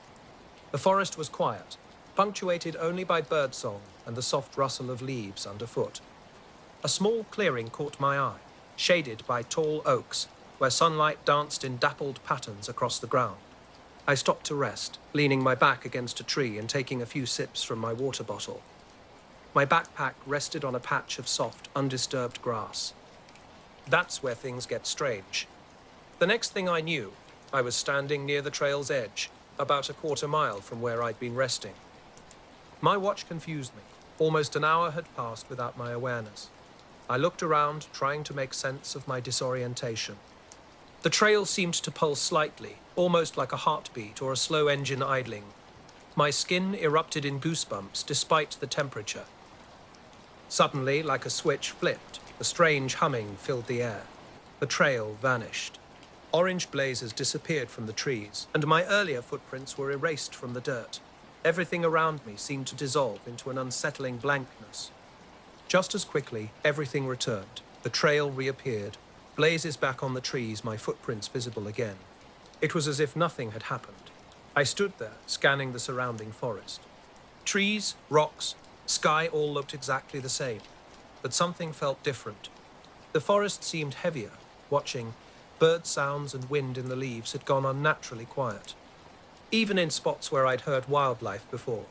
The forest was quiet, punctuated only by birdsong and the soft rustle of leaves underfoot. A small clearing caught my eye, shaded by tall oaks, where sunlight danced in dappled patterns across the ground. I stopped to rest, leaning my back against a tree and taking a few sips from my water bottle. My backpack rested on a patch of soft, undisturbed grass. That's where things get strange. The next thing I knew, I was standing near the trail's edge, about a quarter mile from where I'd been resting. My watch confused me. Almost an hour had passed without my awareness. I looked around, trying to make sense of my disorientation. The trail seemed to pulse slightly, almost like a heartbeat or a slow engine idling. My skin erupted in goosebumps despite the temperature. Suddenly, like a switch flipped, a strange humming filled the air. The trail vanished. Orange blazes disappeared from the trees, and my earlier footprints were erased from the dirt. Everything around me seemed to dissolve into an unsettling blankness. Just as quickly, everything returned. The trail reappeared, blazes back on the trees, my footprints visible again. It was as if nothing had happened. I stood there, scanning the surrounding forest. Trees, rocks, sky all looked exactly the same, but something felt different. The forest seemed heavier, watching. Bird sounds and wind in the leaves had gone unnaturally quiet. Even in spots where I'd heard wildlife before,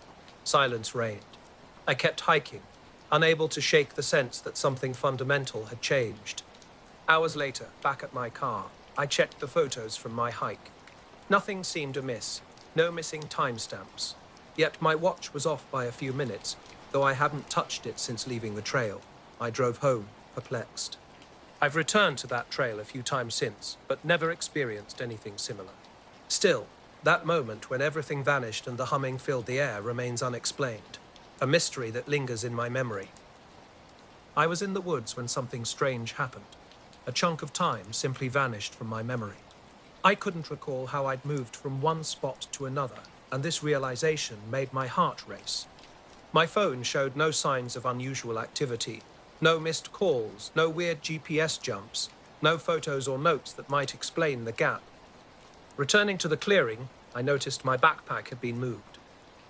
silence reigned. I kept hiking, unable to shake the sense that something fundamental had changed. Hours later, back at my car, I checked the photos from my hike. Nothing seemed amiss, no missing timestamps. Yet my watch was off by a few minutes, though I hadn't touched it since leaving the trail. I drove home, perplexed. I've returned to that trail a few times since, but never experienced anything similar. Still, that moment when everything vanished and the humming filled the air remains unexplained, a mystery that lingers in my memory. I was in the woods when something strange happened. A chunk of time simply vanished from my memory. I couldn't recall how I'd moved from one spot to another, and this realization made my heart race. My phone showed no signs of unusual activity. No missed calls, no weird GPS jumps, no photos or notes that might explain the gap. Returning to the clearing, I noticed my backpack had been moved.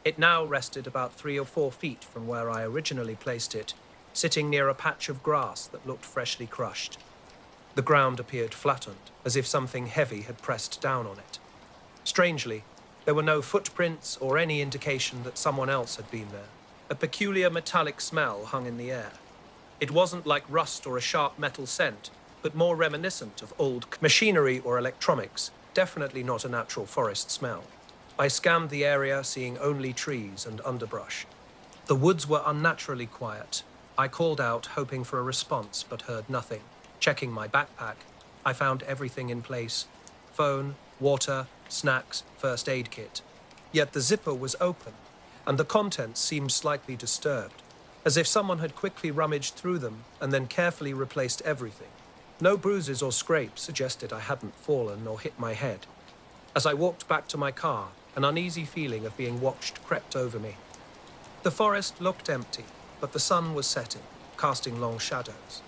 It now rested about 3 or 4 feet from where I originally placed it, sitting near a patch of grass that looked freshly crushed. The ground appeared flattened, as if something heavy had pressed down on it. Strangely, there were no footprints or any indication that someone else had been there. A peculiar metallic smell hung in the air. It wasn't like rust or a sharp metal scent, but more reminiscent of old machinery or electronics, definitely not a natural forest smell. I scanned the area, seeing only trees and underbrush. The woods were unnaturally quiet. I called out, hoping for a response, but heard nothing. Checking my backpack, I found everything in place. Phone, water, snacks, first aid kit. Yet the zipper was open, and the contents seemed slightly disturbed, as if someone had quickly rummaged through them and then carefully replaced everything. No bruises or scrapes suggested I hadn't fallen or hit my head. As I walked back to my car, an uneasy feeling of being watched crept over me. The forest looked empty, but the sun was setting, casting long shadows.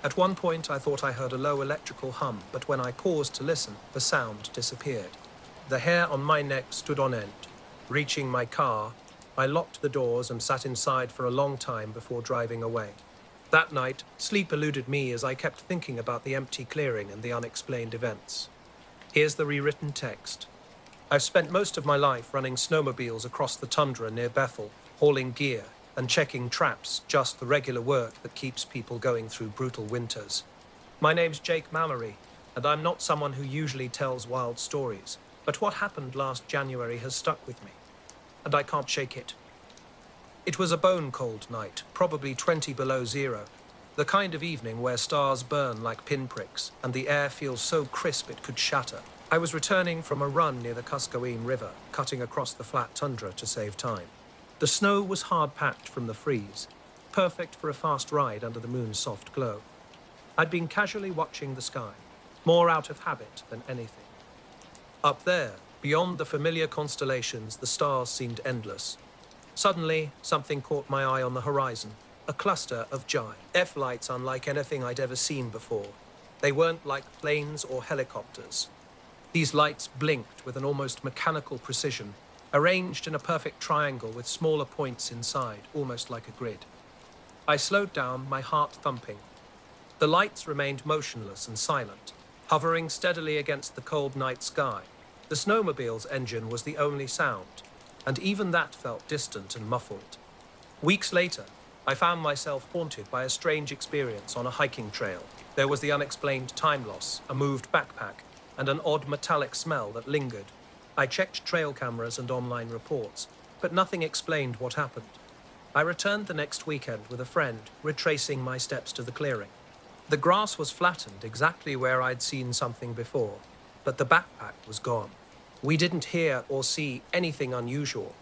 At one point, I thought I heard a low electrical hum, but when I paused to listen, the sound disappeared. The hair on my neck stood on end. Reaching my car, I locked the doors and sat inside for a long time before driving away. That night, sleep eluded me as I kept thinking about the empty clearing and the unexplained events. Here's the rewritten text. I've spent most of my life running snowmobiles across the tundra near Bethel, hauling gear and checking traps, just the regular work that keeps people going through brutal winters. My name's Jake Mallory, and I'm not someone who usually tells wild stories, but what happened last January has stuck with me, and I can't shake it. It was a bone-cold night, probably 20 below zero, the kind of evening where stars burn like pinpricks and the air feels so crisp it could shatter. I was returning from a run near the Kuskokwim River, cutting across the flat tundra to save time. The snow was hard-packed from the freeze, perfect for a fast ride under the moon's soft glow. I'd been casually watching the sky, more out of habit than anything. Up there, beyond the familiar constellations, the stars seemed endless. Suddenly, something caught my eye on the horizon, a cluster of giant F-lights unlike anything I'd ever seen before. They weren't like planes or helicopters. These lights blinked with an almost mechanical precision, arranged in a perfect triangle with smaller points inside, almost like a grid. I slowed down, my heart thumping. The lights remained motionless and silent, hovering steadily against the cold night sky. The snowmobile's engine was the only sound, and even that felt distant and muffled. Weeks later, I found myself haunted by a strange experience on a hiking trail. There was the unexplained time loss, a moved backpack, and an odd metallic smell that lingered. I checked trail cameras and online reports, but nothing explained what happened. I returned the next weekend with a friend, retracing my steps to the clearing. The grass was flattened exactly where I'd seen something before, but the backpack was gone. We didn't hear or see anything unusual,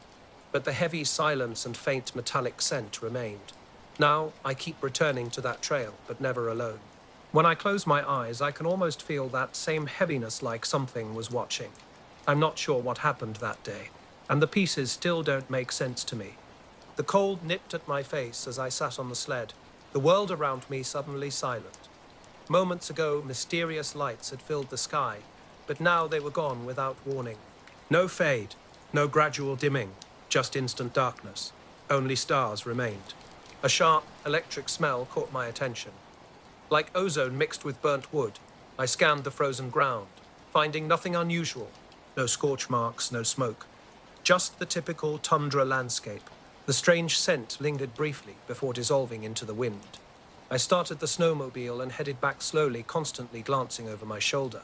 but the heavy silence and faint metallic scent remained. Now, I keep returning to that trail, but never alone. When I close my eyes, I can almost feel that same heaviness, like something was watching. I'm not sure what happened that day, and the pieces still don't make sense to me. The cold nipped at my face as I sat on the sled, the world around me suddenly silent. Moments ago, mysterious lights had filled the sky, but now they were gone without warning. No fade, no gradual dimming, just instant darkness. Only stars remained. A sharp, electric smell caught my attention. Like ozone mixed with burnt wood, I scanned the frozen ground, finding nothing unusual. No scorch marks, no smoke. Just the typical tundra landscape. The strange scent lingered briefly before dissolving into the wind. I started the snowmobile and headed back slowly, constantly glancing over my shoulder.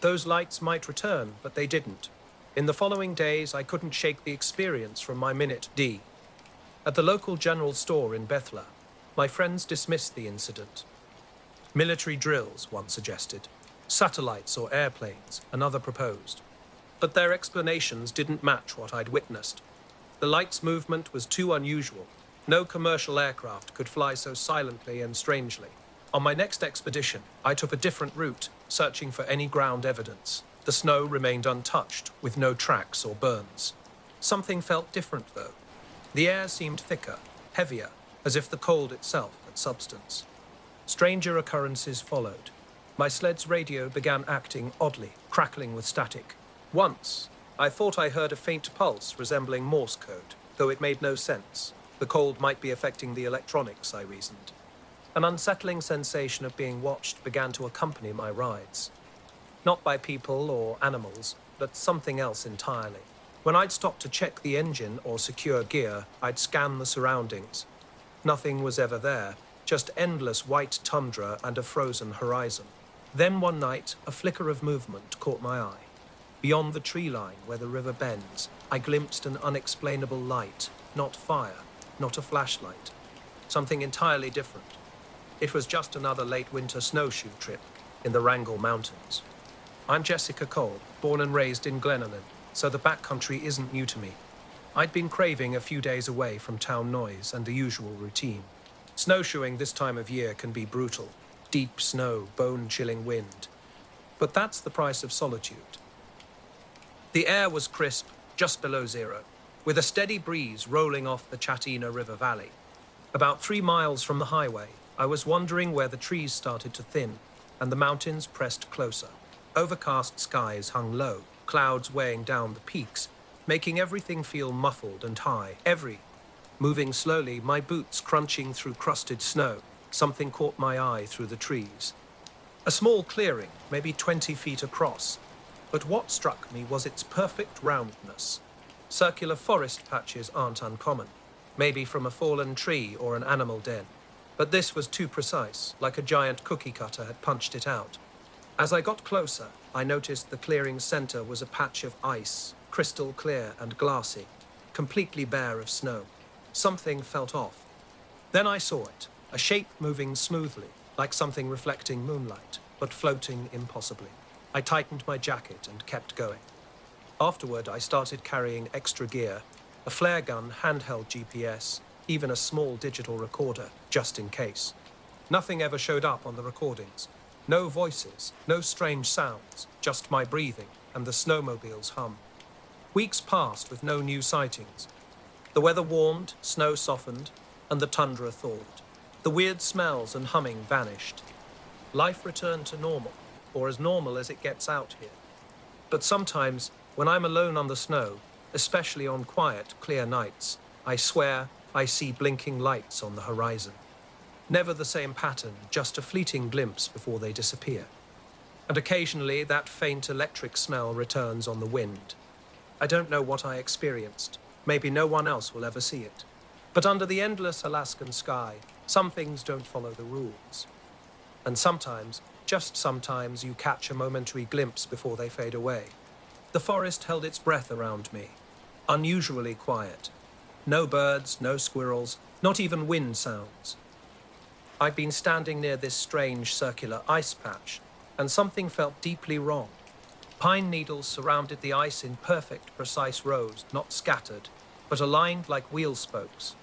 Those lights might return, but they didn't. In the following days, I couldn't shake the experience from my minute D. At the local general store in Bethla, my friends dismissed the incident. Military drills, one suggested. Satellites or airplanes, another proposed. But their explanations didn't match what I'd witnessed. The light's movement was too unusual. No commercial aircraft could fly so silently and strangely. On my next expedition, I took a different route, searching for any ground evidence. The snow remained untouched, with no tracks or burns. Something felt different, though. The air seemed thicker, heavier, as if the cold itself had substance. Stranger occurrences followed. My sled's radio began acting oddly, crackling with static. Once, I thought I heard a faint pulse resembling Morse code, though it made no sense. The cold might be affecting the electronics, I reasoned. An unsettling sensation of being watched began to accompany my rides. Not by people or animals, but something else entirely. When I'd stop to check the engine or secure gear, I'd scan the surroundings. Nothing was ever there, just endless white tundra and a frozen horizon. Then one night, a flicker of movement caught my eye. Beyond the tree line where the river bends, I glimpsed an unexplainable light, not fire, not a flashlight. Something entirely different. It was just another late winter snowshoe trip in the Wrangell Mountains. I'm Jessica Cole, born and raised in Glenalyn, so the backcountry isn't new to me. I'd been craving a few days away from town noise and the usual routine. Snowshoeing this time of year can be brutal. Deep snow, bone-chilling wind. But that's the price of solitude. The air was crisp, just below zero, with a steady breeze rolling off the Chatina River Valley. About 3 miles from the highway, I was wondering where the trees started to thin and the mountains pressed closer. Overcast skies hung low, clouds weighing down the peaks, making everything feel muffled and high. Moving slowly, my boots crunching through crusted snow, something caught my eye through the trees. A small clearing, maybe 20 feet across, but what struck me was its perfect roundness. Circular forest patches aren't uncommon, maybe from a fallen tree or an animal den, but this was too precise, like a giant cookie cutter had punched it out. As I got closer, I noticed the clearing's center was a patch of ice, crystal clear and glassy, completely bare of snow. Something felt off. Then I saw it, a shape moving smoothly, like something reflecting moonlight, but floating impossibly. I tightened my jacket and kept going. Afterward, I started carrying extra gear, a flare gun, handheld GPS, even a small digital recorder, just in case. Nothing ever showed up on the recordings. No voices, no strange sounds, just my breathing and the snowmobile's hum. Weeks passed with no new sightings. The weather warmed, snow softened, and the tundra thawed. The weird smells and humming vanished. Life returned to normal, or as normal as it gets out here. But sometimes, when I'm alone on the snow, especially on quiet, clear nights, I swear I see blinking lights on the horizon. Never the same pattern, just a fleeting glimpse before they disappear. And occasionally that faint electric smell returns on the wind. I don't know what I experienced. Maybe no one else will ever see it. But under the endless Alaskan sky, some things don't follow the rules. And sometimes, just sometimes, you catch a momentary glimpse before they fade away. The forest held its breath around me, unusually quiet. No birds, no squirrels, not even wind sounds. I'd been standing near this strange circular ice patch, and something felt deeply wrong. Pine needles surrounded the ice in perfect, precise rows, not scattered, but aligned like wheel spokes.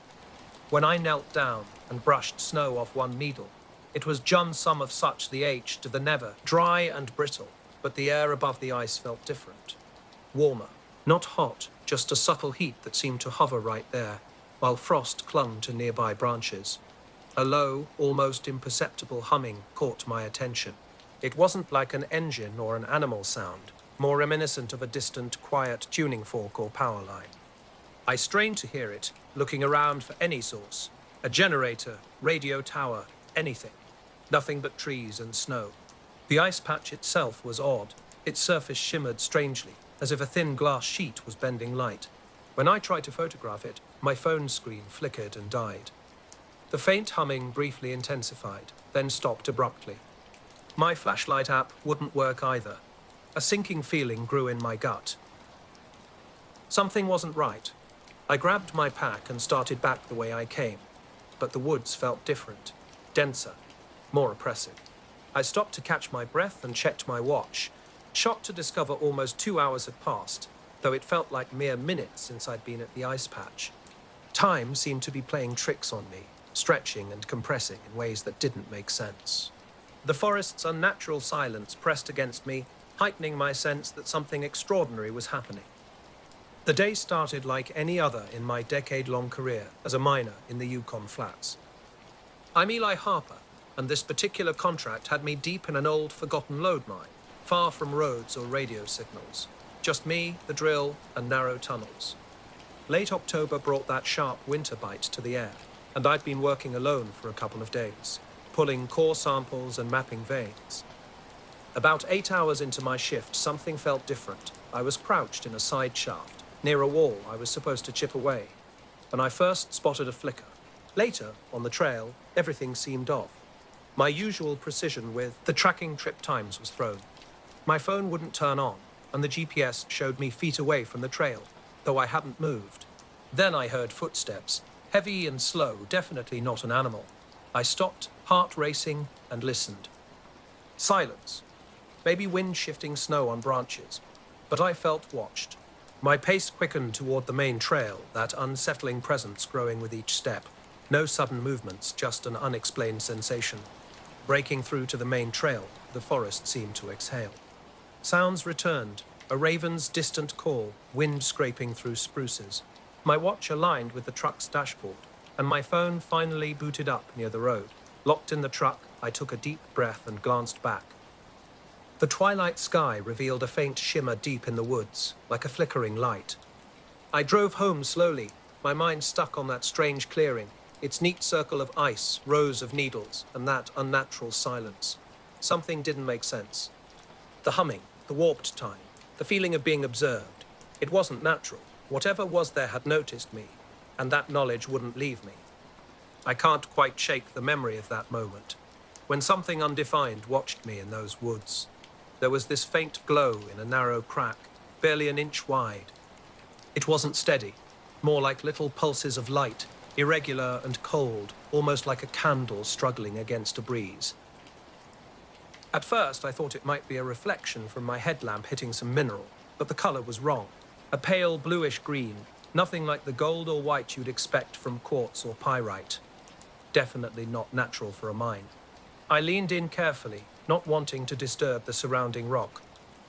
When I knelt down and brushed snow off one needle, it was John sum of such the H to the never, dry and brittle, but the air above the ice felt different. Warmer, not hot, just a subtle heat that seemed to hover right there, while frost clung to nearby branches. A low, almost imperceptible humming caught my attention. It wasn't like an engine or an animal sound, more reminiscent of a distant, quiet tuning fork or power line. I strained to hear it, looking around for any source. A generator, radio tower, anything. Nothing but trees and snow. The ice patch itself was odd. Its surface shimmered strangely, as if a thin glass sheet was bending light. When I tried to photograph it, my phone screen flickered and died. The faint humming briefly intensified, then stopped abruptly. My flashlight app wouldn't work either. A sinking feeling grew in my gut. Something wasn't right. I grabbed my pack and started back the way I came, but the woods felt different, denser, more oppressive. I stopped to catch my breath and checked my watch, shocked to discover almost 2 hours had passed, though it felt like mere minutes since I'd been at the ice patch. Time seemed to be playing tricks on me, stretching and compressing in ways that didn't make sense. The forest's unnatural silence pressed against me, heightening my sense that something extraordinary was happening. The day started like any other in my decade-long career as a miner in the Yukon Flats. I'm Eli Harper, and this particular contract had me deep in an old, forgotten lode mine, far from roads or radio signals. Just me, the drill, and narrow tunnels. Late October brought that sharp winter bite to the air, and I'd been working alone for a couple of days, pulling core samples and mapping veins. About 8 hours into my shift, something felt different. I was crouched in a side shaft, near a wall I was supposed to chip away, when I first spotted a flicker. Later, on the trail, everything seemed off. My usual precision with the tracking trip times was thrown. My phone wouldn't turn on, and the GPS showed me feet away from the trail, though I hadn't moved. Then I heard footsteps, Heavy and slow, definitely not an animal. I stopped, heart racing, and listened. Silence. Maybe wind shifting snow on branches. But I felt watched. My pace quickened toward the main trail, that unsettling presence growing with each step. No sudden movements, just an unexplained sensation. Breaking through to the main trail, the forest seemed to exhale. Sounds returned, a raven's distant call, wind scraping through spruces. My watch aligned with the truck's dashboard, and my phone finally booted up near the road. Locked in the truck, I took a deep breath and glanced back. The twilight sky revealed a faint shimmer deep in the woods, like a flickering light. I drove home slowly, my mind stuck on that strange clearing, its neat circle of ice, rows of needles, and that unnatural silence. Something didn't make sense. The humming, the warped time, the feeling of being observed. It wasn't natural. Whatever was there had noticed me, and that knowledge wouldn't leave me. I can't quite shake the memory of that moment, when something undefined watched me in those woods. There was this faint glow in a narrow crack, barely an inch wide. It wasn't steady, more like little pulses of light, irregular and cold, almost like a candle struggling against a breeze. At first, I thought it might be a reflection from my headlamp hitting some mineral, but the color was wrong. A pale bluish green, nothing like the gold or white you'd expect from quartz or pyrite. Definitely not natural for a mine. I leaned in carefully, not wanting to disturb the surrounding rock.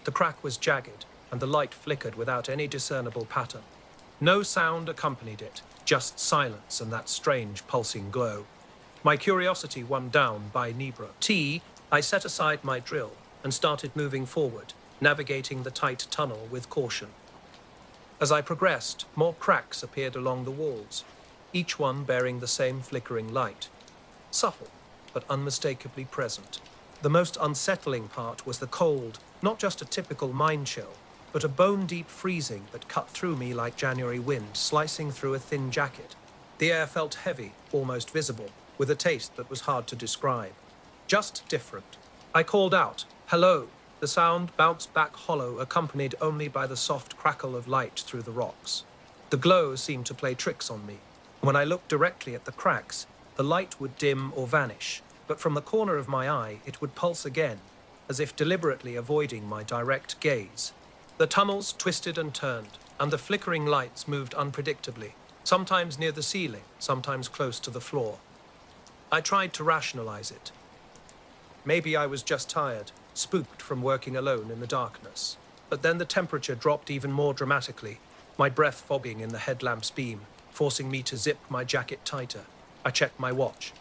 The crack was jagged, and the light flickered without any discernible pattern. No sound accompanied it, just silence and that strange pulsing glow. My curiosity won down by Nebra. I set aside my drill and started moving forward, navigating the tight tunnel with caution. As I progressed, more cracks appeared along the walls, each one bearing the same flickering light. Subtle, but unmistakably present. The most unsettling part was the cold, not just a typical mine chill, but a bone-deep freezing that cut through me like January wind, slicing through a thin jacket. The air felt heavy, almost visible, with a taste that was hard to describe. Just different. I called out, "Hello." The sound bounced back hollow, accompanied only by the soft crackle of light through the rocks. The glow seemed to play tricks on me. When I looked directly at the cracks, the light would dim or vanish, but from the corner of my eye it would pulse again, as if deliberately avoiding my direct gaze. The tunnels twisted and turned, and the flickering lights moved unpredictably, sometimes near the ceiling, sometimes close to the floor. I tried to rationalize it. Maybe I was just tired, spooked from working alone in the darkness. But then the temperature dropped even more dramatically, my breath fogging in the headlamp's beam, forcing me to zip my jacket tighter. I checked my watch.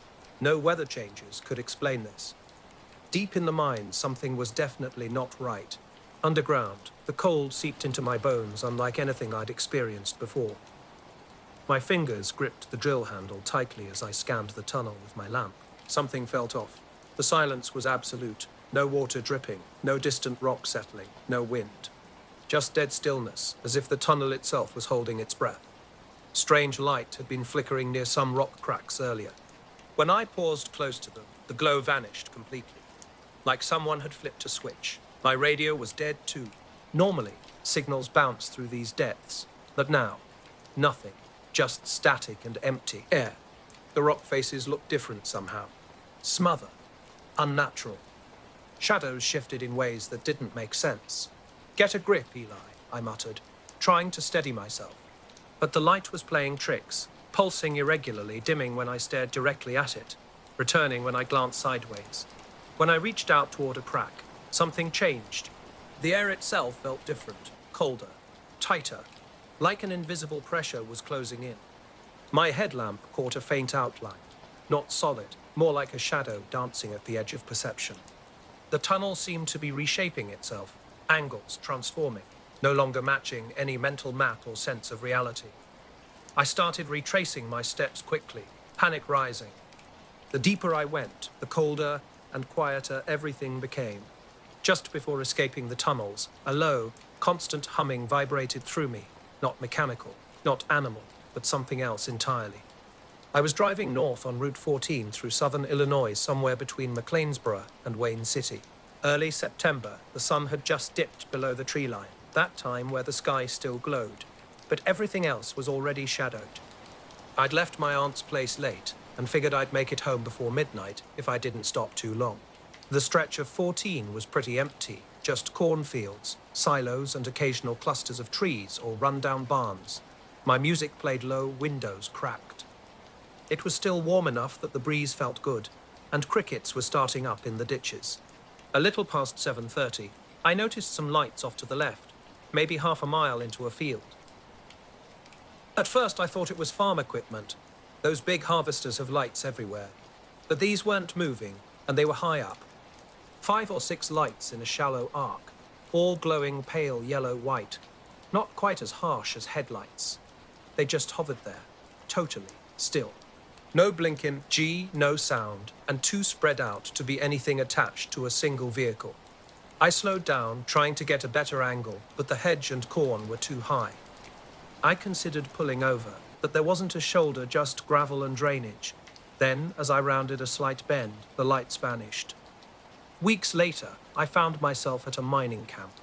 No weather changes could explain this. Deep in the mine, something was definitely not right. Underground, the cold seeped into my bones unlike anything I'd experienced before. My fingers gripped the drill handle tightly as I scanned the tunnel with my lamp. Something felt off. The silence was absolute. No water dripping, no distant rock settling, no wind. Just dead stillness, as if the tunnel itself was holding its breath. Strange light had been flickering near some rock cracks earlier. When I paused close to them, the glow vanished completely. Like someone had flipped a switch. My radio was dead too. Normally, signals bounce through these depths, but now, nothing. Just static and empty air. The rock faces looked different somehow. Smother. Unnatural. Shadows shifted in ways that didn't make sense. "Get a grip, Eli," I muttered, trying to steady myself. But the light was playing tricks, pulsing irregularly, dimming when I stared directly at it, returning when I glanced sideways. When I reached out toward a crack, something changed. The air itself felt different, colder, tighter, like an invisible pressure was closing in. My headlamp caught a faint outline, not solid, more like a shadow dancing at the edge of perception. The tunnel seemed to be reshaping itself, angles transforming, no longer matching any mental map or sense of reality. I started retracing my steps quickly, panic rising. The deeper I went, the colder and quieter everything became. Just before escaping the tunnels, a low, constant humming vibrated through me, not mechanical, not animal, but something else entirely. I was driving north on Route 14 through southern Illinois, somewhere between McLeansboro and Wayne City. Early September, the sun had just dipped below the tree line, that time where the sky still glowed, but everything else was already shadowed. I'd left my aunt's place late and figured I'd make it home before midnight if I didn't stop too long. The stretch of 14 was pretty empty, just cornfields, silos and occasional clusters of trees or run-down barns. My music played low, windows cracked. It was still warm enough that the breeze felt good, and crickets were starting up in the ditches. A little past 7:30, I noticed some lights off to the left, maybe half a mile into a field. At first I thought it was farm equipment. Those big harvesters have lights everywhere. But these weren't moving, and they were high up. 5 or 6 lights in a shallow arc, all glowing pale yellow-white, not quite as harsh as headlights. They just hovered there, totally still. No blinking, no sound, and too spread out to be anything attached to a single vehicle. I slowed down, trying to get a better angle, but the hedge and corn were too high. I considered pulling over, but there wasn't a shoulder, just gravel and drainage. Then, as I rounded a slight bend, the lights vanished. Weeks later, I found myself at a mining camp.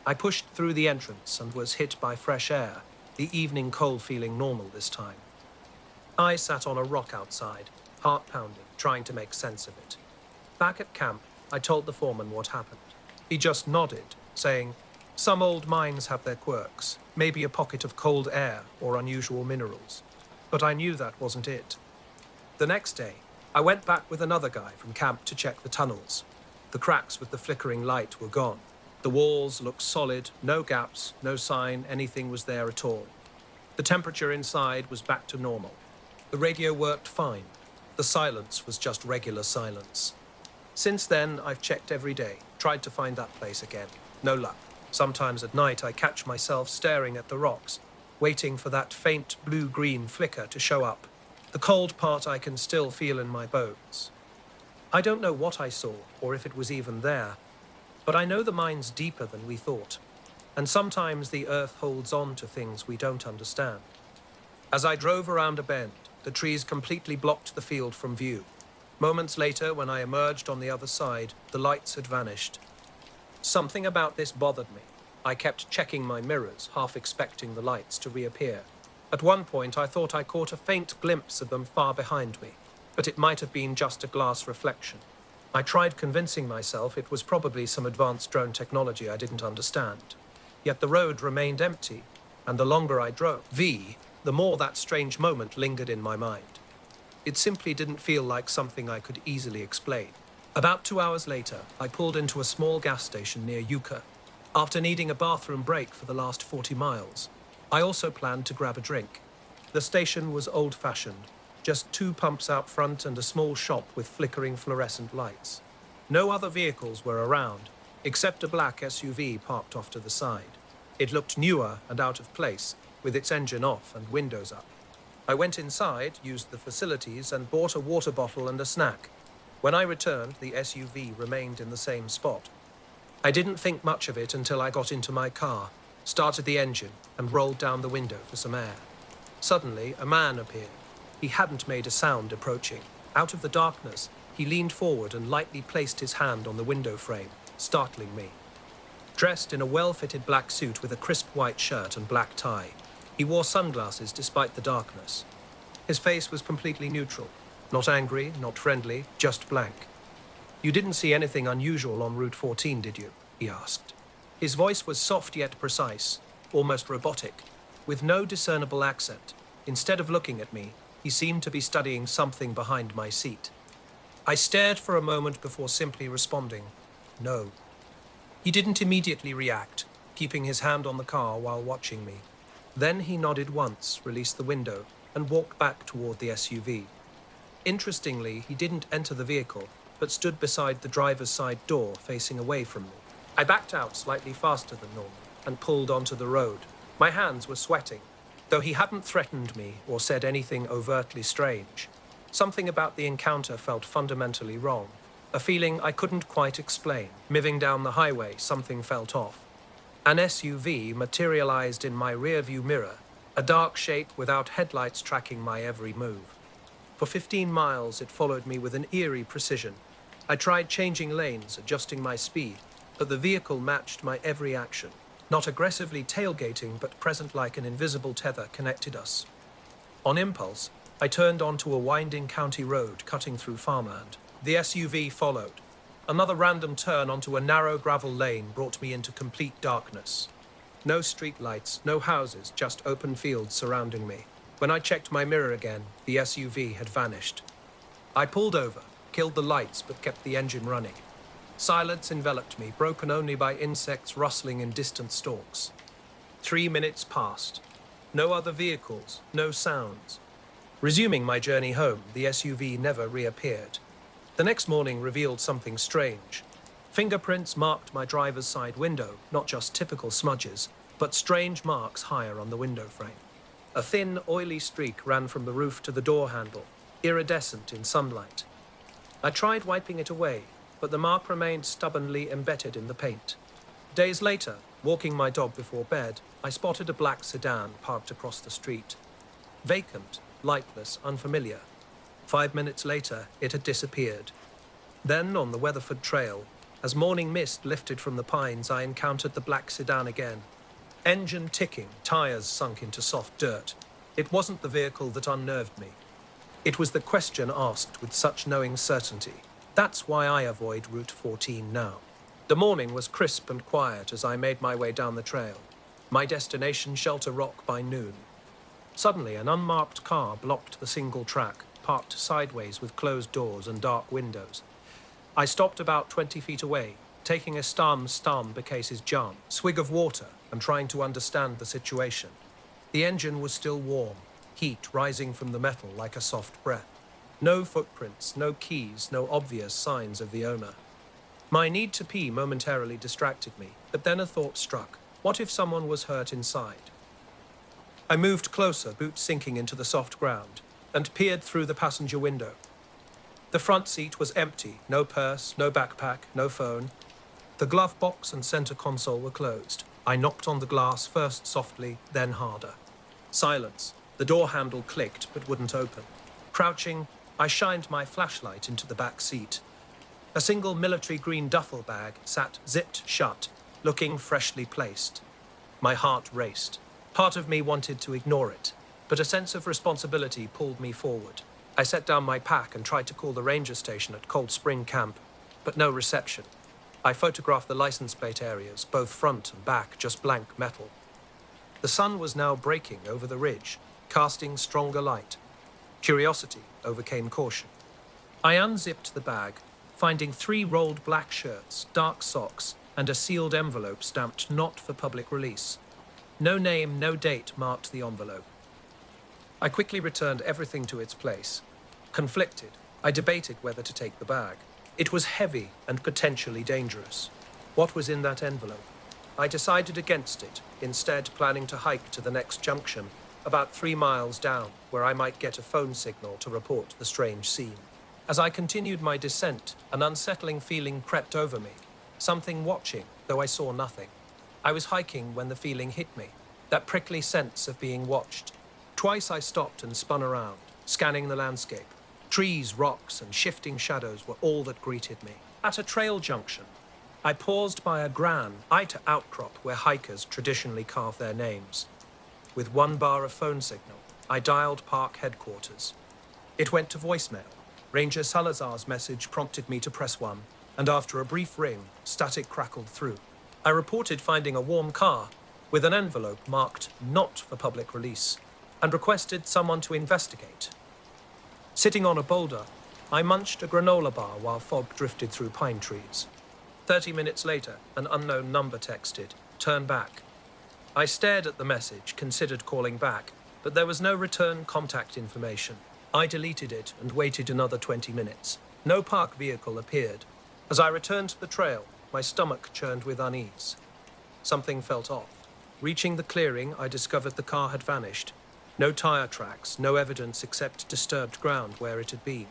I pushed through the entrance and was hit by fresh air, the evening cold feeling normal this time. I sat on a rock outside, heart pounding, trying to make sense of it. Back at camp, I told the foreman what happened. He just nodded, saying, "Some old mines have their quirks, maybe a pocket of cold air or unusual minerals." But I knew that wasn't it. The next day, I went back with another guy from camp to check the tunnels. The cracks with the flickering light were gone. The walls looked solid, no gaps, no sign anything was there at all. The temperature inside was back to normal. The radio worked fine. The silence was just regular silence. Since then, I've checked every day, tried to find that place again. No luck. Sometimes at night I catch myself staring at the rocks, waiting for that faint blue-green flicker to show up. The cold part I can still feel in my bones. I don't know what I saw, or if it was even there, but I know the mine's deeper than we thought, and sometimes the earth holds on to things we don't understand. As I drove around a bend, the trees completely blocked the field from view. Moments later, when I emerged on the other side, the lights had vanished. Something about this bothered me. I kept checking my mirrors, half expecting the lights to reappear. At one point, I thought I caught a faint glimpse of them far behind me, but it might have been just a glass reflection. I tried convincing myself it was probably some advanced drone technology I didn't understand. Yet the road remained empty, and the longer I drove, the more that strange moment lingered in my mind. It simply didn't feel like something I could easily explain. About 2 hours later, I pulled into a small gas station near Yucca, after needing a bathroom break for the last 40 miles. I also planned to grab a drink. The station was old-fashioned, just 2 pumps out front and a small shop with flickering fluorescent lights. No other vehicles were around, except a black SUV parked off to the side. It looked newer and out of place, with its engine off and windows up. I went inside, used the facilities, and bought a water bottle and a snack. When I returned, the SUV remained in the same spot. I didn't think much of it until I got into my car, started the engine, and rolled down the window for some air. Suddenly, a man appeared. He hadn't made a sound approaching. Out of the darkness, he leaned forward and lightly placed his hand on the window frame, startling me. Dressed in a well-fitted black suit with a crisp white shirt and black tie, he wore sunglasses despite the darkness. His face was completely neutral. Not angry, not friendly, just blank. "You didn't see anything unusual on Route 14, did you?" he asked. His voice was soft yet precise, almost robotic, with no discernible accent. Instead of looking at me, he seemed to be studying something behind my seat. I stared for a moment before simply responding, "No." He didn't immediately react, keeping his hand on the car while watching me. Then he nodded once, released the window, and walked back toward the SUV. Interestingly, he didn't enter the vehicle, but stood beside the driver's side door, facing away from me. I backed out slightly faster than normal and pulled onto the road. My hands were sweating, though he hadn't threatened me or said anything overtly strange. Something about the encounter felt fundamentally wrong, a feeling I couldn't quite explain. Moving down the highway, something felt off. An SUV materialized in my rearview mirror, a dark shape without headlights tracking my every move. For 15 miles, it followed me with an eerie precision. I tried changing lanes, adjusting my speed, but the vehicle matched my every action. Not aggressively tailgating, but present like an invisible tether connected us. On impulse, I turned onto a winding county road cutting through farmland. The SUV followed. Another random turn onto a narrow gravel lane brought me into complete darkness. No street lights, no houses, just open fields surrounding me. When I checked my mirror again, the SUV had vanished. I pulled over, killed the lights, but kept the engine running. Silence enveloped me, broken only by insects rustling in distant stalks. 3 minutes passed. No other vehicles, no sounds. Resuming my journey home, the SUV never reappeared. The next morning revealed something strange. Fingerprints marked my driver's side window, not just typical smudges, but strange marks higher on the window frame. A thin, oily streak ran from the roof to the door handle, iridescent in sunlight. I tried wiping it away, but the mark remained stubbornly embedded in the paint. Days later, walking my dog before bed, I spotted a black sedan parked across the street. Vacant, lightless, unfamiliar. 5 minutes later, it had disappeared. Then, on the Weatherford Trail, as morning mist lifted from the pines, I encountered the black sedan again. Engine ticking, tires sunk into soft dirt. It wasn't the vehicle that unnerved me. It was the question asked with such knowing certainty. That's why I avoid Route 14 now. The morning was crisp and quiet as I made my way down the trail. My destination, Shelter Rock, by noon. Suddenly, an unmarked car blocked the single track, parked sideways with closed doors and dark windows. I stopped about 20 feet away, taking a stam becase's jam, swig of water, and trying to understand the situation. The engine was still warm, heat rising from the metal like a soft breath. No footprints, no keys, no obvious signs of the owner. My need to pee momentarily distracted me, but then a thought struck. What if someone was hurt inside? I moved closer, boots sinking into the soft ground, and peered through the passenger window. The front seat was empty, no purse, no backpack, no phone. The glove box and center console were closed. I knocked on the glass, first softly, then harder. Silence. The door handle clicked, but wouldn't open. Crouching, I shined my flashlight into the back seat. A single military green duffel bag sat zipped shut, looking freshly placed. My heart raced. Part of me wanted to ignore it, but a sense of responsibility pulled me forward. I set down my pack and tried to call the ranger station at Cold Spring Camp, but no reception. I photographed the license plate areas, both front and back, just blank metal. The sun was now breaking over the ridge, casting stronger light. Curiosity overcame caution. I unzipped the bag, finding 3 rolled black shirts, dark socks, and a sealed envelope stamped "Not for public release." No name, no date marked the envelope. I quickly returned everything to its place. Conflicted, I debated whether to take the bag. It was heavy and potentially dangerous. What was in that envelope? I decided against it, instead planning to hike to the next junction, about 3 miles down, where I might get a phone signal to report the strange scene. As I continued my descent, an unsettling feeling crept over me. Something watching, though I saw nothing. I was hiking when the feeling hit me, that prickly sense of being watched. Twice I stopped and spun around, scanning the landscape. Trees, rocks, and shifting shadows were all that greeted me. At a trail junction, I paused by a granite outcrop where hikers traditionally carve their names. With 1 bar of phone signal, I dialed park headquarters. It went to voicemail. Ranger Salazar's message prompted me to press 1, and after a brief ring, static crackled through. I reported finding a warm car with an envelope marked "Not for public release," and requested someone to investigate. Sitting on a boulder, I munched a granola bar while fog drifted through pine trees. 30 minutes later, an unknown number texted, "Turn back." I stared at the message, considered calling back, but there was no return contact information. I deleted it and waited another 20 minutes. No park vehicle appeared. As I returned to the trail, my stomach churned with unease. Something felt off. Reaching the clearing, I discovered the car had vanished. No tire tracks, no evidence except disturbed ground where it had been.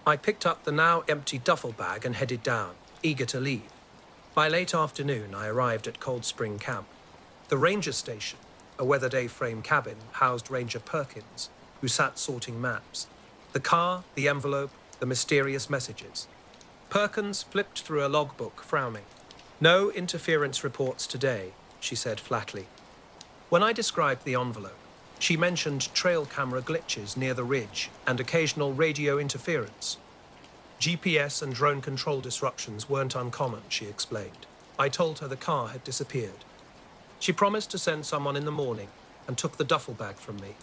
I picked up the now empty duffel bag and headed down, eager to leave. By late afternoon, I arrived at Cold Spring Camp. The ranger station, a weatherday frame cabin, housed Ranger Perkins, who sat sorting maps. The car, the envelope, the mysterious messages. Perkins flipped through a logbook, frowning. "No interference reports today," she said flatly. When I described the envelope, She mentioned trail camera glitches near the ridge and occasional radio interference. GPS and drone control disruptions weren't uncommon, she explained. I told her the car had disappeared. She promised to send someone in the morning and took the duffel bag from me.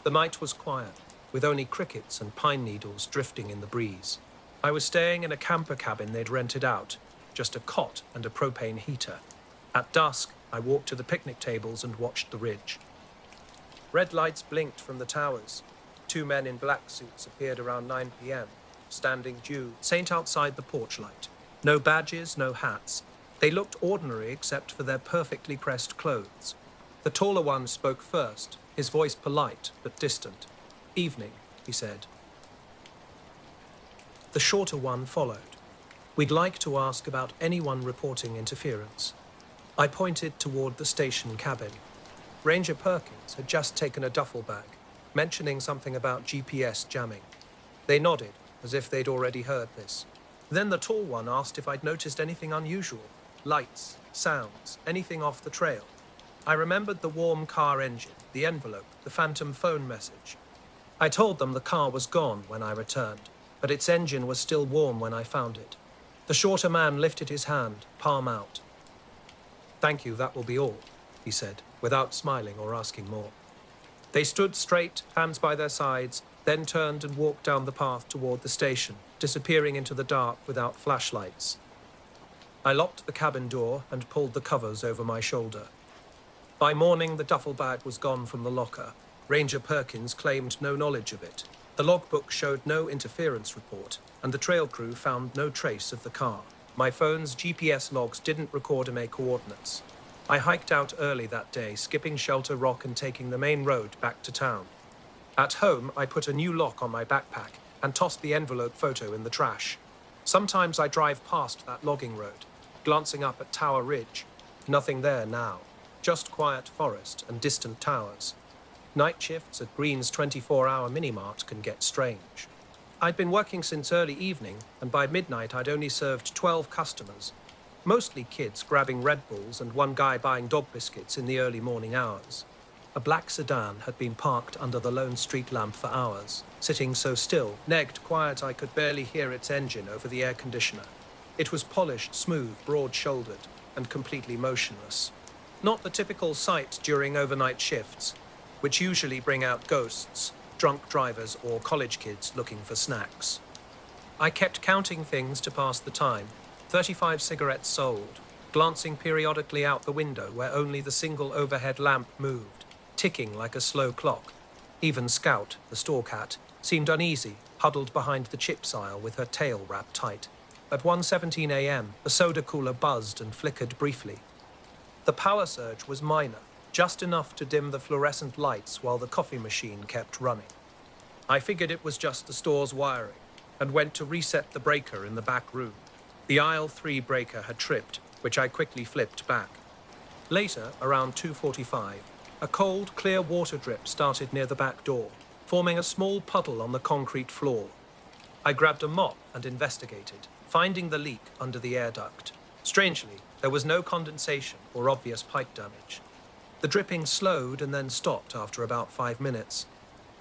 The night was quiet, with only crickets and pine needles drifting in the breeze. I was staying in a camper cabin they'd rented out, just a cot and a propane heater. At dusk, I walked to the picnic tables and watched the ridge. Red lights blinked from the towers. 2 men in black suits appeared around 9 p.m., standing due, saint outside the porch light. No badges, no hats. They looked ordinary except for their perfectly pressed clothes. The taller one spoke first, his voice polite but distant. "Evening," he said. The shorter one followed. "We'd like to ask about anyone reporting interference." I pointed toward the station cabin. Ranger Perkins had just taken a duffel bag, mentioning something about GPS jamming. They nodded, as if they'd already heard this. Then the tall one asked if I'd noticed anything unusual. Lights, sounds, anything off the trail. I remembered the warm car engine, the envelope, the phantom phone message. I told them the car was gone when I returned, but its engine was still warm when I found it. The shorter man lifted his hand, palm out. "Thank you, that will be all," he said, without smiling or asking more. They stood straight, hands by their sides, then turned and walked down the path toward the station, disappearing into the dark without flashlights. I locked the cabin door and pulled the covers over my shoulder. By morning, the duffel bag was gone from the locker. Ranger Perkins claimed no knowledge of it. The logbook showed no interference report, and the trail crew found no trace of the car. My phone's GPS logs didn't record MA coordinates. I hiked out early that day, skipping Shelter Rock and taking the main road back to town. At home, I put a new lock on my backpack and tossed the envelope photo in the trash. Sometimes I drive past that logging road, glancing up at Tower Ridge. Nothing there now, just quiet forest and distant towers. Night shifts at Green's 24-hour mini-mart can get strange. I'd been working since early evening, and by midnight I'd only served 12 customers. Mostly kids grabbing Red Bulls and one guy buying dog biscuits in the early morning hours. A black sedan had been parked under the lone street lamp for hours, sitting so still, negged quiet I could barely hear its engine over the air conditioner. It was polished, smooth, broad-shouldered, and completely motionless. Not the typical sight during overnight shifts, which usually bring out ghosts, drunk drivers, or college kids looking for snacks. I kept counting things to pass the time. 35 cigarettes sold, glancing periodically out the window where only the single overhead lamp moved, ticking like a slow clock. Even Scout, the store cat, seemed uneasy, huddled behind the chips aisle with her tail wrapped tight. At 1:17 a.m., the soda cooler buzzed and flickered briefly. The power surge was minor, just enough to dim the fluorescent lights while the coffee machine kept running. I figured it was just the store's wiring, and went to reset the breaker in the back room. The aisle 3 breaker had tripped, which I quickly flipped back. Later, around 2:45, a cold, clear water drip started near the back door, forming a small puddle on the concrete floor. I grabbed a mop and investigated, finding the leak under the air duct. Strangely, there was no condensation or obvious pipe damage. The dripping slowed and then stopped after about 5 minutes.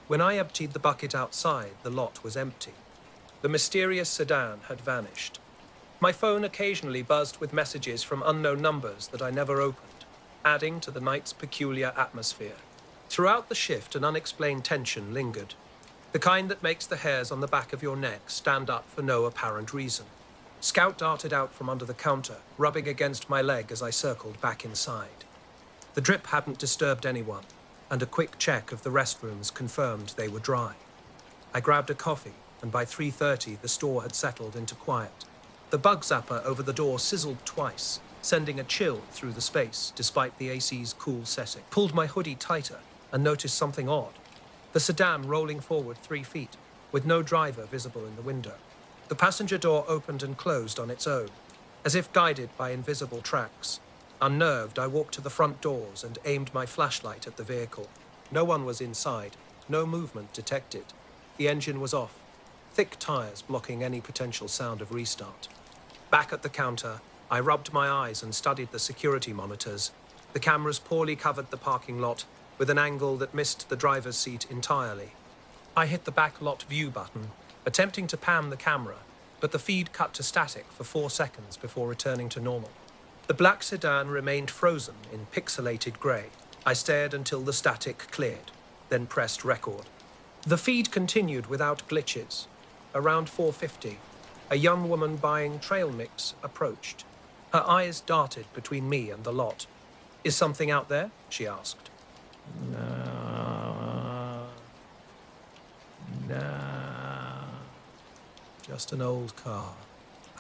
When I emptied the bucket outside, the lot was empty. The mysterious sedan had vanished. My phone occasionally buzzed with messages from unknown numbers that I never opened, adding to the night's peculiar atmosphere. Throughout the shift, an unexplained tension lingered, the kind that makes the hairs on the back of your neck stand up for no apparent reason. Scout darted out from under the counter, rubbing against my leg as I circled back inside. The drip hadn't disturbed anyone, and a quick check of the restrooms confirmed they were dry. I grabbed a coffee, and by 3:30 the store had settled into quiet. The bug zapper over the door sizzled twice, sending a chill through the space despite the AC's cool setting. Pulled my hoodie tighter and noticed something odd. The sedan rolling forward 3 feet, with no driver visible in the window. The passenger door opened and closed on its own, as if guided by invisible tracks. Unnerved, I walked to the front doors and aimed my flashlight at the vehicle. No one was inside, no movement detected. The engine was off, thick tires blocking any potential sound of restart. Back at the counter, I rubbed my eyes and studied the security monitors. The cameras poorly covered the parking lot, with an angle that missed the driver's seat entirely. I hit the back lot view button, attempting to pan the camera, but the feed cut to static for 4 seconds before returning to normal. The black sedan remained frozen in pixelated grey. I stared until the static cleared, then pressed record. The feed continued without glitches. Around 4:50, a young woman buying trail mix approached. Her eyes darted between me and the lot. "Is something out there?" she asked. "No. Just an old car,"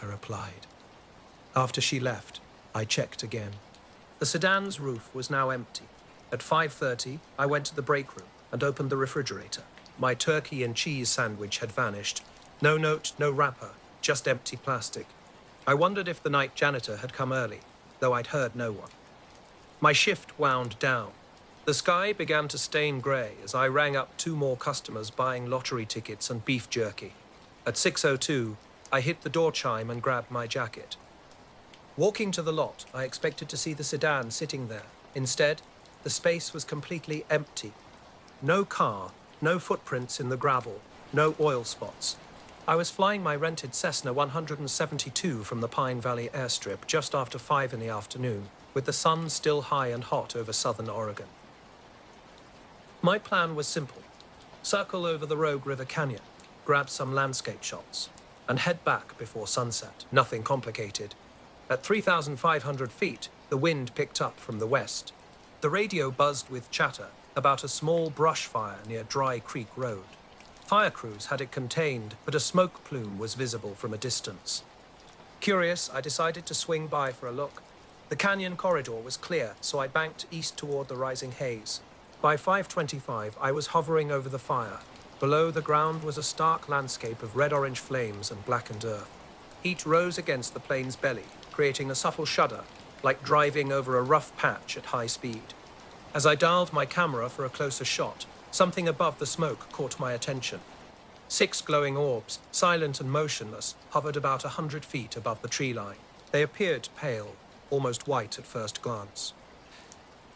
I replied. After she left, I checked again. The sedan's roof was now empty. At 5:30, I went to the break room and opened the refrigerator. My turkey and cheese sandwich had vanished. No note, no wrapper, just empty plastic. I wondered if the night janitor had come early, though I'd heard no one. My shift wound down. The sky began to stain grey as I rang up 2 more customers buying lottery tickets and beef jerky. At 6:02, I hit the door chime and grabbed my jacket. Walking to the lot, I expected to see the sedan sitting there. Instead, the space was completely empty. No car, no footprints in the gravel, no oil spots. I was flying my rented Cessna 172 from the Pine Valley airstrip just after 5 in the afternoon, with the sun still high and hot over southern Oregon. My plan was simple: circle over the Rogue River Canyon, grab some landscape shots, and head back before sunset. Nothing complicated. At 3,500 feet, the wind picked up from the west. The radio buzzed with chatter about a small brush fire near Dry Creek Road. Fire crews had it contained, but a smoke plume was visible from a distance. Curious, I decided to swing by for a look. The canyon corridor was clear, so I banked east toward the rising haze. By 5:25, I was hovering over the fire. Below, the ground was a stark landscape of red-orange flames and blackened earth. Heat rose against the plane's belly, creating a subtle shudder, like driving over a rough patch at high speed. As I dialed my camera for a closer shot, something above the smoke caught my attention. 6 glowing orbs, silent and motionless, hovered about 100 feet above the tree line. They appeared pale, almost white at first glance.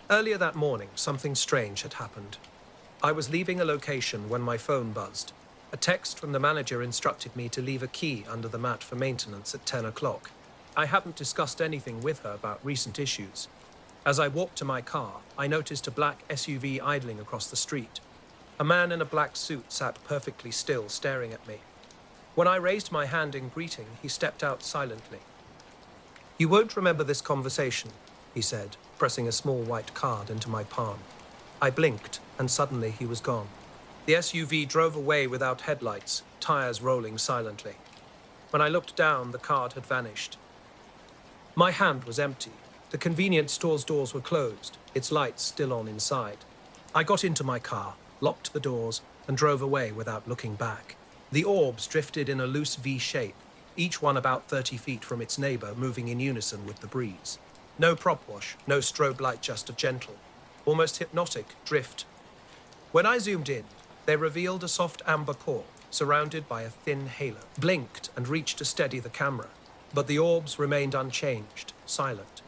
Earlier that morning, something strange had happened. I was leaving a location when my phone buzzed. A text from the manager instructed me to leave a key under the mat for maintenance at 10 o'clock. I hadn't discussed anything with her about recent issues. As I walked to my car, I noticed a black SUV idling across the street. A man in a black suit sat perfectly still, staring at me. When I raised my hand in greeting, he stepped out silently. "You won't remember this conversation," he said, pressing a small white card into my palm. I blinked, and suddenly he was gone. The SUV drove away without headlights, tires rolling silently. When I looked down, the card had vanished. My hand was empty. The convenience store's doors were closed, its lights still on inside. I got into my car, locked the doors, and drove away without looking back. The orbs drifted in a loose V shape, each one about 30 feet from its neighbor, moving in unison with the breeze. No prop wash, no strobe light, just a gentle, almost hypnotic drift. When I zoomed in, they revealed a soft amber core, surrounded by a thin halo. Blinked and reached to steady the camera, but the orbs remained unchanged, silent.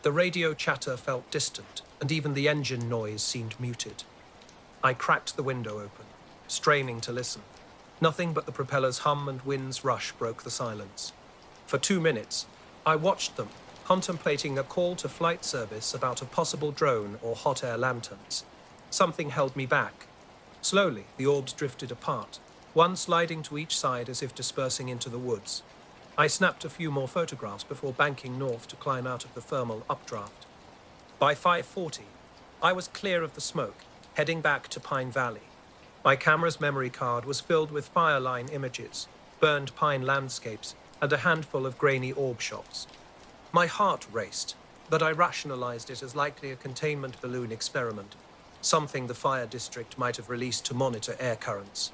The radio chatter felt distant, and even the engine noise seemed muted. I cracked the window open, straining to listen. Nothing but the propeller's hum and wind's rush broke the silence. For 2 minutes, I watched them, contemplating a call to flight service about a possible drone or hot air lanterns. Something held me back. Slowly, the orbs drifted apart, one sliding to each side as if dispersing into the woods. I snapped a few more photographs before banking north to climb out of the thermal updraft. By 5:40, I was clear of the smoke, heading back to Pine Valley. My camera's memory card was filled with fireline images, burned pine landscapes, and a handful of grainy orb shots. My heart raced, but I rationalized it as likely a containment balloon experiment, something the fire district might have released to monitor air currents.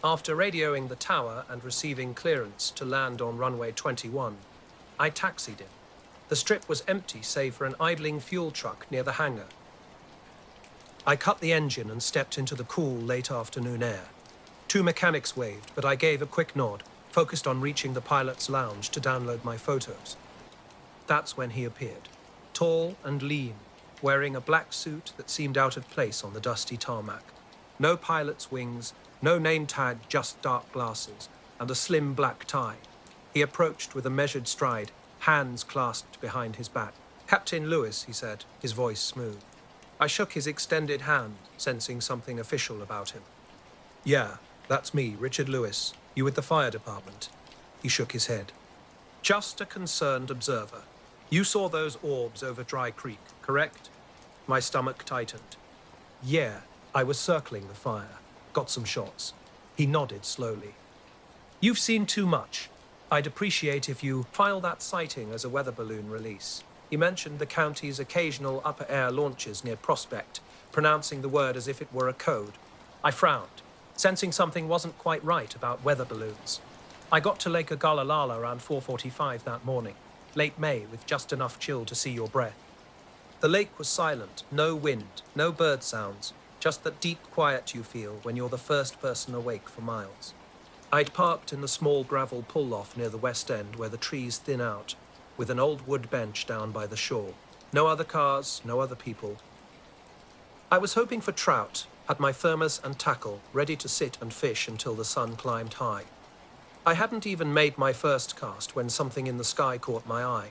After radioing the tower and receiving clearance to land on runway 21, I taxied in. The strip was empty save for an idling fuel truck near the hangar. I cut the engine and stepped into the cool, late afternoon air. 2 mechanics waved, but I gave a quick nod, focused on reaching the pilot's lounge to download my photos. That's when he appeared, tall and lean, wearing a black suit that seemed out of place on the dusty tarmac. No pilot's wings, no name tag, just dark glasses, and a slim black tie. He approached with a measured stride, hands clasped behind his back. "Captain Lewis," he said, his voice smooth. I shook his extended hand, sensing something official about him. "Yeah, that's me, Richard Lewis. You with the fire department?" He shook his head. "Just a concerned observer. You saw those orbs over Dry Creek, correct?" My stomach tightened. "Yeah, I was circling the fire. Got some shots." He nodded slowly. "You've seen too much. I'd appreciate if you file that sighting as a weather balloon release." He mentioned the county's occasional upper-air launches near Prospect, pronouncing the word as if it were a code. I frowned, sensing something wasn't quite right about weather balloons. I got to Lake Ogallala around 4:45 that morning, late May with just enough chill to see your breath. The lake was silent, no wind, no bird sounds, just that deep quiet you feel when you're the first person awake for miles. I'd parked in the small gravel pull-off near the west end where the trees thin out, with an old wood bench down by the shore. No other cars, no other people. I was hoping for trout, had my thermos and tackle ready to sit and fish until the sun climbed high. I hadn't even made my first cast when something in the sky caught my eye.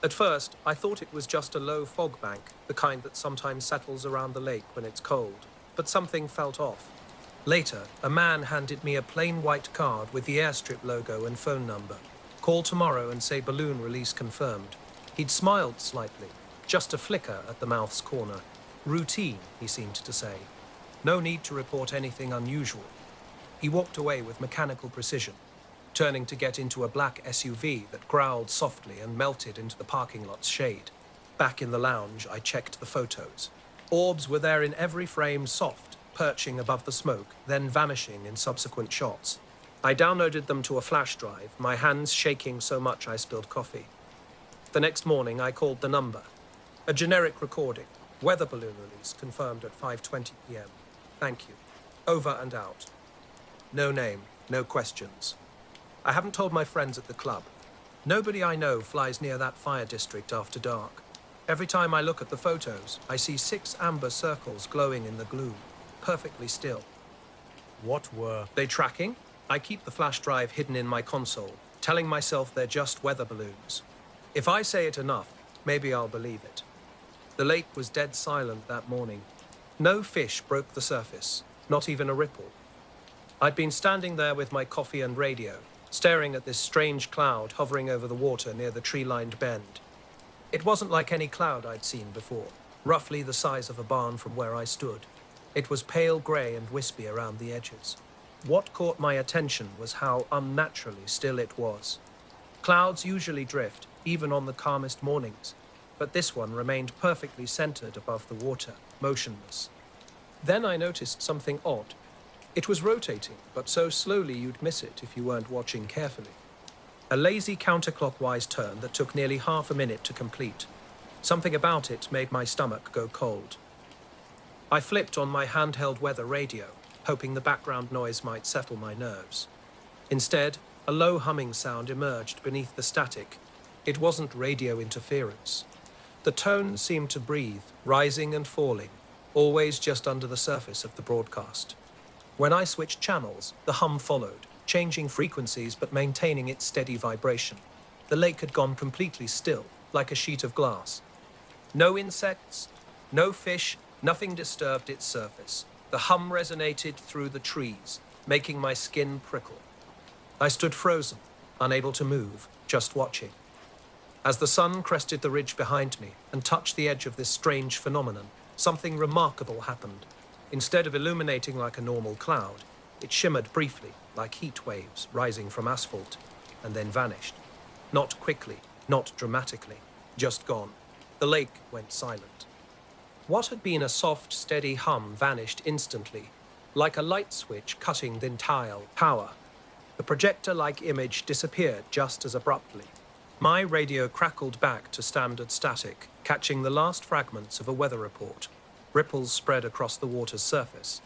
At first, I thought it was just a low fog bank, the kind that sometimes settles around the lake when it's cold, but something felt off. Later, a man handed me a plain white card with the airstrip logo and phone number. Call tomorrow and say balloon release confirmed. He'd smiled slightly, just a flicker at the mouth's corner. Routine, he seemed to say. No need to report anything unusual. He walked away with mechanical precision, turning to get into a black SUV that growled softly and melted into the parking lot's shade. Back in the lounge, I checked the photos. Orbs were there in every frame, soft, perching above the smoke, then vanishing in subsequent shots. I downloaded them to a flash drive, my hands shaking so much I spilled coffee. The next morning, I called the number. A generic recording. Weather balloon release confirmed at 5:20 p.m. Thank you. Over and out. No name, no questions. I haven't told my friends at the club. Nobody I know flies near that fire district after dark. Every time I look at the photos, I see 6 amber circles glowing in the gloom, perfectly still. What were They tracking? I keep the flash drive hidden in my console, telling myself they're just weather balloons. If I say it enough, maybe I'll believe it. The lake was dead silent that morning. No fish broke the surface, not even a ripple. I'd been standing there with my coffee and radio, staring at this strange cloud hovering over the water near the tree-lined bend. It wasn't like any cloud I'd seen before, roughly the size of a barn from where I stood. It was pale grey and wispy around the edges. What caught my attention was how unnaturally still it was. Clouds usually drift, even on the calmest mornings, but this one remained perfectly centered above the water, motionless. Then I noticed something odd. It was rotating, but so slowly you'd miss it if you weren't watching carefully. A lazy counterclockwise turn that took nearly half a minute to complete. Something about it made my stomach go cold. I flipped on my handheld weather radio, hoping the background noise might settle my nerves. Instead, a low humming sound emerged beneath the static. It wasn't radio interference. The tone seemed to breathe, rising and falling, always just under the surface of the broadcast. When I switched channels, the hum followed, changing frequencies but maintaining its steady vibration. The lake had gone completely still, like a sheet of glass. No insects, no fish, nothing disturbed its surface. The hum resonated through the trees, making my skin prickle. I stood frozen, unable to move, just watching. As the sun crested the ridge behind me and touched the edge of this strange phenomenon, something remarkable happened. Instead of illuminating like a normal cloud, it shimmered briefly, like heat waves rising from asphalt, and then vanished. Not quickly, not dramatically, just gone. The lake went silent. What had been a soft, steady hum vanished instantly, like a light switch cutting the entire power. The projector-like image disappeared just as abruptly. My radio crackled back to standard static, catching the last fragments of a weather report. Ripples spread across the water's surface.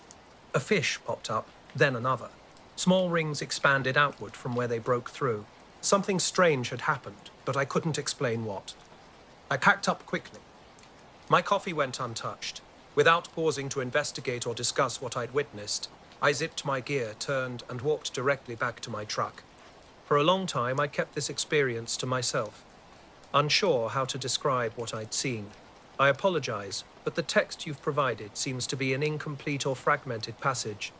A fish popped up, then another. Small rings expanded outward from where they broke through. Something strange had happened, but I couldn't explain what. I packed up quickly. My coffee went untouched. Without pausing to investigate or discuss what I'd witnessed, I zipped my gear, turned, and walked directly back to my truck. For a long time, I kept this experience to myself, unsure how to describe what I'd seen. I apologize, but the text you've provided seems to be an incomplete or fragmented passage.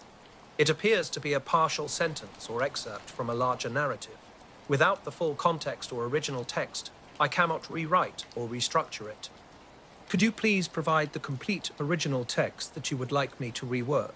It appears to be a partial sentence or excerpt from a larger narrative. Without the full context or original text, I cannot rewrite or restructure it. Could you please provide the complete original text that you would like me to rework?